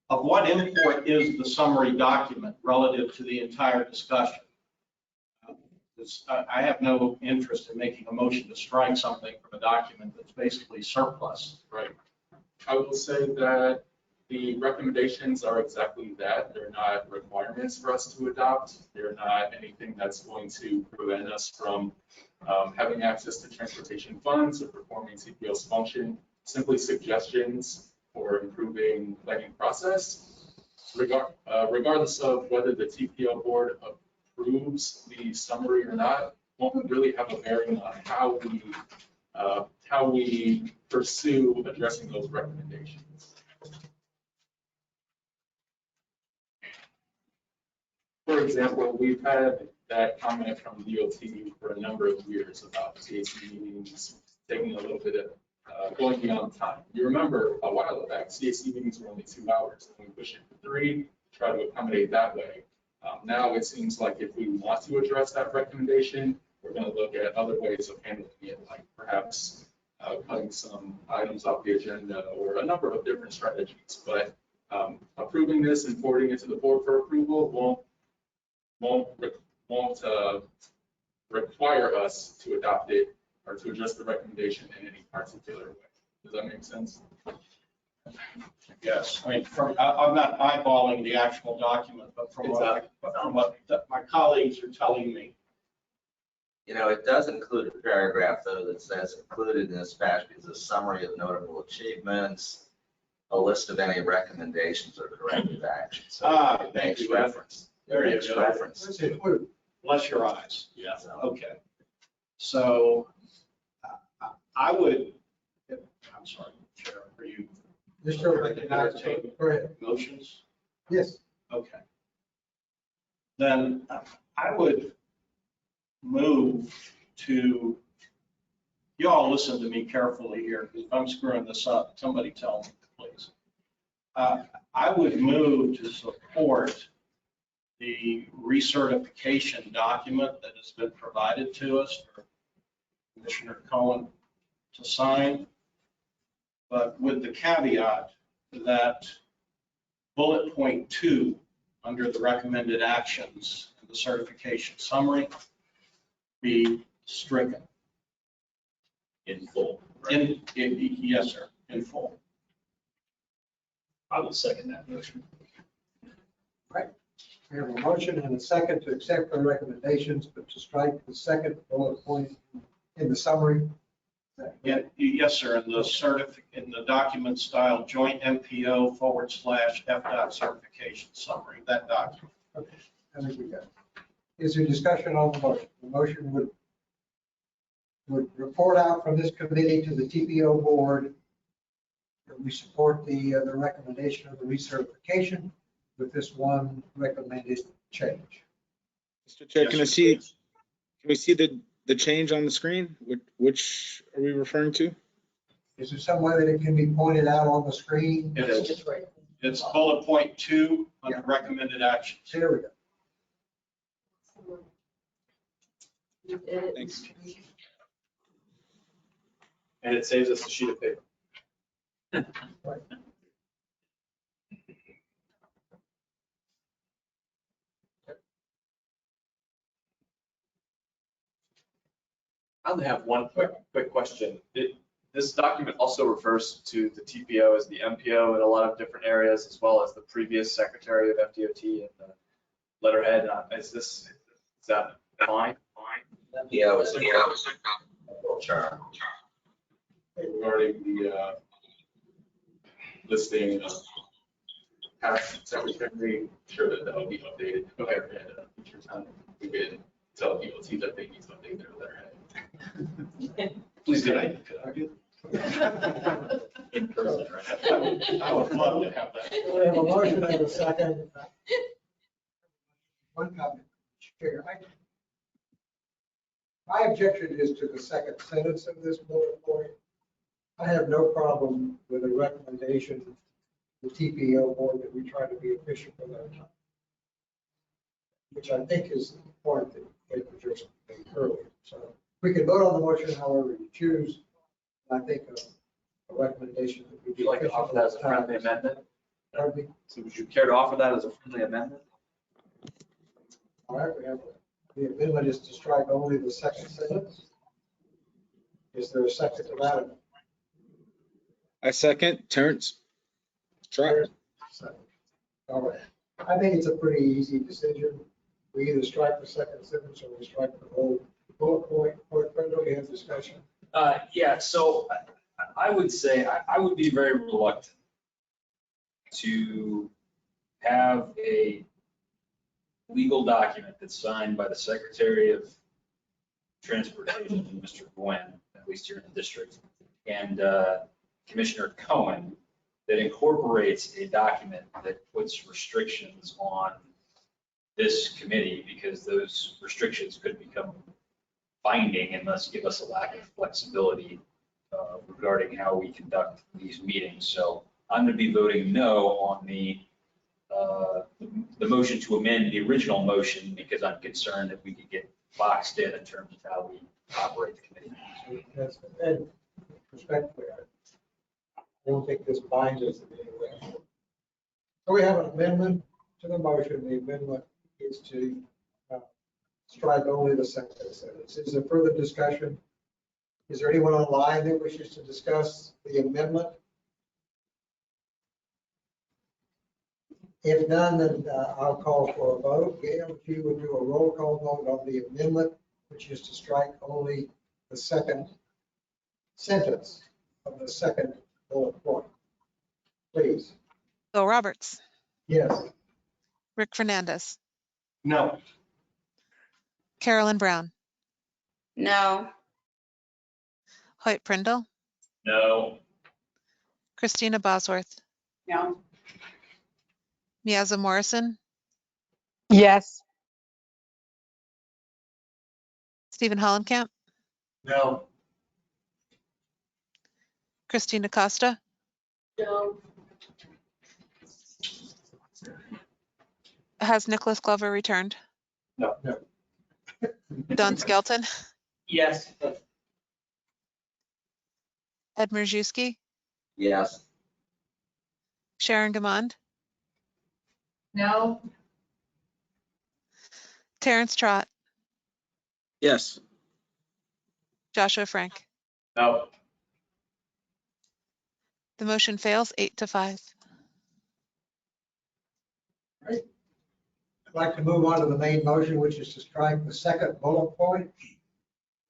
what import is the summary document relative to the entire discussion? I have no interest in making a motion to strike something from a document that's basically surplus. Right. I will say that the recommendations are exactly that. They're not requirements for us to adopt. They're not anything that's going to prevent us from having access to transportation funds or performing TPO's function. Simply suggestions for improving planning process. Regardless of whether the TPO board approves the summary or not, won't really have a bearing on how we pursue addressing those recommendations. For example, we've had that comment from DOT for a number of years about CAC meetings taking a little bit of going beyond time. You remember a while back, CAC meetings were only 2 hours, and we pushed it to 3, try to accommodate that way. Now it seems like if we want to address that recommendation, we're going to look at other ways of handling it, like perhaps cutting some items off the agenda or a number of different strategies. But approving this and forwarding it to the board for approval won't require us to adopt it or to address the recommendation in any particular way. Does that make sense? Yes, I mean, I'm not eyeballing the actual document, but from what my colleagues are telling me. You know, it does include a paragraph though that says included in this package is a summary of notable achievements, a list of any recommendations or corrective actions. So it makes reference. There you Makes go. reference. Let's include. Bless your eyes. Yeah. Okay. So I would, I'm sorry, Chair, are you? Just so entertain motions? Yes. Okay. Then I would move to, you all listen to me carefully here, because if I'm screwing this up, somebody tell me, please. I would move to support the recertification document that has been provided to us for Commissioner Cohen to sign, but with the caveat that bullet point 2 under the recommended actions and the certification summary be stricken. In full. Yes, sir, in full. I will second that motion. Right. We have a motion and a second to accept the recommendations, but to strike the second bullet point in the summary. Yeah, yes, sir, in the document style joint MPO /F. certification summary, that document. Okay, I think we got it. Is there discussion on the motion? The motion would report out from this committee to the TPO board that we support the recommendation of the recertification with this one recommended change. Mr. Chair, Yes, can we see the change on the screen? Which are we referring to? Is there some way that it can be pointed out on the screen? It is. It's bullet point 2 under recommended actions. There we go. Thanks. And it saves us a sheet of paper. Right. I only have one quick question. This document also refers to the TPO as the MPO in a lot of different areas, as well as the previous Secretary of FDOT and the letterhead. Is that fine? MPO is a term. Regarding the listing of past secretary, sure that will be updated. Okay. At a future time, we could tell people that they need to update their letterhead. Please do that. Could I do that? In person, right? I would love to have that. We have a motion and a second. One comment, Chair. My objection is to the second sentence of this bullet point. I have no problem with a recommendation to the TPO board that we try to be efficient with our time, which I think is the point that Ed was just made earlier. So we can vote on the motion however you choose. I think a recommendation that we Would be you like to efficient offer with that as a our time. friendly amendment? Pardon me? So would you care to offer that as a friendly amendment? All right, we have, the amendment is to strike only the second sentence. Is there a second to that? I second. Terrence? Try. All right. I think it's a pretty easy decision. We either strike the second sentence or we strike the whole bullet point. We have discussion. Yeah, so I would say I would be very reluctant to have a legal document that's signed by the Secretary of Transportation, Mr. Gwen, at least here in the district, and Commissioner Cohen, that incorporates a document that puts restrictions on this committee, because those restrictions could become binding and thus give us a lack of flexibility regarding how we conduct these meetings. So I'm going to be voting no on the motion to amend the original motion, because I'm concerned that we could get boxed in terms of how we operate the committee. That's, and respectfully, I don't think this binds us in any way. So we have an amendment to the motion. The amendment is to strike only the second sentence. Is there further discussion? Is there anyone online that wishes to discuss the amendment? If none, then I'll call for a vote. Gail, if you would do a roll call vote on the amendment, which is to strike only the second sentence of the second bullet point. Please. Bill Roberts, Yes. Rick Fernandez, No. Carolyn Brown, No. Hoyt Prindle, No. Christina Bosworth, No. Miaza Morrison, Yes. Stephen Hollenkamp, No. Christina Costa, No. has Nicholas Glover returned? No. Don Skelton, Yes. Ed Mrziewski, Yes. Sharon Gamond, No. Terrence Trott, Yes. Joshua Frank. No. The motion fails 8-5. I'd like to move on to the main motion, which is to strike the second bullet point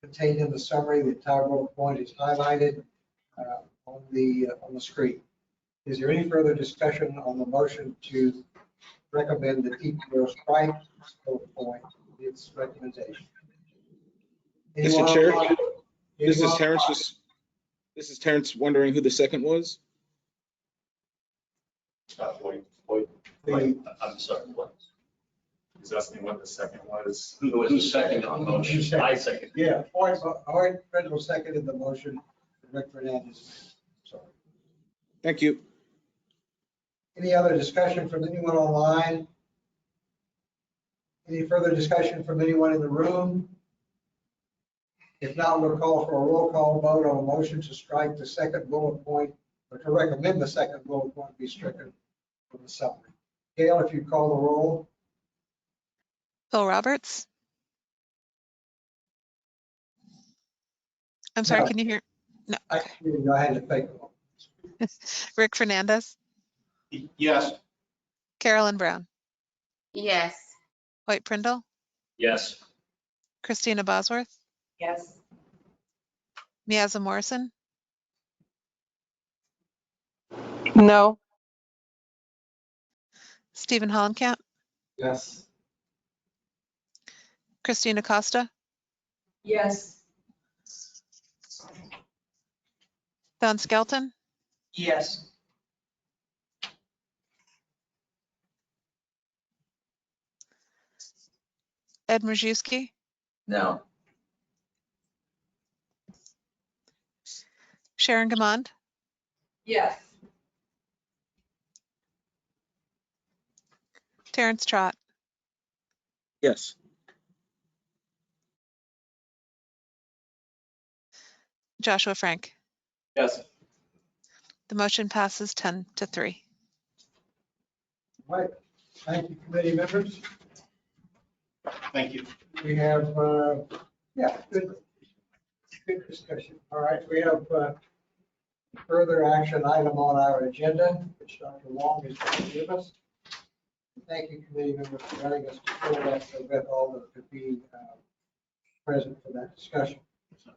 contained in the summary. The entire bullet point is highlighted on the screen. Is there any further discussion on the motion to recommend that EPO strike this bullet point, its recommendation? Mr. Chair, Anyone- this is anyone- Terrence. This is Terrence wondering who the second was. I'm sorry, what? He's asking what the second was. Who was the second on the motion? I second. Yeah, Hoyt Prindle seconded the motion. Rick Fernandez. Sorry. Thank you. Any other discussion from anyone online? Any further discussion from anyone in the room? If not, we'll call for a roll call vote on a motion to strike the second bullet point, or to recommend the second bullet point be stricken from the summary. Gail, if you call the roll. Bill Roberts. I'm sorry, No. can you hear? No. I had to think of it. Rick Fernandez, Yes. Carolyn Brown, Yes. Hoyt Prindle, Yes. Christina Bosworth, Yes. Miaza Morrison, No. Stephen Hollenkamp, Yes. Christina Costa, Yes. Don Skelton, Yes. Ed Mrziewski, No. Sharon Gamond, Yes. Terrence Trott. Yes. Joshua Frank. Yes. The motion passes 10-3. Right. Thank you, committee members. Thank you. We have, good discussion. All right, we have further action item on our agenda, which Dr. Wong is going to give us. Thank you, committee members, for letting us control that so that all that could be present for that discussion.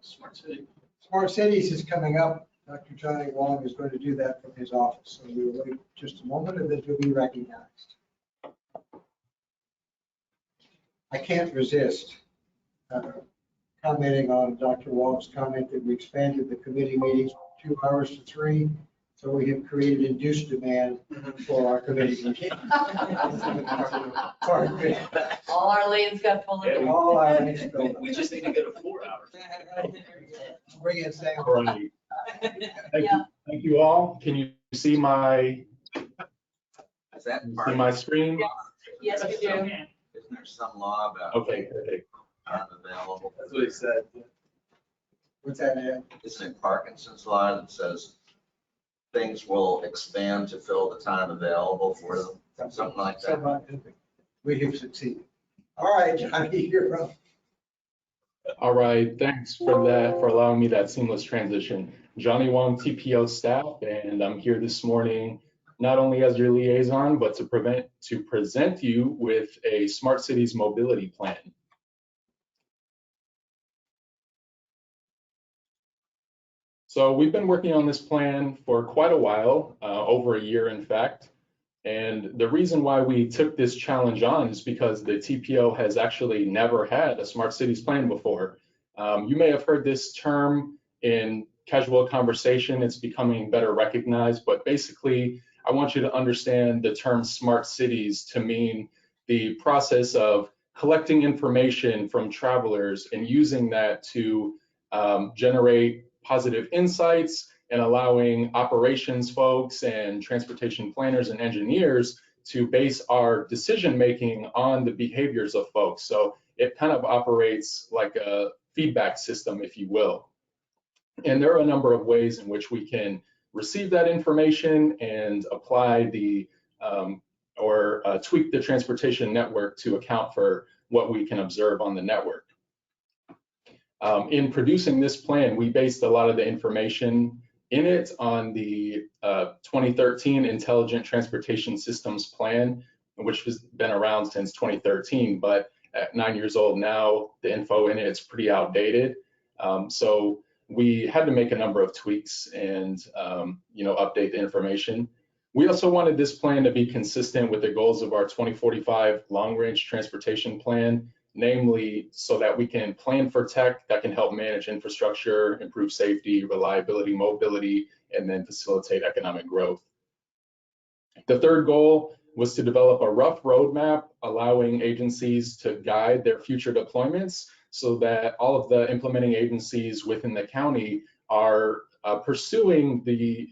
Smart city. Smart Cities is coming up. Dr. Johnny Wong is going to do that from his office. So we will wait just a moment and then he'll be recognized. I can't resist commenting on Dr. Wong's comment that we expanded the committee meetings from 2 hours to 3. So we have created induced demand for our committee meetings. All our lanes got full Yeah, of. All our lanes filled up. We just need to get a 4 hour. Bring in Sam. All right. Thank you all. Can you see my Is that screen? Yes, we do. Isn't there some law about Okay. time available? That's what he said. What's that, Ed? Isn't it Parkinson's law that says things will expand to fill the time available for them? Something like that. We have succeeded. All right, Johnny, you're up. All right, thanks for that, for allowing me that seamless transition. Johnny Wong, TPO staff, and I'm here this morning not only as your liaison, but to present you with a Smart Cities mobility plan. So we've been working on this plan for quite a while, over a year in fact. And the reason why we took this challenge on is because the TPO has actually never had a Smart Cities plan before. You may have heard this term in casual conversation. It's becoming better recognized, but basically, I want you to understand the term Smart Cities to mean the process of collecting information from travelers and using that to generate positive insights and allowing operations folks and transportation planners and engineers to base our decision making on the behaviors of folks. So it kind of operates like a feedback system, if you will. And there are a number of ways in which we can receive that information and apply the tweak the transportation network to account for what we can observe on the network. In producing this plan, we based a lot of the information in it on the 2013 Intelligent Transportation Systems Plan, which has been around since 2013, but at 9 years old now, the info in it is pretty outdated. So we had to make a number of tweaks and update the information. We also wanted this plan to be consistent with the goals of our 2045 long-range transportation plan, namely so that we can plan for tech that can help manage infrastructure, improve safety, reliability, mobility, and then facilitate economic growth. The third goal was to develop a rough roadmap allowing agencies to guide their future deployments so that all of the implementing agencies within the county are pursuing the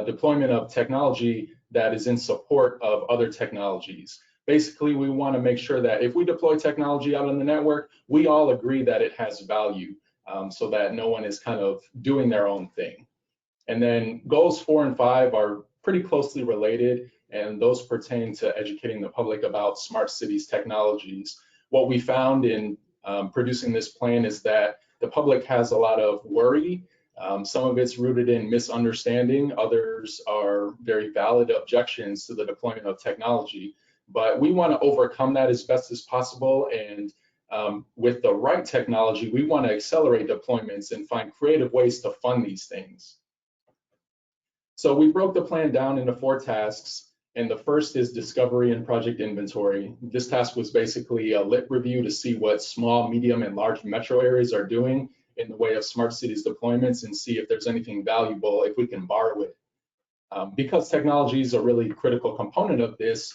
deployment of technology that is in support of other technologies. Basically, we want to make sure that if we deploy technology out on the network, we all agree that it has value so that no one is kind of doing their own thing. And then goals 4 and 5 are pretty closely related, and those pertain to educating the public about smart cities technologies. What we found in producing this plan is that the public has a lot of worry. Some of it's rooted in misunderstanding. Others are very valid objections to the deployment of technology. But we want to overcome that as best as possible. And with the right technology, we want to accelerate deployments and find creative ways to fund these things. So we broke the plan down into 4 tasks. And the first is discovery and project inventory. This task was basically a lit review to see what small, medium, and large metro areas are doing in the way of smart cities deployments and see if there's anything valuable, if we can borrow it. Because technology is a really critical component of this,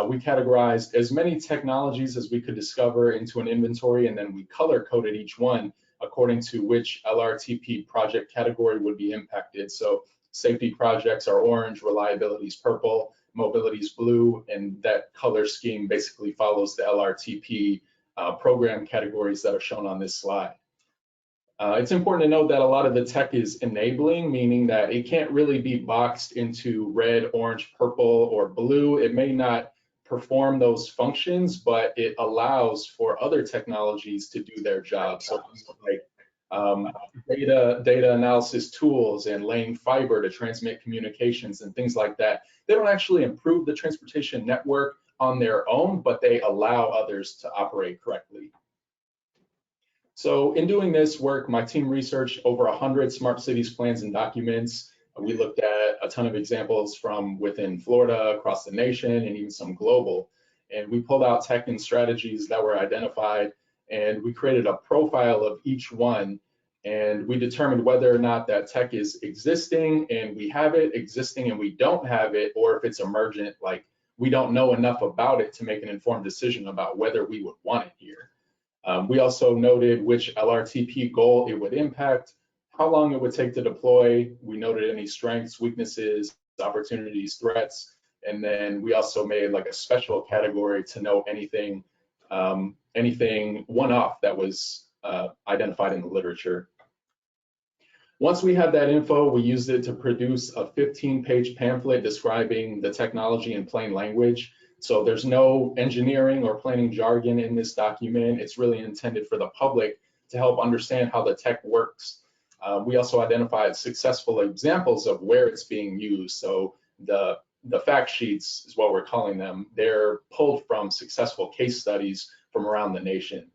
we categorized as many technologies as we could discover into an inventory, and then we color coded each one according to which LRTP project category would be impacted. So safety projects are orange, reliability is purple, mobility is blue, and that color scheme basically follows the LRTP program categories that are shown on this slide. It's important to note that a lot of the tech is enabling, meaning that it can't really be boxed into red, orange, purple, or blue. It may not perform those functions, but it allows for other technologies to do their job. So like data analysis tools and laying fiber to transmit communications and things like that. They don't actually improve the transportation network on their own, but they allow others to operate correctly. So in doing this work, my team researched over 100 smart cities plans and documents. We looked at a ton of examples from within Florida, across the nation, and even some global. And we pulled out tech and strategies that were identified, and we created a profile of each one. And we determined whether or not that tech is existing and we have it, existing and we don't have it, or if it's emergent, like we don't know enough about it to make an informed decision about whether we would want it here. We also noted which LRTP goal it would impact, how long it would take to deploy. We noted any strengths, weaknesses, opportunities, threats, and then we also made like a special category to know anything one-off that was identified in the literature. Once we had that info, we used it to produce a 15-page pamphlet describing the technology in plain language. So there's no engineering or planning jargon in this document. It's really intended for the public to help understand how the tech works. We also identified successful examples of where it's being used. So the fact sheets is what we're calling them. They're pulled from successful case studies from around the nation.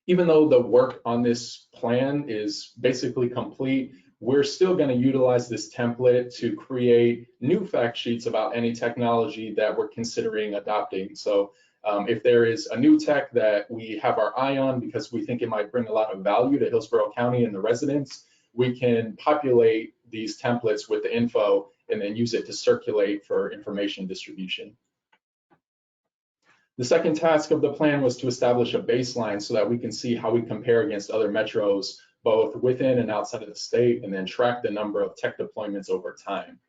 Even though the work on this plan is basically complete, we're still going to utilize this template to create new fact sheets about any technology that we're considering adopting. So if there is a new tech that we have our eye on because we think it might bring a lot of value to Hillsborough County and the residents, we can populate these templates with the info and then use it to circulate for information distribution. The second task of the plan was to establish a baseline so that we can see how we compare against other metros, both within and outside of the state, and then track the number of tech deployments over time.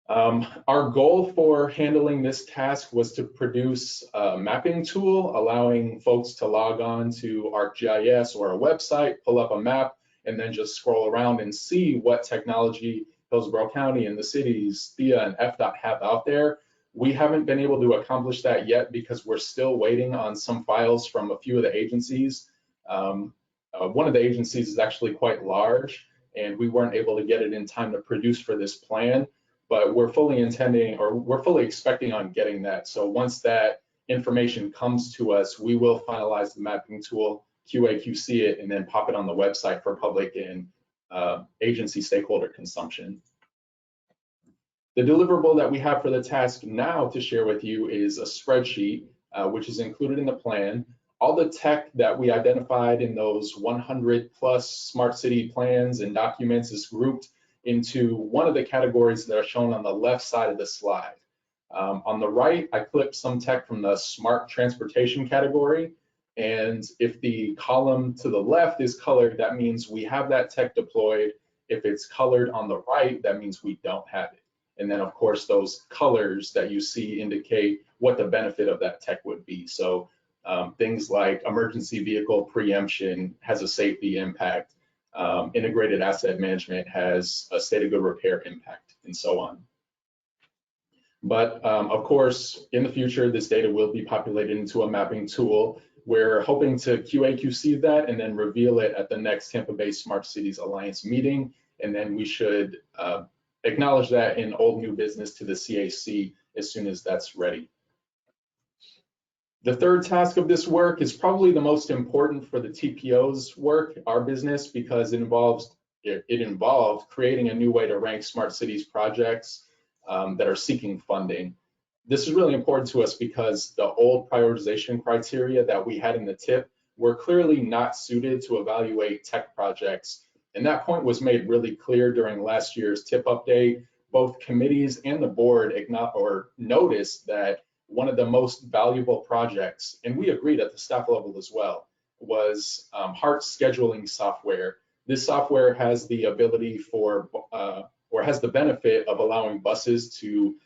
Our goal for handling this task was to produce a mapping tool, allowing folks to log on to ArcGIS or a website, pull up a map, and then just scroll around and see what technology Hillsborough County and the cities, THEA and FDOT have out there. We haven't been able to accomplish that yet because we're still waiting on some files from a few of the agencies. One of the agencies is actually quite large, and we weren't able to get it in time to produce for this plan, but we're fully expecting on getting that. So once that information comes to us, we will finalize the mapping tool, QA/QC it, and then pop it on the website for public and agency stakeholder consumption. The deliverable that we have for the task now to share with you is a spreadsheet, which is included in the plan. All the tech that we identified in those 100 plus smart city plans and documents is grouped into one of the categories that are shown on the left side of the slide. On the right, I clipped some tech from the smart transportation category. And if the column to the left is colored, that means we have that tech deployed. If it's colored on the right, that means we don't have it. And then of course, those colors that you see indicate what the benefit of that tech would be. So things like emergency vehicle preemption has a safety impact. Integrated asset management has a state of good repair impact, and so on. But of course, in the future, this data will be populated into a mapping tool. We're hoping to QA/QC that and then reveal it at the next Tampa Bay Smart Cities Alliance meeting. And then we should acknowledge that in old new business to the CAC as soon as that's ready. The third task of this work is probably the most important for the TPO's work, our business, because it involved creating a new way to rank smart cities projects that are seeking funding. This is really important to us because the old prioritization criteria that we had in the TIP were clearly not suited to evaluate tech projects. And that point was made really clear during last year's TIP update. Both committees and the board noticed that one of the most valuable projects, and we agreed at the staff level as well, was HART scheduling software. This software has the ability for, or has the benefit of allowing buses to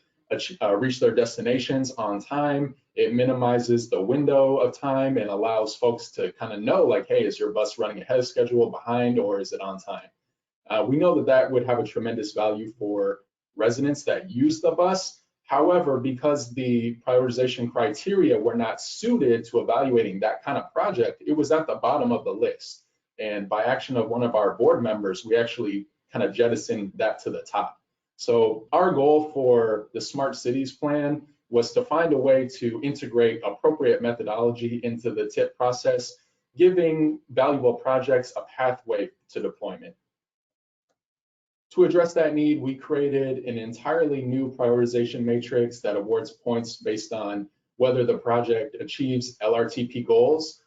reach their destinations on time. It minimizes the window of time and allows folks to kind of know, like, hey, is your bus running ahead of schedule, behind, or is it on time? We know that that would have a tremendous value for residents that use the bus. However, because the prioritization criteria were not suited to evaluating that kind of project, it was at the bottom of the list. And by action of one of our board members, we actually kind of jettisoned that to the top. So our goal for the Smart Cities plan was to find a way to integrate appropriate methodology into the TIP process, giving valuable projects a pathway to deployment. To address that need, we created an entirely new prioritization matrix that awards points based on whether the project achieves LRTP goals.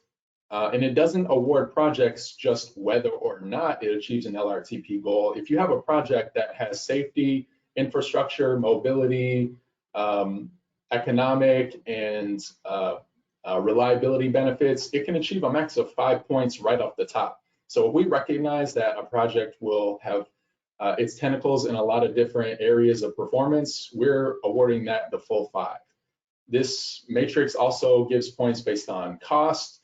And it doesn't award projects just whether or not it achieves an LRTP goal. If you have a project that has safety, infrastructure, mobility, economic, and reliability benefits, it can achieve a max of 5 points right off the top. So if we recognize that a project will have its tentacles in a lot of different areas of performance, we're awarding that the full 5. This matrix also gives points based on cost.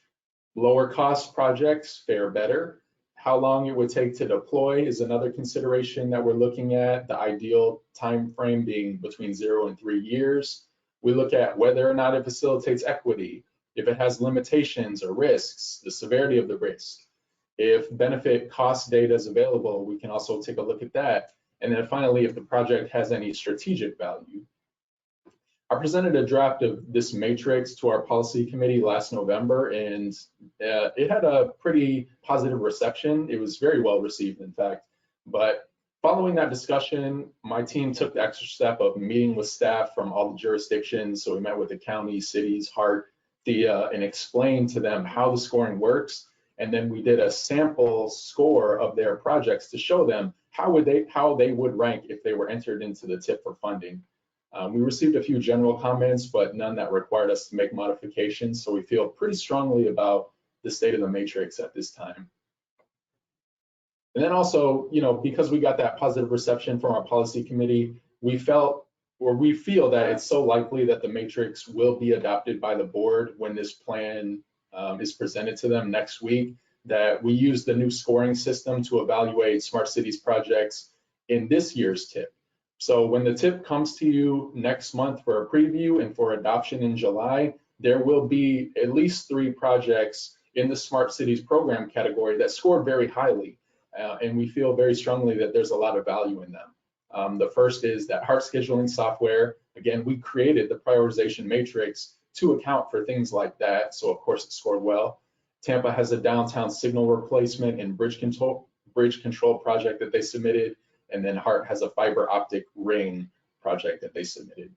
Lower cost projects fare better. How long it would take to deploy is another consideration that we're looking at, the ideal time frame being between 0 and 3 years. We look at whether or not it facilitates equity. if it has limitations or risks, the severity of the risk. If benefit cost data is available, we can also take a look at that. And then finally, if the project has any strategic value. I presented a draft of this matrix to our policy committee last November, and it had a pretty positive reception. It was very well received, in fact. But following that discussion, my team took the extra step of meeting with staff from all the jurisdictions. So we met with the county, cities, HART, THEA, and explained to them how the scoring works. And then we did a sample score of their projects to show them how they would rank if they were entered into the TIP for funding. We received a few general comments, but none that required us to make modifications. So we feel pretty strongly about the state of the matrix at this time. And then also, because we got that positive reception from our policy committee, we feel that it's so likely that the matrix will be adopted by the board when this plan is presented to them next week, that we use the new scoring system to evaluate smart cities projects in this year's TIP. So when the TIP comes to you next month for a preview and for adoption in July, there will be at least 3 projects in the Smart Cities program category that scored very highly. And we feel very strongly that there's a lot of value in them. The first is that HART scheduling software. Again, we created the prioritization matrix to account for things like that. So of course it scored well. Tampa has a downtown signal replacement and bridge control project that they submitted. And then HART has a fiber optic ring project that they submitted.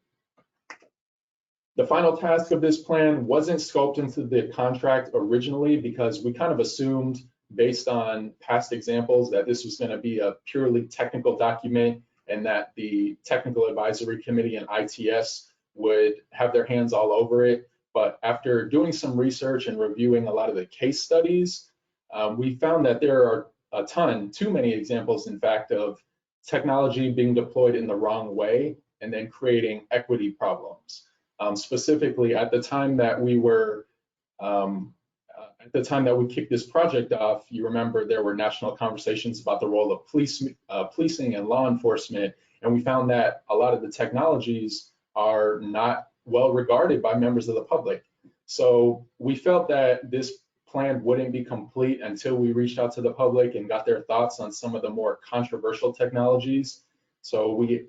The final task of this plan wasn't scoped into the contract originally because we kind of assumed, based on past examples, that this was going to be a purely technical document and that the technical advisory committee and ITS would have their hands all over it. But after doing some research and reviewing a lot of the case studies, we found that there are too many examples, in fact, of technology being deployed in the wrong way and then creating equity problems. Specifically, at the time that we kicked this project off, you remember there were national conversations about the role of policing and law enforcement, and we found that a lot of the technologies are not well regarded by members of the public. So we felt that this plan wouldn't be complete until we reached out to the public and got their thoughts on some of the more controversial technologies. So we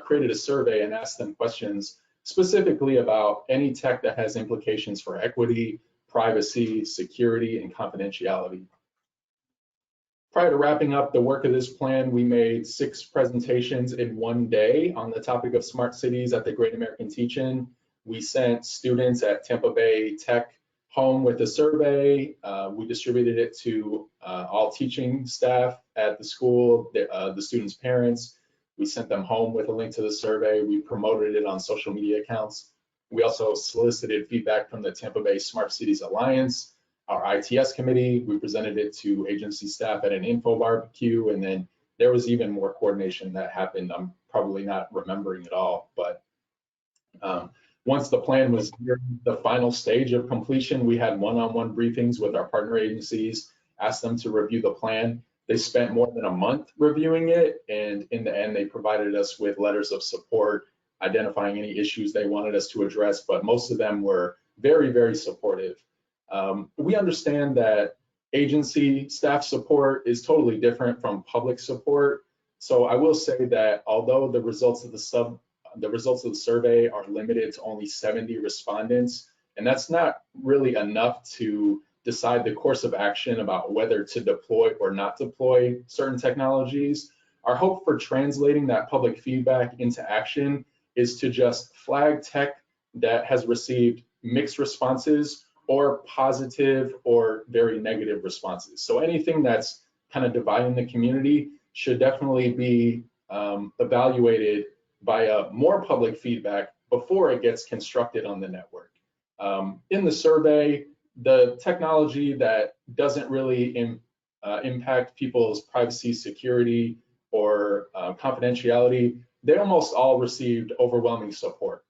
created a survey and asked them questions specifically about any tech that has implications for equity, privacy, security, and confidentiality. Prior to wrapping up the work of this plan, we made 6 presentations in one day on the topic of smart cities at the Great American Teach-In. We sent students at Tampa Bay Tech home with a survey. We distributed it to all teaching staff at the school, the students' parents. We sent them home with a link to the survey. We promoted it on social media accounts. We also solicited feedback from the Tampa Bay Smart Cities Alliance, our ITS committee. We presented it to agency staff at an info barbecue, and then there was even more coordination that happened. I'm probably not remembering it all, but once the plan was near the final stage of completion, we had one-on-one briefings with our partner agencies, asked them to review the plan. They spent more than a month reviewing it, and in the end, they provided us with letters of support, identifying any issues they wanted us to address, but most of them were very, very supportive. We understand that agency staff support is totally different from public support. So I will say that although the results of the survey are limited to only 70 respondents, and that's not really enough to decide the course of action about whether to deploy or not deploy certain technologies, our hope for translating that public feedback into action is to just flag tech that has received mixed responses or positive or very negative responses. So anything that's kind of dividing the community should definitely be evaluated by more public feedback before it gets constructed on the network. In the survey, the technology that doesn't really impact people's privacy, security, or confidentiality, they almost all received overwhelming support.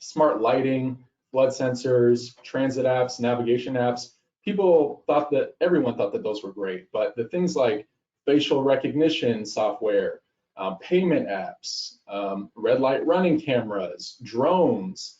Smart lighting, flood sensors, transit apps, navigation apps, everyone thought that those were great, but the things like facial recognition software, payment apps, red light running cameras, drones,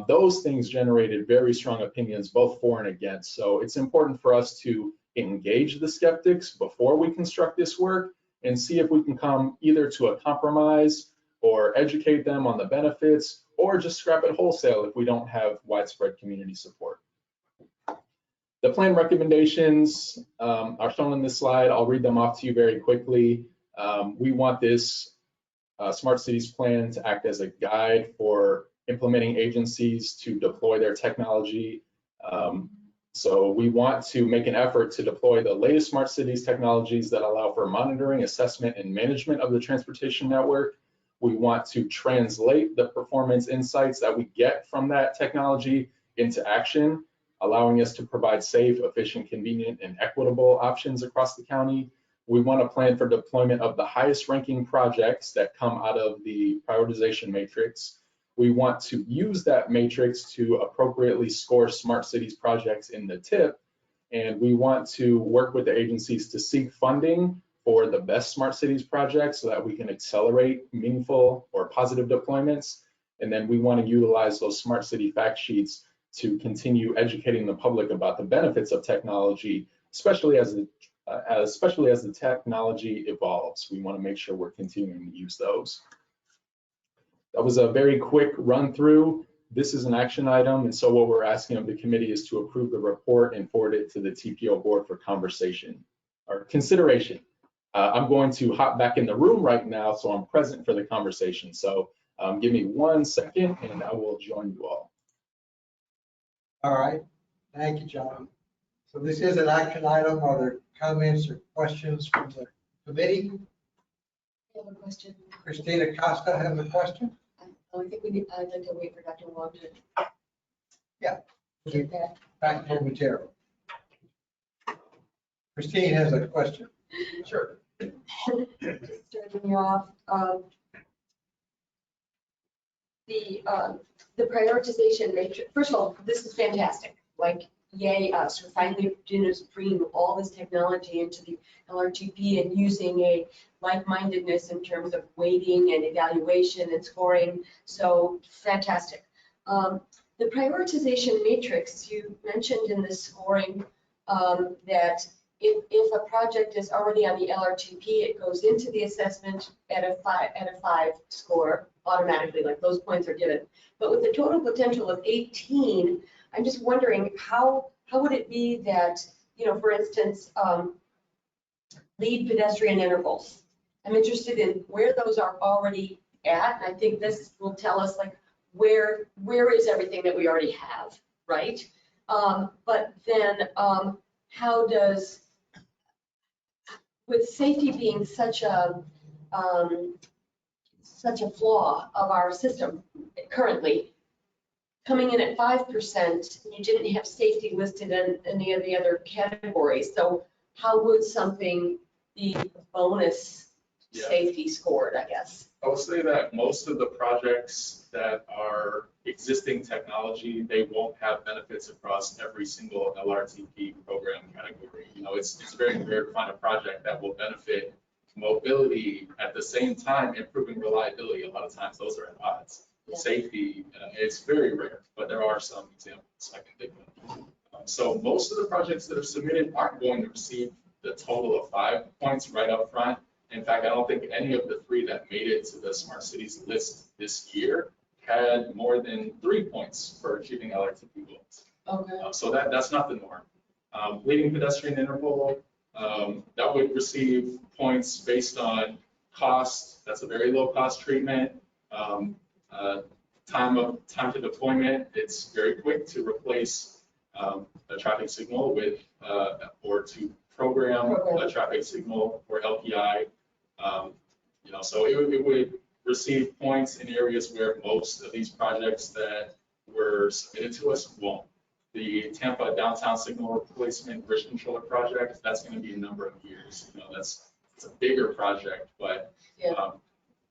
Those things generated very strong opinions, both for and against. So it's important for us to engage the skeptics before we construct this work and see if we can come either to a compromise or educate them on the benefits, or just scrap it wholesale if we don't have widespread community support. The plan recommendations are shown on this slide. I'll read them off to you very quickly. We want this Smart Cities plan to act as a guide for implementing agencies to deploy their technology. So we want to make an effort to deploy the latest Smart Cities technologies that allow for monitoring, assessment, and management of the transportation network. We want to translate the performance insights that we get from that technology into action, allowing us to provide safe, efficient, convenient, and equitable options across the county. We want to plan for deployment of the highest ranking projects that come out of the prioritization matrix. We want to use that matrix to appropriately score Smart Cities projects in the TIP. And we want to work with the agencies to seek funding for the best Smart Cities projects so that we can accelerate meaningful or positive deployments. And then we want to utilize those Smart City fact sheets to continue educating the public about the benefits of technology, especially as the technology evolves. We want to make sure we're continuing to use those. That was a very quick run through. This is an action item, and so what we're asking of the committee is to approve the report and forward it to the TPO board for conversation or consideration. I'm going to hop back in the room right now, so I'm present for the conversation. So give me 1 second and I will join you all. All right, thank you, John. So this is an action item. Are there comments or questions from the committee? I have a question. Christina Costa has a question? I think I'd like to wait for Dr. Wong to. Yeah. Get that. Back momentarily. Christine has a question. Sure. Starting you off, the prioritization matrix, first of all, this is fantastic. Like, yay us, we're finally bringing all this technology into the LRTP and using a like-mindedness in terms of weighting and evaluation and scoring. So fantastic. The prioritization matrix, you mentioned in the scoring that if a project is already on the LRTP, it goes into the assessment at a five score automatically, like those points are given. But with the total potential of 18, I'm just wondering how would it be that, you know, for instance, lead pedestrian intervals. I'm interested in where those are already at. I think this will tell us like where is everything that we already have, right? But then how does, with safety being such a flaw of our system currently, coming in at 5%, you didn't have safety listed in any of the other categories. So how would something be bonus safety scored, I guess? I would say that most of the projects that are existing technology, they won't have benefits across every single LRTP program category. You know, it's very rare to find a project that will benefit mobility at the same time improving reliability. A lot of times those are at odds. Yeah. Safety, it's very rare, but there are some examples I can think of. So most of the projects that are submitted aren't going to receive the total of 5 points right up front. In fact, I don't think any of the 3 that made it to the Smart Cities list this year had more than 3 points for achieving LRTP goals. Okay. So that's not the norm. Leading pedestrian interval, that would receive points based on cost. That's a very low cost treatment. Time to deployment, it's very quick to replace a traffic signal with or to program a traffic signal or LPI. You know, so it would receive points in areas where most of these projects that were submitted to us won't. The Tampa downtown signal replacement bridge controller project, that's going to be a number of years. You know, it's a bigger project, but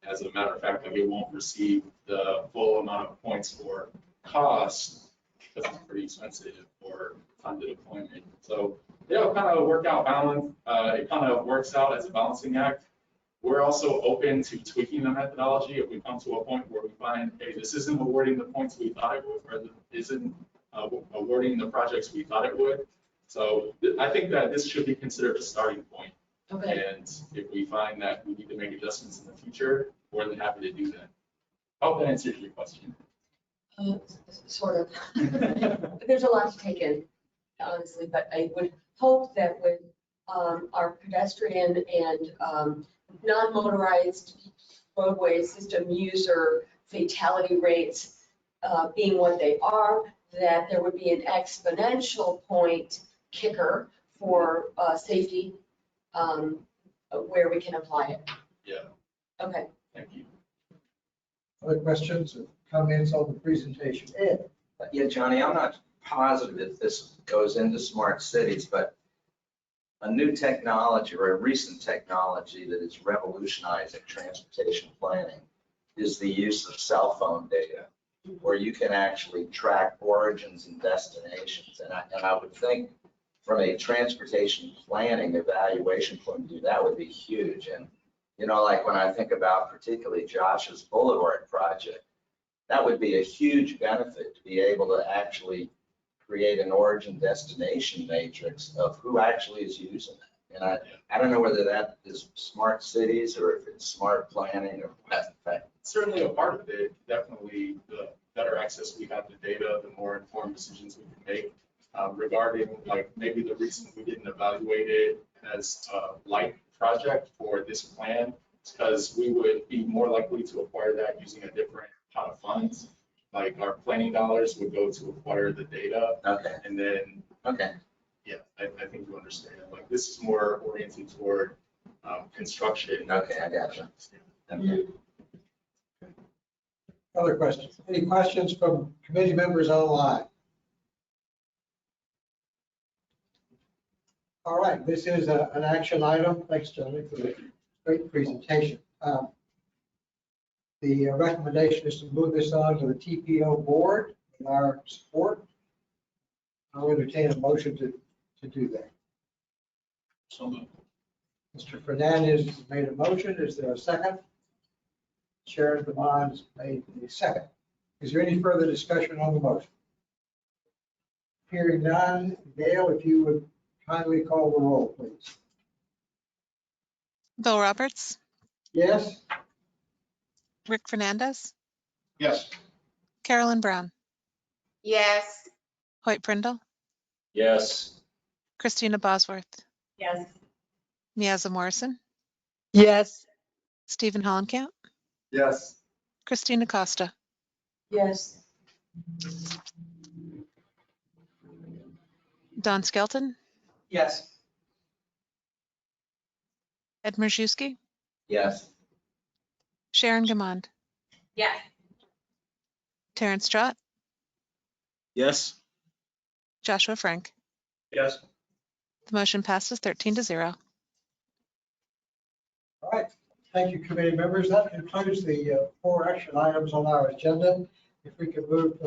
as a matter of fact, like, it won't receive the full amount of points for cost because it's pretty expensive for time to deployment. So it'll kind of work out balance. It kind of works out as a balancing act. We're also open to tweaking the methodology if we come to a point where we find, hey, this isn't awarding the points we thought it would, or isn't awarding the projects we thought it would. So I think that this should be considered a starting point. Okay. And if we find that we need to make adjustments in the future, we're more than happy to do that. I hope that answers your question. Sort of. There's a lot to take in, honestly, but I would hope that with our pedestrian and non-motorized roadway system user fatality rates being what they are, that there would be an exponential point kicker for safety where we can apply it. Yeah. Okay. Thank you. Other questions or comments on the presentation? Ed? Yeah, Johnny, I'm not positive if this goes into smart cities, but a new technology or a recent technology that is revolutionizing transportation planning is the use of cell phone data, where you can actually track origins and destinations. And I would think from a transportation planning evaluation point of view, that would be huge. And, you know, like when I think about particularly Josh's Boulevard project, that would be a huge benefit to be able to actually create an origin destination matrix of who actually is using it. And I don't know whether that is smart cities or if it's smart planning or what. In fact, certainly a part of it. Definitely, the better access we have to data, the more informed decisions we can make. Regarding like maybe the reason we didn't evaluate it as a light project for this plan is because we would be more likely to acquire that using a different pot of funds. Like our planning dollars would go to acquire the data. Okay. And then, okay. Yeah, I think you understand. Like this is more oriented toward construction. Okay, I gotcha. Okay. Other questions? Any questions from committee members online? All right, this is an action item. Thanks, Johnny, for the great presentation. The recommendation is to move this on to the TPO board with our support. I'll entertain a motion to do that. So moved. Mr. Fernandez made a motion. Is there a second? Sharon Demond made the second. Is there any further discussion on the motion? Hearing none, Gail, if you would kindly call the roll, please. Bill Roberts, Yes? Rick Fernandez, Yes. Carolyn Brown, Yes. Hoyt Prindle, Yes. Christina Bosworth, Yes. Miaza Morrison, Yes. Stephen Hollenkamp, Yes. Christina Costa. Yes. Don Skelton, Yes. Ed Mrzyuski, Yes. Sharon Gamond, Yes. Terrence Trott, Yes. Joshua Frank. Yes. The motion passes 13-0. All right. Thank you, committee members. That concludes the 4 action items on our agenda. If we can move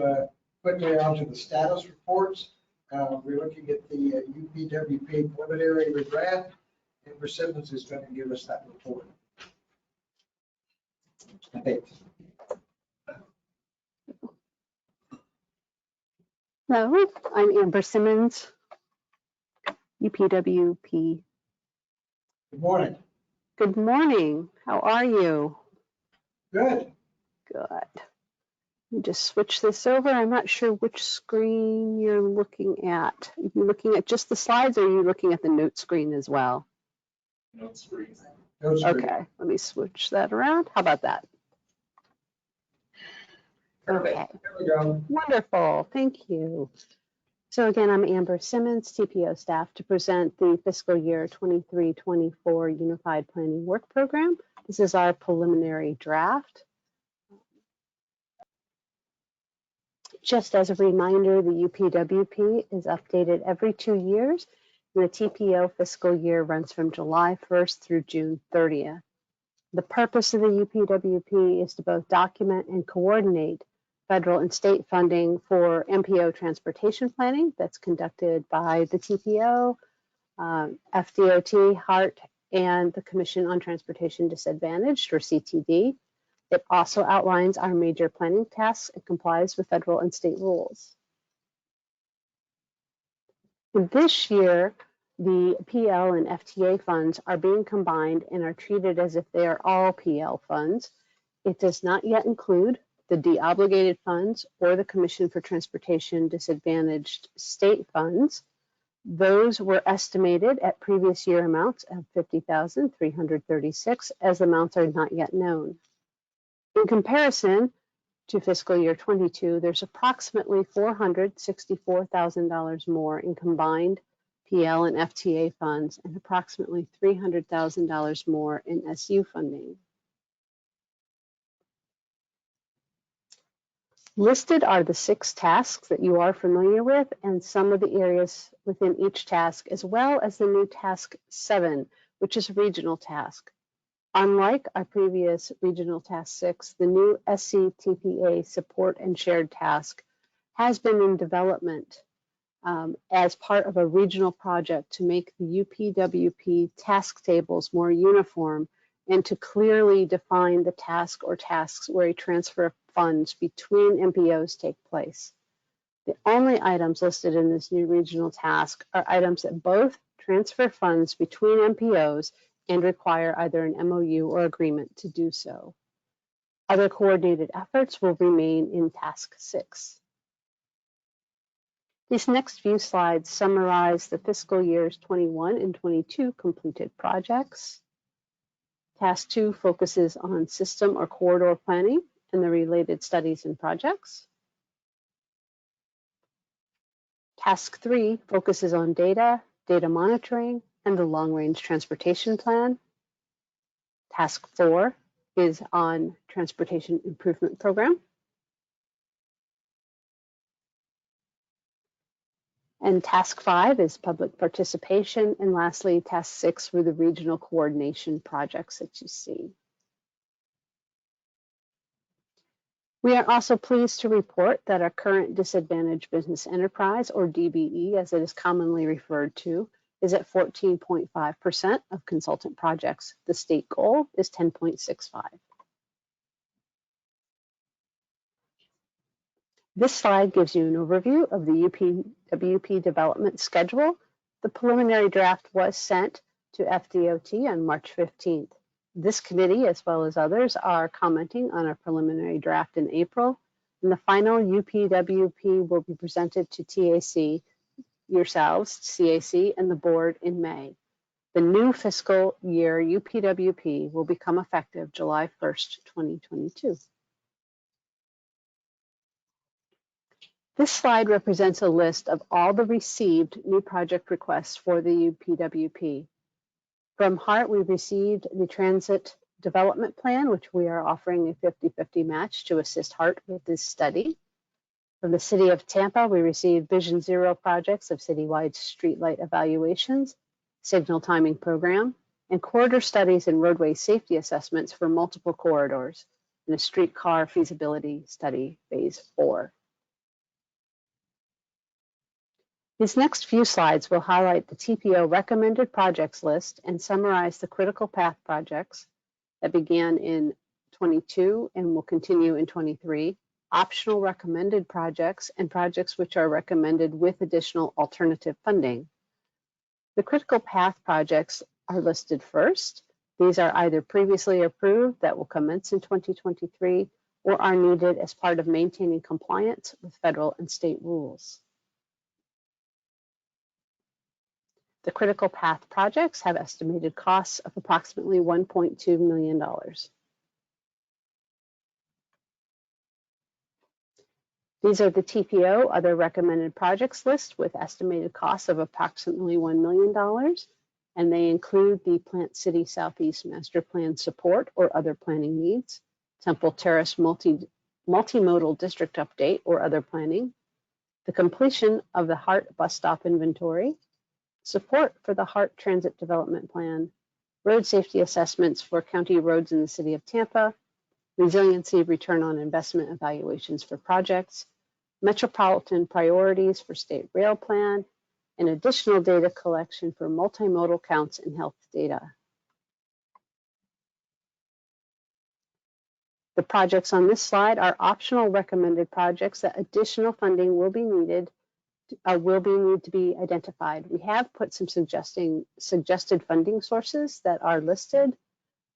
quickly on to the status reports. We're looking at the UPWP preliminary redraft, and Amber Simmons is going to give us that report. Thanks. Hello, I'm Amber Simmons, UPWP. Good morning. Good morning. How are you? Good. Good. Let me just switch this over. I'm not sure which screen you're looking at. Are you looking at just the slides or are you looking at the note screen as well? Note screen. Note screen. Okay, let me switch that around. How about that? Okay. There we go. Wonderful. Thank you. So again, I'm Amber Simmons, TPO staff, to present the fiscal year 23-24 Unified Planning Work Program. This is our preliminary draft. Just as a reminder, the UPWP is updated every 2 years, and the TPO fiscal year runs from July 1st through June 30th. The purpose of the UPWP is to both document and coordinate federal and state funding for MPO transportation planning that's conducted by the TPO, FDOT, HART, and the Commission on Transportation Disadvantaged, or CTD. It also outlines our major planning tasks and complies with federal and state rules. This year, the PL and FTA funds are being combined and are treated as if they are all PL funds. It does not yet include the deobligated funds or the Commission for Transportation Disadvantaged state funds. Those were estimated at previous year amounts of $50,336, as amounts are not yet known. In comparison to fiscal year 22, there's approximately $464,000 more in combined PL and FTA funds and approximately $300,000 more in SU funding. Listed are the 6 tasks that you are familiar with and some of the areas within each task, as well as the new task 7, which is a regional task. Unlike our previous regional task 6, the new SCTPA support and shared task has been in development as part of a regional project to make the UPWP task tables more uniform and to clearly define the task or tasks where a transfer of funds between MPOs take place. The only items listed in this new regional task are items that both transfer funds between MPOs and require either an MOU or agreement to do so. Other coordinated efforts will remain in task 6. These next few slides summarize the fiscal years 21 and 22 completed projects. Task 2 focuses on system or corridor planning and the related studies and projects. Task 3 focuses on data monitoring, and the long-range transportation plan. Task 4 is on transportation improvement program. And task 5 is public participation. And lastly, task 6 were the regional coordination projects that you see. We are also pleased to report that our current disadvantaged business enterprise, or DBE as it is commonly referred to, is at 14.5% of consultant projects. The state goal is 10.65. This slide gives you an overview of the UPWP development schedule. The preliminary draft was sent to FDOT on March 15th. This committee, as well as others, are commenting on our preliminary draft in April, and the final UPWP will be presented to TAC, yourselves, CAC, and the board in May. The new fiscal year UPWP will become effective July 1st, 2022. This slide represents a list of all the received new project requests for the UPWP. From HART, we received the Transit Development Plan, which we are offering a 50-50 match to assist HART with this study. From the City of Tampa, we received Vision Zero projects of citywide streetlight evaluations, signal timing program, and corridor studies and roadway safety assessments for multiple corridors, and a streetcar feasibility study, phase 4. These next few slides will highlight the TPO recommended projects list and summarize the critical path projects that began in 22 and will continue in 23, optional recommended projects, and projects which are recommended with additional alternative funding. The critical path projects are listed first. These are either previously approved that will commence in 2023 or are needed as part of maintaining compliance with federal and state rules. The critical path projects have estimated costs of approximately $1.2 million. These are the TPO other recommended projects list with estimated costs of approximately $1 million, and they include the Plant City Southeast Master Plan support or other planning needs, Temple Terrace multimodal district update or other planning, the completion of the HART bus stop inventory, support for the HART Transit Development Plan, road safety assessments for county roads in the City of Tampa, resiliency return on investment evaluations for projects, metropolitan priorities for state rail plan, and additional data collection for multimodal counts and health data. The projects on this slide are optional recommended projects that additional funding will be needed to be identified. We have put some suggested funding sources that are listed.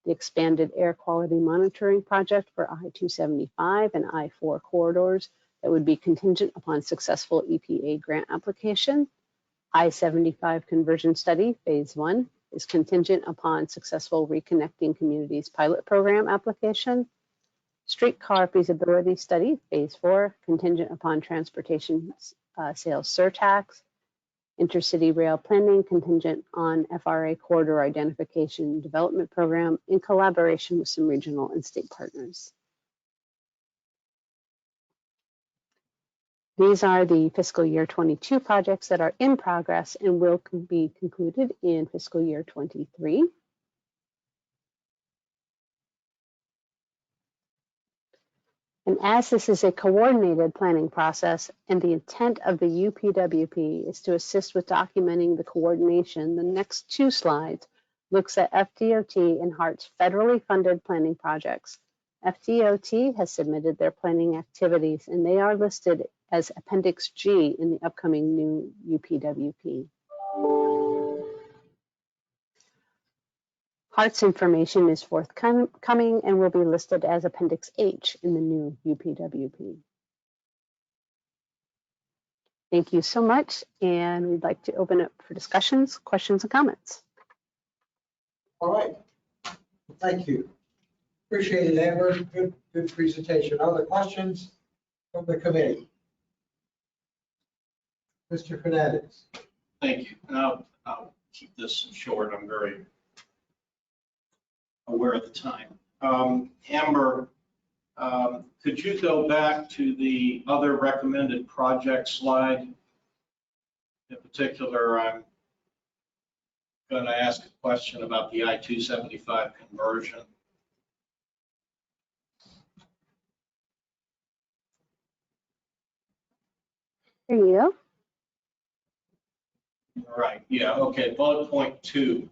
The expanded air quality monitoring project for I-275 and I-4 corridors that would be contingent upon successful EPA grant application. I-75 conversion study, phase 1, is contingent upon successful Reconnecting Communities pilot program application. Streetcar feasibility study, phase 4, contingent upon transportation sales surtax. Intercity rail planning, contingent on FRA corridor identification development program in collaboration with some regional and state partners. These are the fiscal year 22 projects that are in progress and will be concluded in fiscal year 23. And as this is a coordinated planning process and the intent of the UPWP is to assist with documenting the coordination, the next 2 slides looks at FDOT and HART's federally funded planning projects. FDOT has submitted their planning activities and they are listed as Appendix G in the upcoming new UPWP. HART's information is forthcoming and will be listed as Appendix H in the new UPWP. Thank you so much, and we'd like to open up for discussions, questions, and comments. All right. Thank you. Appreciate it, Amber. Good presentation. Other questions from the committee? Mr. Fernandez. Thank you. I'll keep this short. I'm very aware of the time. Amber, could you go back to the other recommended project slide? In particular, I'm going to ask a question about the I-275 conversion. There you go. All right, yeah, okay, bullet point 2.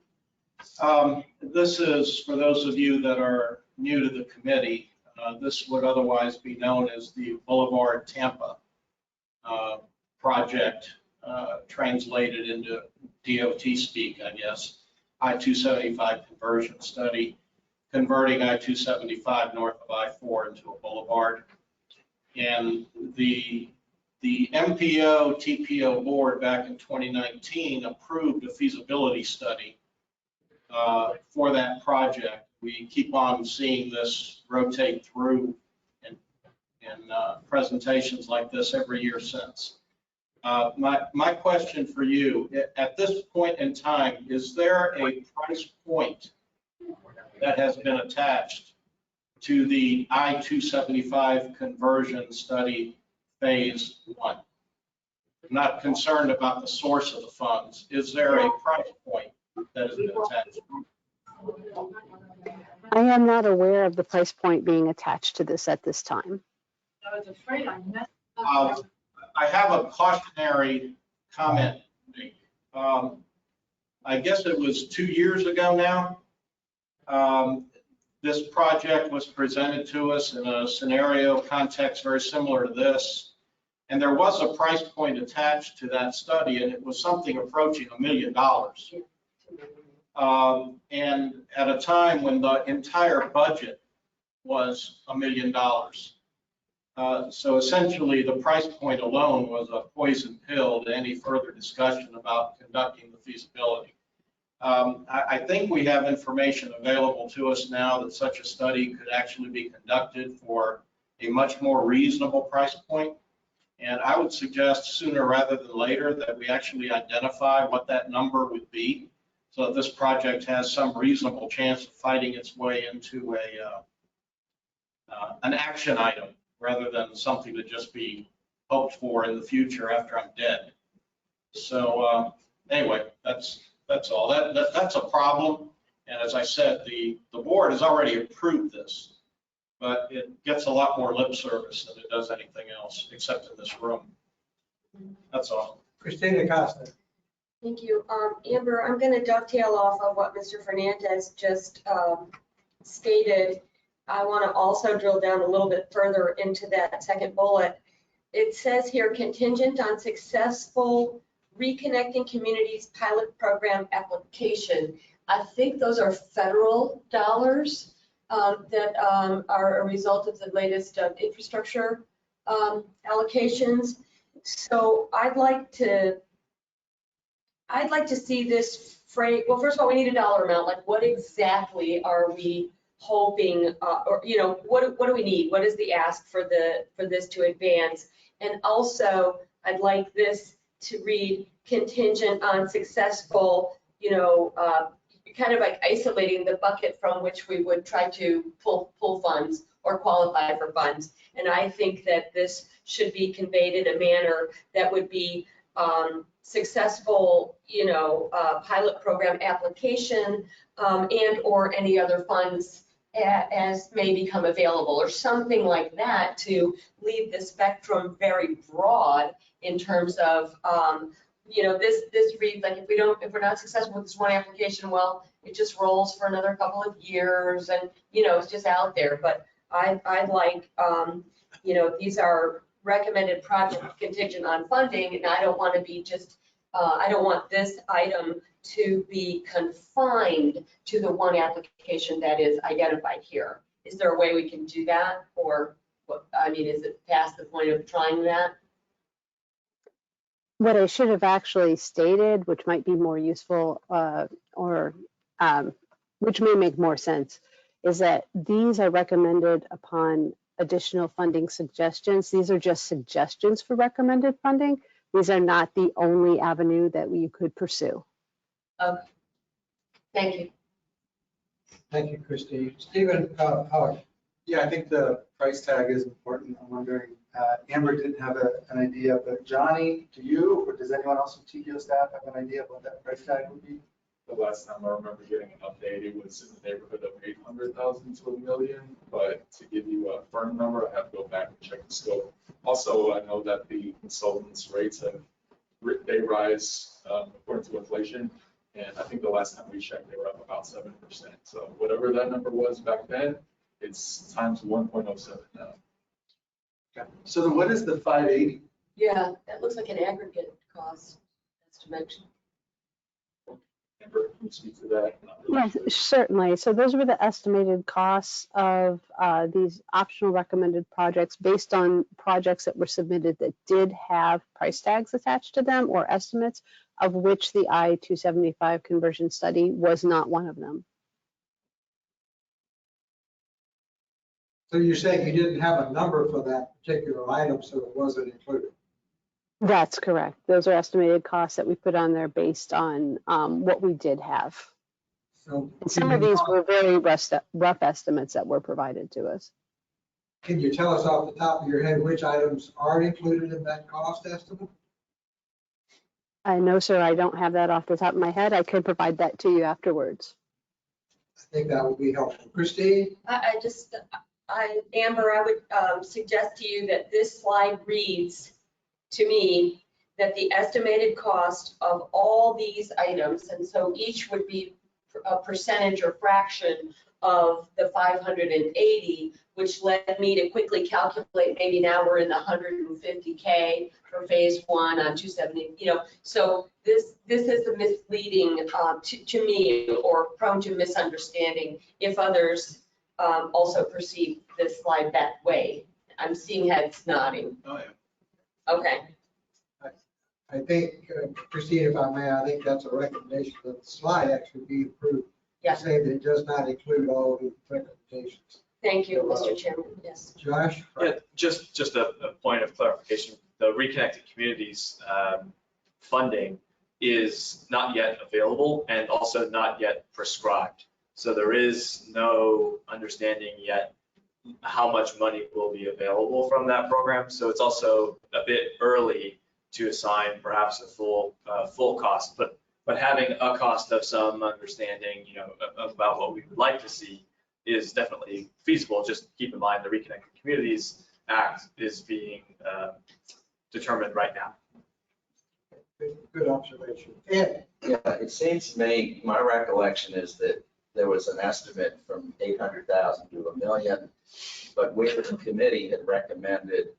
This is, for those of you that are new to the committee, this would otherwise be known as the Boulevard Tampa project, translated into DOT speak, I guess. I-275 conversion study, converting I-275 north of I-4 into a boulevard. And the MPO TPO board back in 2019 approved a feasibility study for that project. We keep on seeing this rotate through in presentations like this every year since. My question for you, at this point in time, is there a price point that has been attached to the I-275 conversion study phase 1? I'm not concerned about the source of the funds. Is there a price point that has been attached? I am not aware of the price point being attached to this at this time. I was afraid I messed I have a cautionary comment to make. I guess it was 2 years ago now. This project was presented to us in a scenario context very similar to this. And there was a price point attached to that study, and it was something approaching $1 million. And at a time when the entire budget was $1 million. So essentially, the price point alone was a poison pill to any further discussion about conducting the feasibility. I think we have information available to us now that such a study could actually be conducted for a much more reasonable price point. And I would suggest sooner rather than later that we actually identify what that number would be, so that this project has some reasonable chance of fighting its way into an action item, rather than something to just be hoped for in the future after I'm dead. So anyway, that's all. That's a problem. And as I said, the board has already approved this, but it gets a lot more lip service than it does anything else, except in this room. That's all. Christina Costa. Thank you. Amber, I'm going to dovetail off of what Mr. Fernandez just stated. I want to also drill down a little bit further into that second bullet. It says here contingent on successful reconnecting communities pilot program application. I think those are federal dollars that are a result of the latest infrastructure allocations. So I'd like to see this phrase. Well, first of all, we need a dollar amount. Like, what exactly are we hoping, or what do we need? What is the ask for this to advance? And also, I'd like this to read contingent on successful, kind of like isolating the bucket from which we would try to pull funds or qualify for funds. And I think that this should be conveyed in a manner that would be successful, pilot program application and or any other funds as may become available, or something like that, to leave the spectrum very broad in terms of, this reads like, if we're not successful with this one application, well, it just rolls for another couple of years, and it's just out there. But I'd like, these are recommended projects contingent on funding, and I don't want to be just, I don't want this item to be confined to the one application that is identified here. Is there a way we can do that, or what? I mean, is it past the point of trying that? What I should have actually stated, which might be more useful, which may make more sense, is that these are recommended upon additional funding suggestions. These are just suggestions for recommended funding. These are not the only avenue that you could pursue. Okay. Thank you. Thank you, Christine. Stephen, Howard. Yeah, I think the price tag is important. I'm wondering, Amber didn't have an idea, but Johnny, do you, or does anyone else from TPO staff have an idea of what that price tag would be? The last time I remember getting an update, it was in the neighborhood of 800,000 to $1 million. But to give you a firm number, I have to go back and check the scope. Also, I know that the consultants' rates they rise according to inflation. And I think the last time we checked, they were up about 7%. So whatever that number was back then, it's times 1.07 now. Okay. So then what is the 580? Yeah, that looks like an aggregate cost estimation. Amber, can you speak to that? Yes, certainly. So those were the estimated costs of these optional recommended projects based on projects that were submitted that did have price tags attached to them, or estimates, of which the I-275 conversion study was not one of them. So you're saying you didn't have a number for that particular item, so it wasn't included? That's correct. Those are estimated costs that we put on there based on what we did have. So and some of these were very rough estimates that were provided to us. Can you tell us off the top of your head which items aren't included in that cost estimate? No, sir, I don't have that off the top of my head. I could provide that to you afterwards. I think that would be helpful. Christine? Amber, I would suggest to you that this slide reads to me that the estimated cost of all these items, and so each would be a percentage or fraction of the 580, which led me to quickly calculate, maybe now we're in the 150K for phase one on 270, so this is a misleading to me, or prone to misunderstanding if others also perceive this slide that way. I'm seeing heads nodding. Oh, yeah. Okay. I think, Christine, if I may, I think that's a recommendation that the slide actually be approved. Yeah. Say that it does not include all of the recommendations. Thank you, Mr. Chairman. Yes. Josh? Yeah, just a point of clarification. The Reconnected Communities funding is not yet available and also not yet prescribed. So there is no understanding yet how much money will be available from that program. So it's also a bit early to assign perhaps a full cost, but having a cost of some understanding, about what we would like to see is definitely feasible. Just keep in mind the Reconnected Communities Act is being determined right now. Good observation. Ed? Yeah, it seems to me, my recollection is that there was an estimate from 800,000 to $1 million, but we as a committee had recommended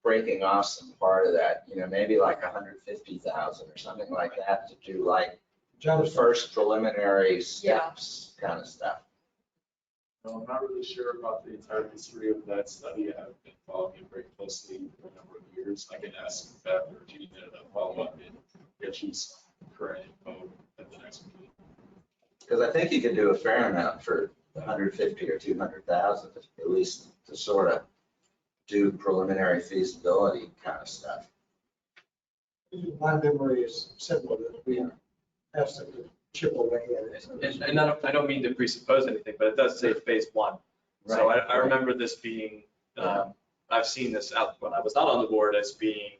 breaking off some part of that, maybe like 150,000 or something like that to do like the first preliminary steps kind of stuff. No, I'm not really sure about the entire history of that study. I've been following it very closely for a number of years. I can ask Beth or Gina to follow up and get you some current info at the next meeting. Because I think you could do a fair amount for 150 or 200,000, at least to sort of do preliminary feasibility kind of stuff. My memory is similar that we have to chip away at it. And I don't mean to presuppose anything, but it does say phase 1. So I remember this being, I've seen this out when I was not on the board as being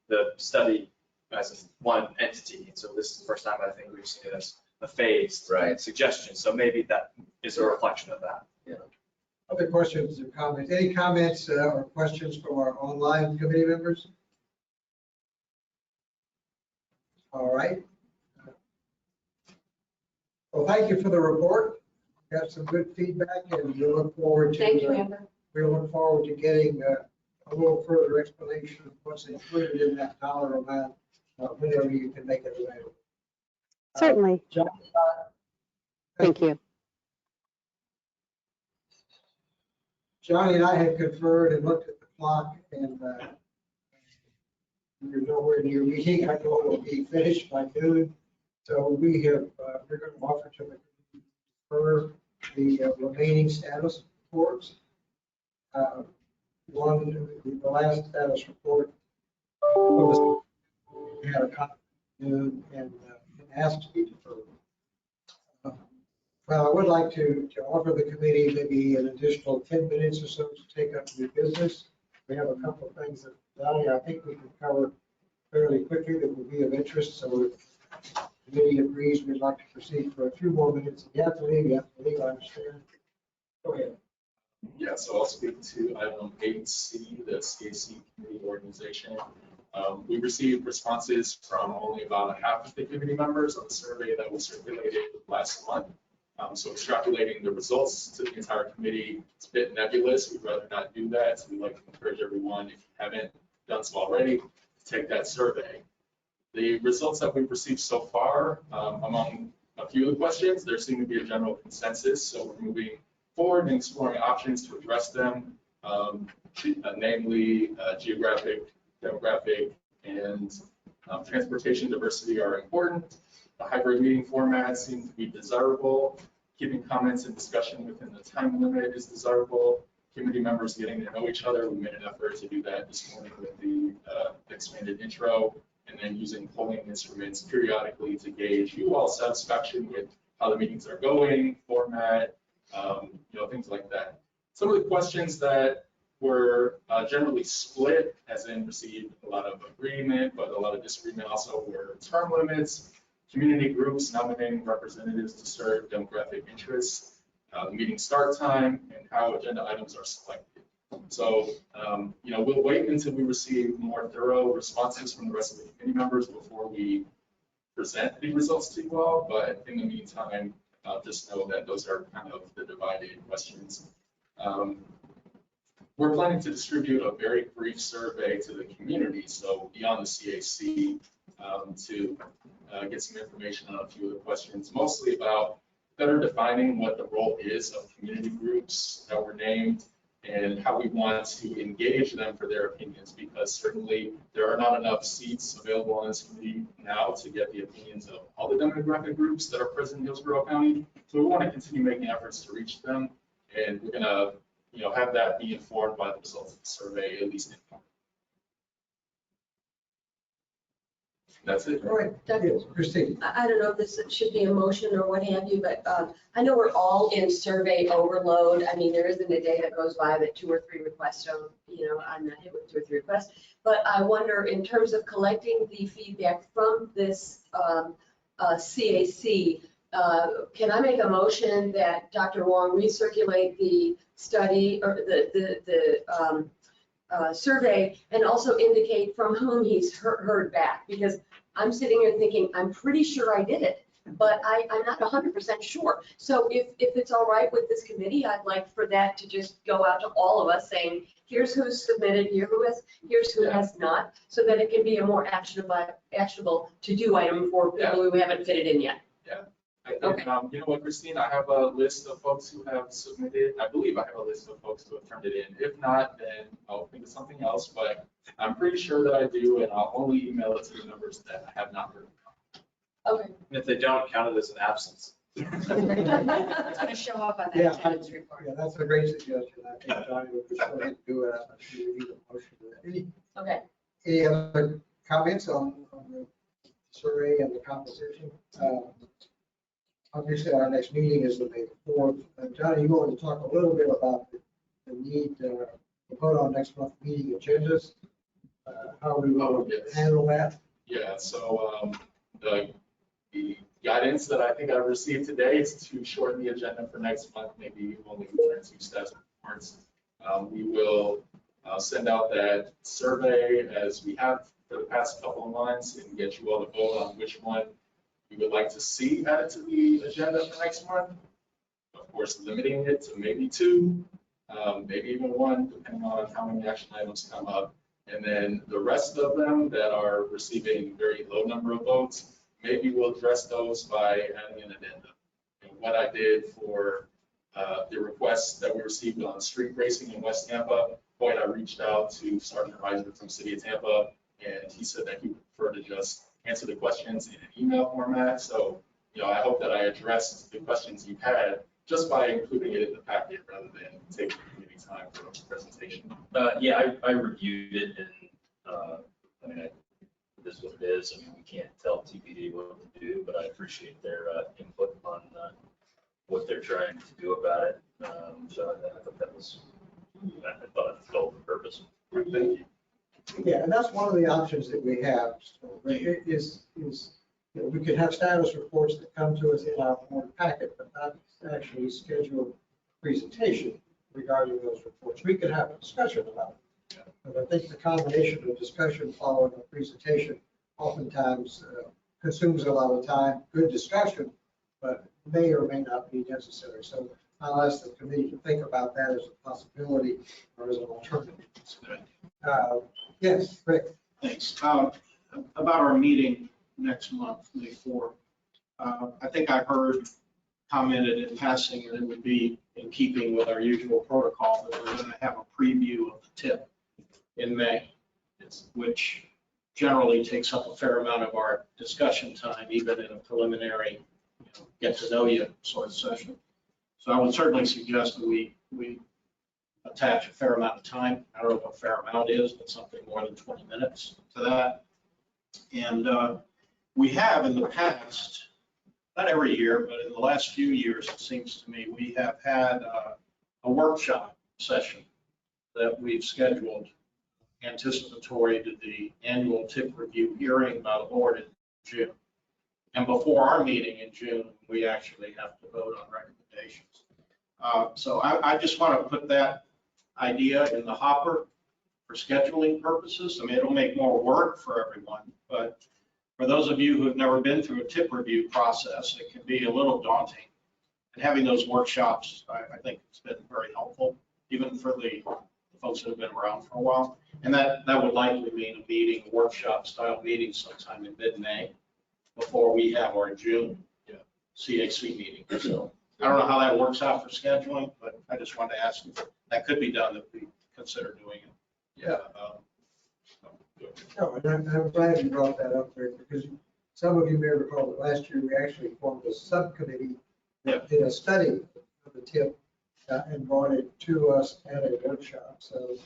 the study as one entity. And so this is the first time I think we've seen it as a phased suggestion. So maybe that is a reflection of that. Yeah. Other questions or comments? Any comments or questions from our online committee members? All right. Well, thank you for the report. Got some good feedback, and we look forward to. Thank you, Amber. We look forward to getting a little further explanation of what's included in that dollar amount whenever you can make it available. Certainly. Thank you. Johnny and I had conferred and looked at the clock, and we're nowhere near meeting. I know it will be finished by noon. So we're going to offer to defer the remaining status reports. The last status report had a copy and asked to be deferred. Well, I would like to offer the committee maybe an additional 10 minutes or so to take up new business. We have a couple of things that I think we can cover fairly quickly that will be of interest. So if the committee agrees, we'd like to proceed for a few more minutes. If you have to leave, I understand. Go ahead. Yeah, so I'll speak to item 8C, the CAC committee organization. We received responses from only about half of the committee members on the survey that was circulated last month. So extrapolating the results to the entire committee, it's a bit nebulous. We'd rather not do that. So we'd like to encourage everyone, if you haven't done so already, to take that survey. The results that we've received so far, among a few of the questions, there seemed to be a general consensus. So we're moving forward and exploring options to address them, namely geographic, demographic, and transportation diversity are important. The hybrid meeting format seems to be desirable. Keeping comments and discussion within the time limit is desirable. Committee members getting to know each other. We made an effort to do that this morning with the expanded intro, and then using polling instruments periodically to gauge you all satisfaction with how the meetings are going, format, things like that. Some of the questions that were generally split, as in received a lot of agreement, but a lot of disagreement also, were term limits, community groups nominating representatives to serve demographic interests, the meeting start time, and how agenda items are selected. So, we'll wait until we receive more thorough responses from the rest of the committee members before we present the results to you all. But in the meantime, just know that those are kind of the divided questions. We're planning to distribute a very brief survey to the community, so beyond the CAC, to get some information on a few of the questions, mostly about better defining what the role is of community groups that were named and how we want to engage them for their opinions, because certainly there are not enough seats available on this committee now to get the opinions of all the demographic groups that are present in Hillsborough County. So we want to continue making efforts to reach them, and we're going to have that be informed by the results of the survey, at least in part. That's it. All right, yes, Christine. I don't know if this should be a motion or what have you, but I know we're all in survey overload. I mean, there isn't a day that goes by that 2 or 3 requests don't, I'm not hit with 2 or 3 requests. But I wonder, in terms of collecting the feedback from this CAC, can I make a motion that Dr. Wong recirculate the study or the survey and also indicate from whom he's heard back? Because I'm sitting here thinking, I'm pretty sure I did it, but I'm not 100% sure. So if it's all right with this committee, I'd like for that to just go out to all of us saying, here's who's submitted, here's who has not, so that it can be a more actionable to-do item for people who haven't fitted in yet. Yeah. I think, you know what, Christine, I have a list of folks who have submitted. I believe I have a list of folks who have turned it in. If not, then I'll think of something else, but I'm pretty sure that I do, and I'll only email it to the members that I have not heard from. Okay. And if they don't, count it as an absence. It's gonna show up on Yeah, that attendance report. Yeah, that's a great suggestion. I think Johnny would just go ahead and do it. I'm not sure we need a motion for that. Okay. Any other comments on the survey and the composition? Obviously, our next meeting is the May 4th. Johnny, you wanted to talk a little bit about the need to vote on next month's meeting agendas, how we will handle that. Yeah, so the guidance that I think I've received today is to shorten the agenda for next month, maybe only 1 or 2 steps reports. We will send out that survey as we have for the past couple of months and get you all to vote on which one you would like to see added to the agenda for next month. Of course, limiting it to maybe 2, maybe even 1, depending on how many action items come up. And then the rest of them that are receiving very low number of votes, maybe we'll address those by adding an addendum. And what I did for the requests that we received on street racing in West Tampa, I reached out to Sergeant Reiser from City of Tampa, and he said that he would prefer to just answer the questions in an email format. So, I hope that I addressed the questions you had just by including it in the packet rather than taking any time for a presentation. Yeah, I reviewed it, and it is what it is. We can't tell TPD what to do, but I appreciate their input on what they're trying to do about it. So I thought I thought it filled the purpose. Thank you. Yeah, and that's one of the options that we have. Is we could have status reports that come to us in our board packet, but not actually schedule a presentation regarding those reports. We could have a discussion about it. But I think the combination of discussion following a presentation oftentimes consumes a lot of time. Good discussion, but may or may not be necessary. So I'll ask the committee to think about that as a possibility or as an alternative. Yes, Rick. Thanks. About our meeting next month, May 4th, I think I heard commented in passing that it would be in keeping with our usual protocol that we're going to have a preview of the TIP in May, which generally takes up a fair amount of our discussion time, even in a preliminary get to know you sort of session. So I would certainly suggest that we attach a fair amount of time. I don't know what a fair amount is, but something more than 20 minutes to that. And we have in the past, not every year, but in the last few years, it seems to me, we have had a workshop session that we've scheduled anticipatory to the annual TIP review hearing by the board in June. And before our meeting in June, we actually have to vote on recommendations. So I just want to put that idea in the hopper for scheduling purposes. I mean, it'll make more work for everyone, but for those of you who have never been through a TIP review process, it can be a little daunting. And having those workshops, I think it's been very helpful, even for the folks that have been around for a while. And that would likely mean a meeting, workshop style meeting sometime in mid-May before we have our June CAC meeting. So I don't know how that works out for scheduling, but I just wanted to ask if that could be done, if we consider doing it. Yeah. No, and I'm glad you brought that up there, because some of you may recall that last year we actually formed a subcommittee that did a study of the TIP and brought it to us at a workshop. So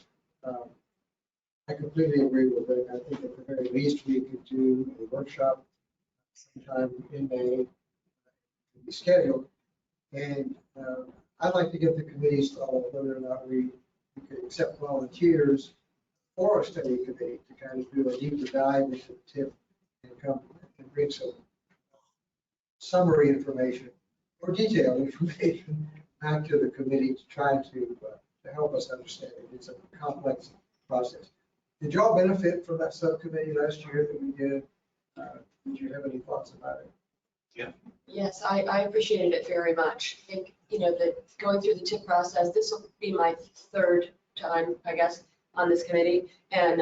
I completely agree with it. I think at the very least we could do a workshop sometime in May, be scheduled. And I'd like to get the committee's thought on whether or not we could accept volunteers for a study committee to kind of do a deeper dive into the TIP and come and bring some summary information or detailed information back to the committee to try to help us understand it. It's a complex process. Did y'all benefit from that subcommittee last year that we did? Did you have any thoughts about it? Yeah, Yes, I appreciated it very much. I think, that going through the TIP process, this will be my third time, I guess, on this committee. And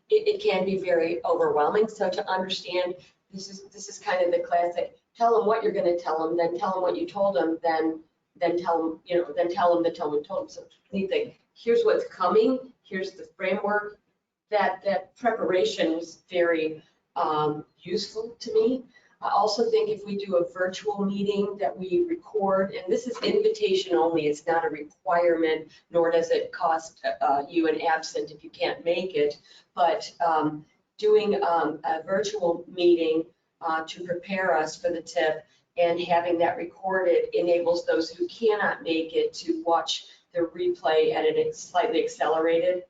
it can be very overwhelming. So to understand, this is kind of the classic, tell them what you're going to tell them, then tell them what you told them, then tell them, then tell them you told them. So anything, here's what's coming, here's the framework. That preparation was very useful to me. I also think if we do a virtual meeting that we record, and this is invitation only, it's not a requirement, nor does it cost you an absent if you can't make it, but doing a virtual meeting to prepare us for the TIP and having that recorded enables those who cannot make it to watch the replay at a slightly accelerated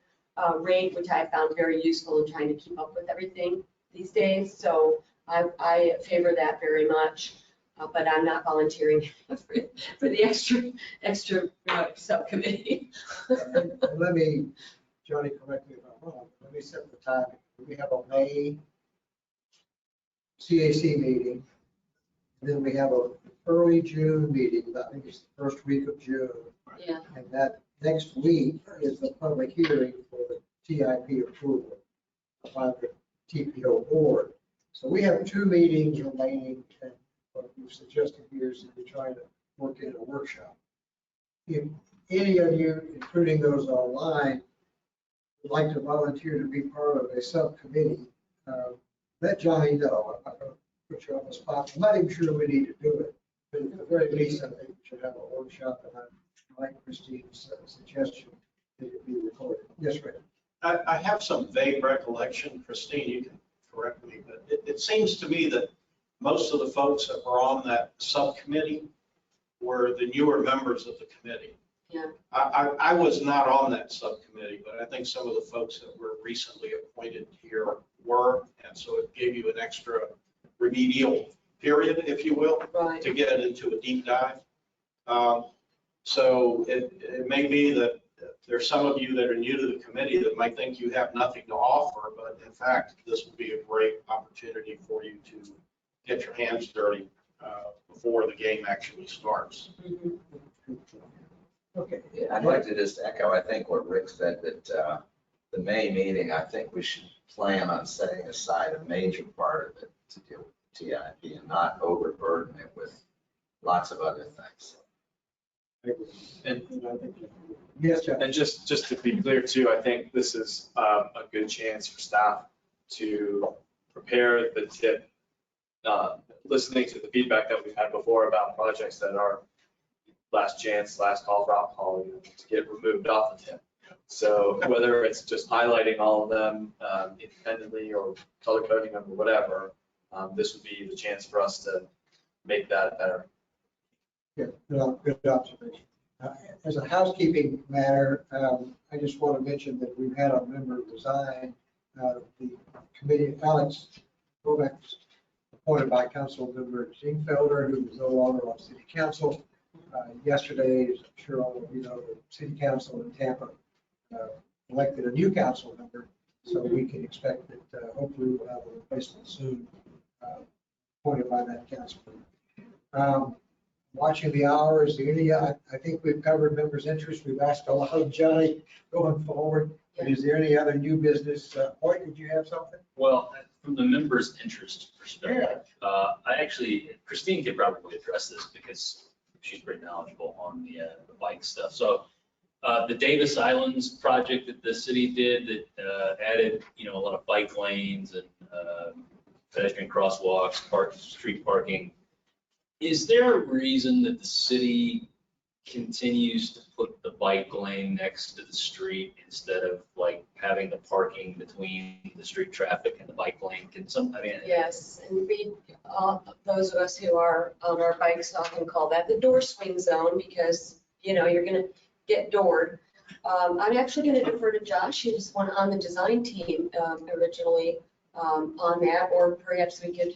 rate, which I found very useful in trying to keep up with everything these days. So I favor that very much, but I'm not volunteering for the extra subcommittee. And let me, Johnny, correct me if I'm wrong, let me set the time. We have a May CAC meeting, and then we have an early June meeting, I think it's the first week of June. Yeah. And that next week is the public hearing for the TIP approval by the TPO board. So we have 2 meetings remaining, and what we've suggested here is that we try to work in a workshop. If any of you, including those online, would like to volunteer to be part of a subcommittee, let Johnny know. I'm not going to put you on the spot. I'm not even sure we need to do it, but at the very least, I think we should have a workshop, and I like Christine's suggestion that it be recorded. Yes, Rick? I have some vague recollection, Christine, you can correct me, but it seems to me that most of the folks that were on that subcommittee were the newer members of the committee. Yeah. I was not on that subcommittee, but I think some of the folks that were recently appointed here were, and so it gave you an extra remedial period, if you will, right, to get into a deep dive. So it may be that there's some of you that are new to the committee that might think you have nothing to offer, but in fact, this would be a great opportunity for you to get your hands dirty before the game actually starts. Mm-hmm. Okay. I'd like to just echo, I think what Rick said, that the May meeting, I think we should plan on setting aside a major part of it to deal with TIP and not overburden it with lots of other things. And yes, Jeff. And just to be clear too, I think this is a good chance for staff to prepare the TIP, listening to the feedback that we've had before about projects that are last chance, last call for alcohol, to get removed off the TIP. So whether it's just highlighting all of them independently or color coding them or whatever, this would be the chance for us to make that better. Yeah, good observation. As a housekeeping matter, I just want to mention that we've had a member resign. The committee, Alex Kovacs, appointed by Council Member Fowler, who is no longer on City Council. Yesterday, as I'm sure all of you know, the City Council in Tampa elected a new council member, so we can expect that hopefully we'll have a replacement soon, appointed by that council member. Watching the hours, I think we've covered members' interest. We've asked a lot of Johnny going forward. But is there any other new business? Hoyt, did you have something? Well, from the members' interest perspective, Christine could probably address this because she's pretty knowledgeable on the bike stuff. So the Davis Islands project that the city did that added, a lot of bike lanes and pedestrian crosswalks, street parking. Is there a reason that the city continues to put the bike lane next to the street instead of like having the parking between the street traffic and the bike lane? Yes, and those of us who are on our bikes often call that the door swing zone because, you're going to get doored. I'm actually going to defer to Josh, who's one on the design team originally on that, or perhaps we could.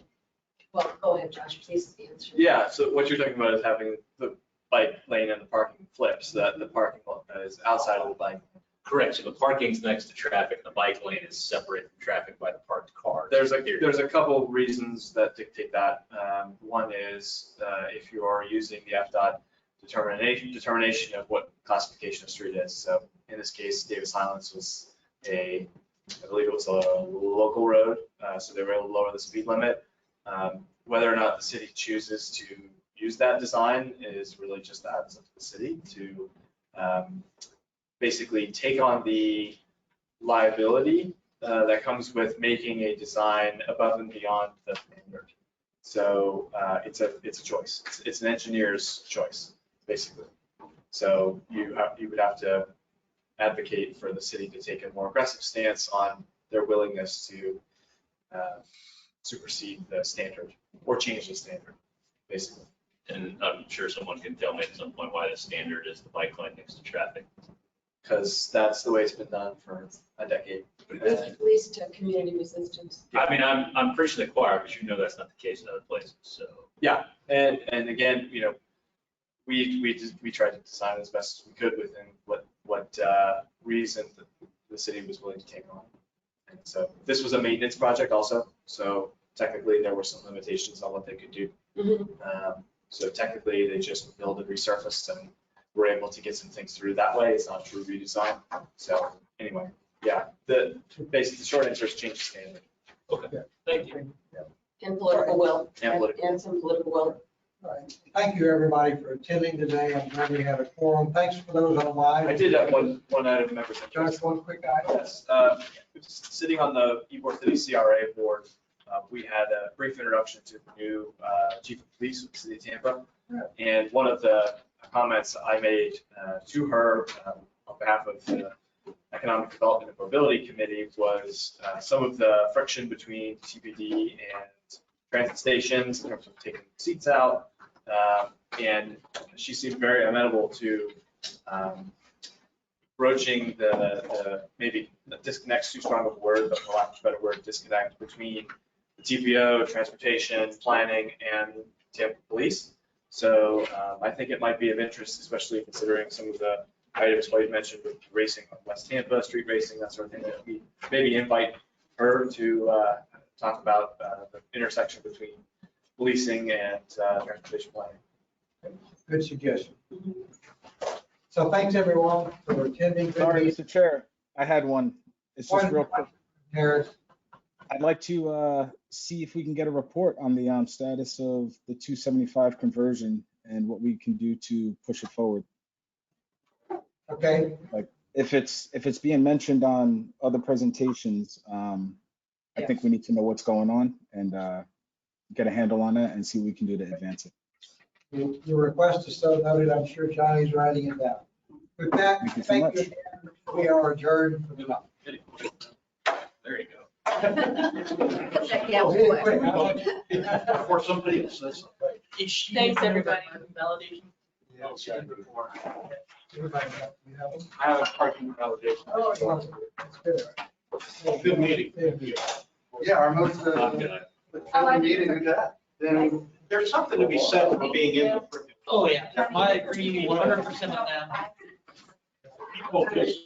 Well, go ahead, Josh, please answer. Yeah, so what you're talking about is having the bike lane and the parking flips, that the parking lot is outside of the bike. Correct, so the parking's next to traffic, the bike lane is separate from traffic by the parked cars. There's a couple of reasons that dictate that. One is if you are using the FDOT determination of what classification a street is. So in this case, Davis Highlands was I believe it was a local road, so they were able to lower the speed limit. Whether or not the city chooses to use that design is really just up to the city to basically take on the liability that comes with making a design above and beyond the standard. So it's a choice. It's an engineer's choice, basically. So you would have to advocate for the city to take a more aggressive stance on their willingness to supersede the standard or change the standard, basically. And I'm sure someone can tell me at some point why the standard is the bike lane next to traffic. Because that's the way it's been done for a decade. At least to community resistance. I mean, I'm preaching the choir, but you know that's not the case in other places, so. Yeah, and again, you know, we tried to design as best as we could within what reason the city was willing to take on. And so this was a maintenance project also, so technically there were some limitations on what they could do. So technically they just built and resurfaced and were able to get some things through that way. It's not a true redesign. So anyway, yeah, basically the short answer is change the standard. Okay, thank you. And political will. And some political will. All right. Thank you, everybody, for attending today. I'm glad we had a quorum. Thanks for those online. I did have one item, members. Just one quick item. Yes, sitting on the Ybor City CRA board, we had a brief introduction to the new chief of police of the city of Tampa. And one of the comments I made to her on behalf of the Economic Development and Mobility Committee was some of the friction between TPD and transit stations in terms of taking seats out. And she seemed very amenable to broaching the maybe disconnect's too strong of a word, but for lack of a better word, disconnect between the TPO, transportation, planning, and Tampa Police. So I think it might be of interest, especially considering some of the items White mentioned with racing on West Tampa, street racing, that sort of thing, that we maybe invite her to talk about the intersection between policing and transportation planning. Good suggestion. So thanks, everyone, for attending. Sorry, Mr. Chair, I had one. It's just real quick. Harris. I'd like to see if we can get a report on the status of the 275 conversion and what we can do to push it forward. Okay. Like if it's being mentioned on other presentations, I think we need to know what's going on and get a handle on it and see what we can do to advance it. Your request is so noted. I'm sure Johnny's writing it down. With that, thank you again. We are adjourned for the night. There you go. Before somebody says something. Thanks, everybody. Validation. I have a parking validation. Oh, it's good. Good meeting. Yeah, our most, meeting we got. Then there's something to be said for being in the freaking. Oh, yeah, I agree 100% on that. People just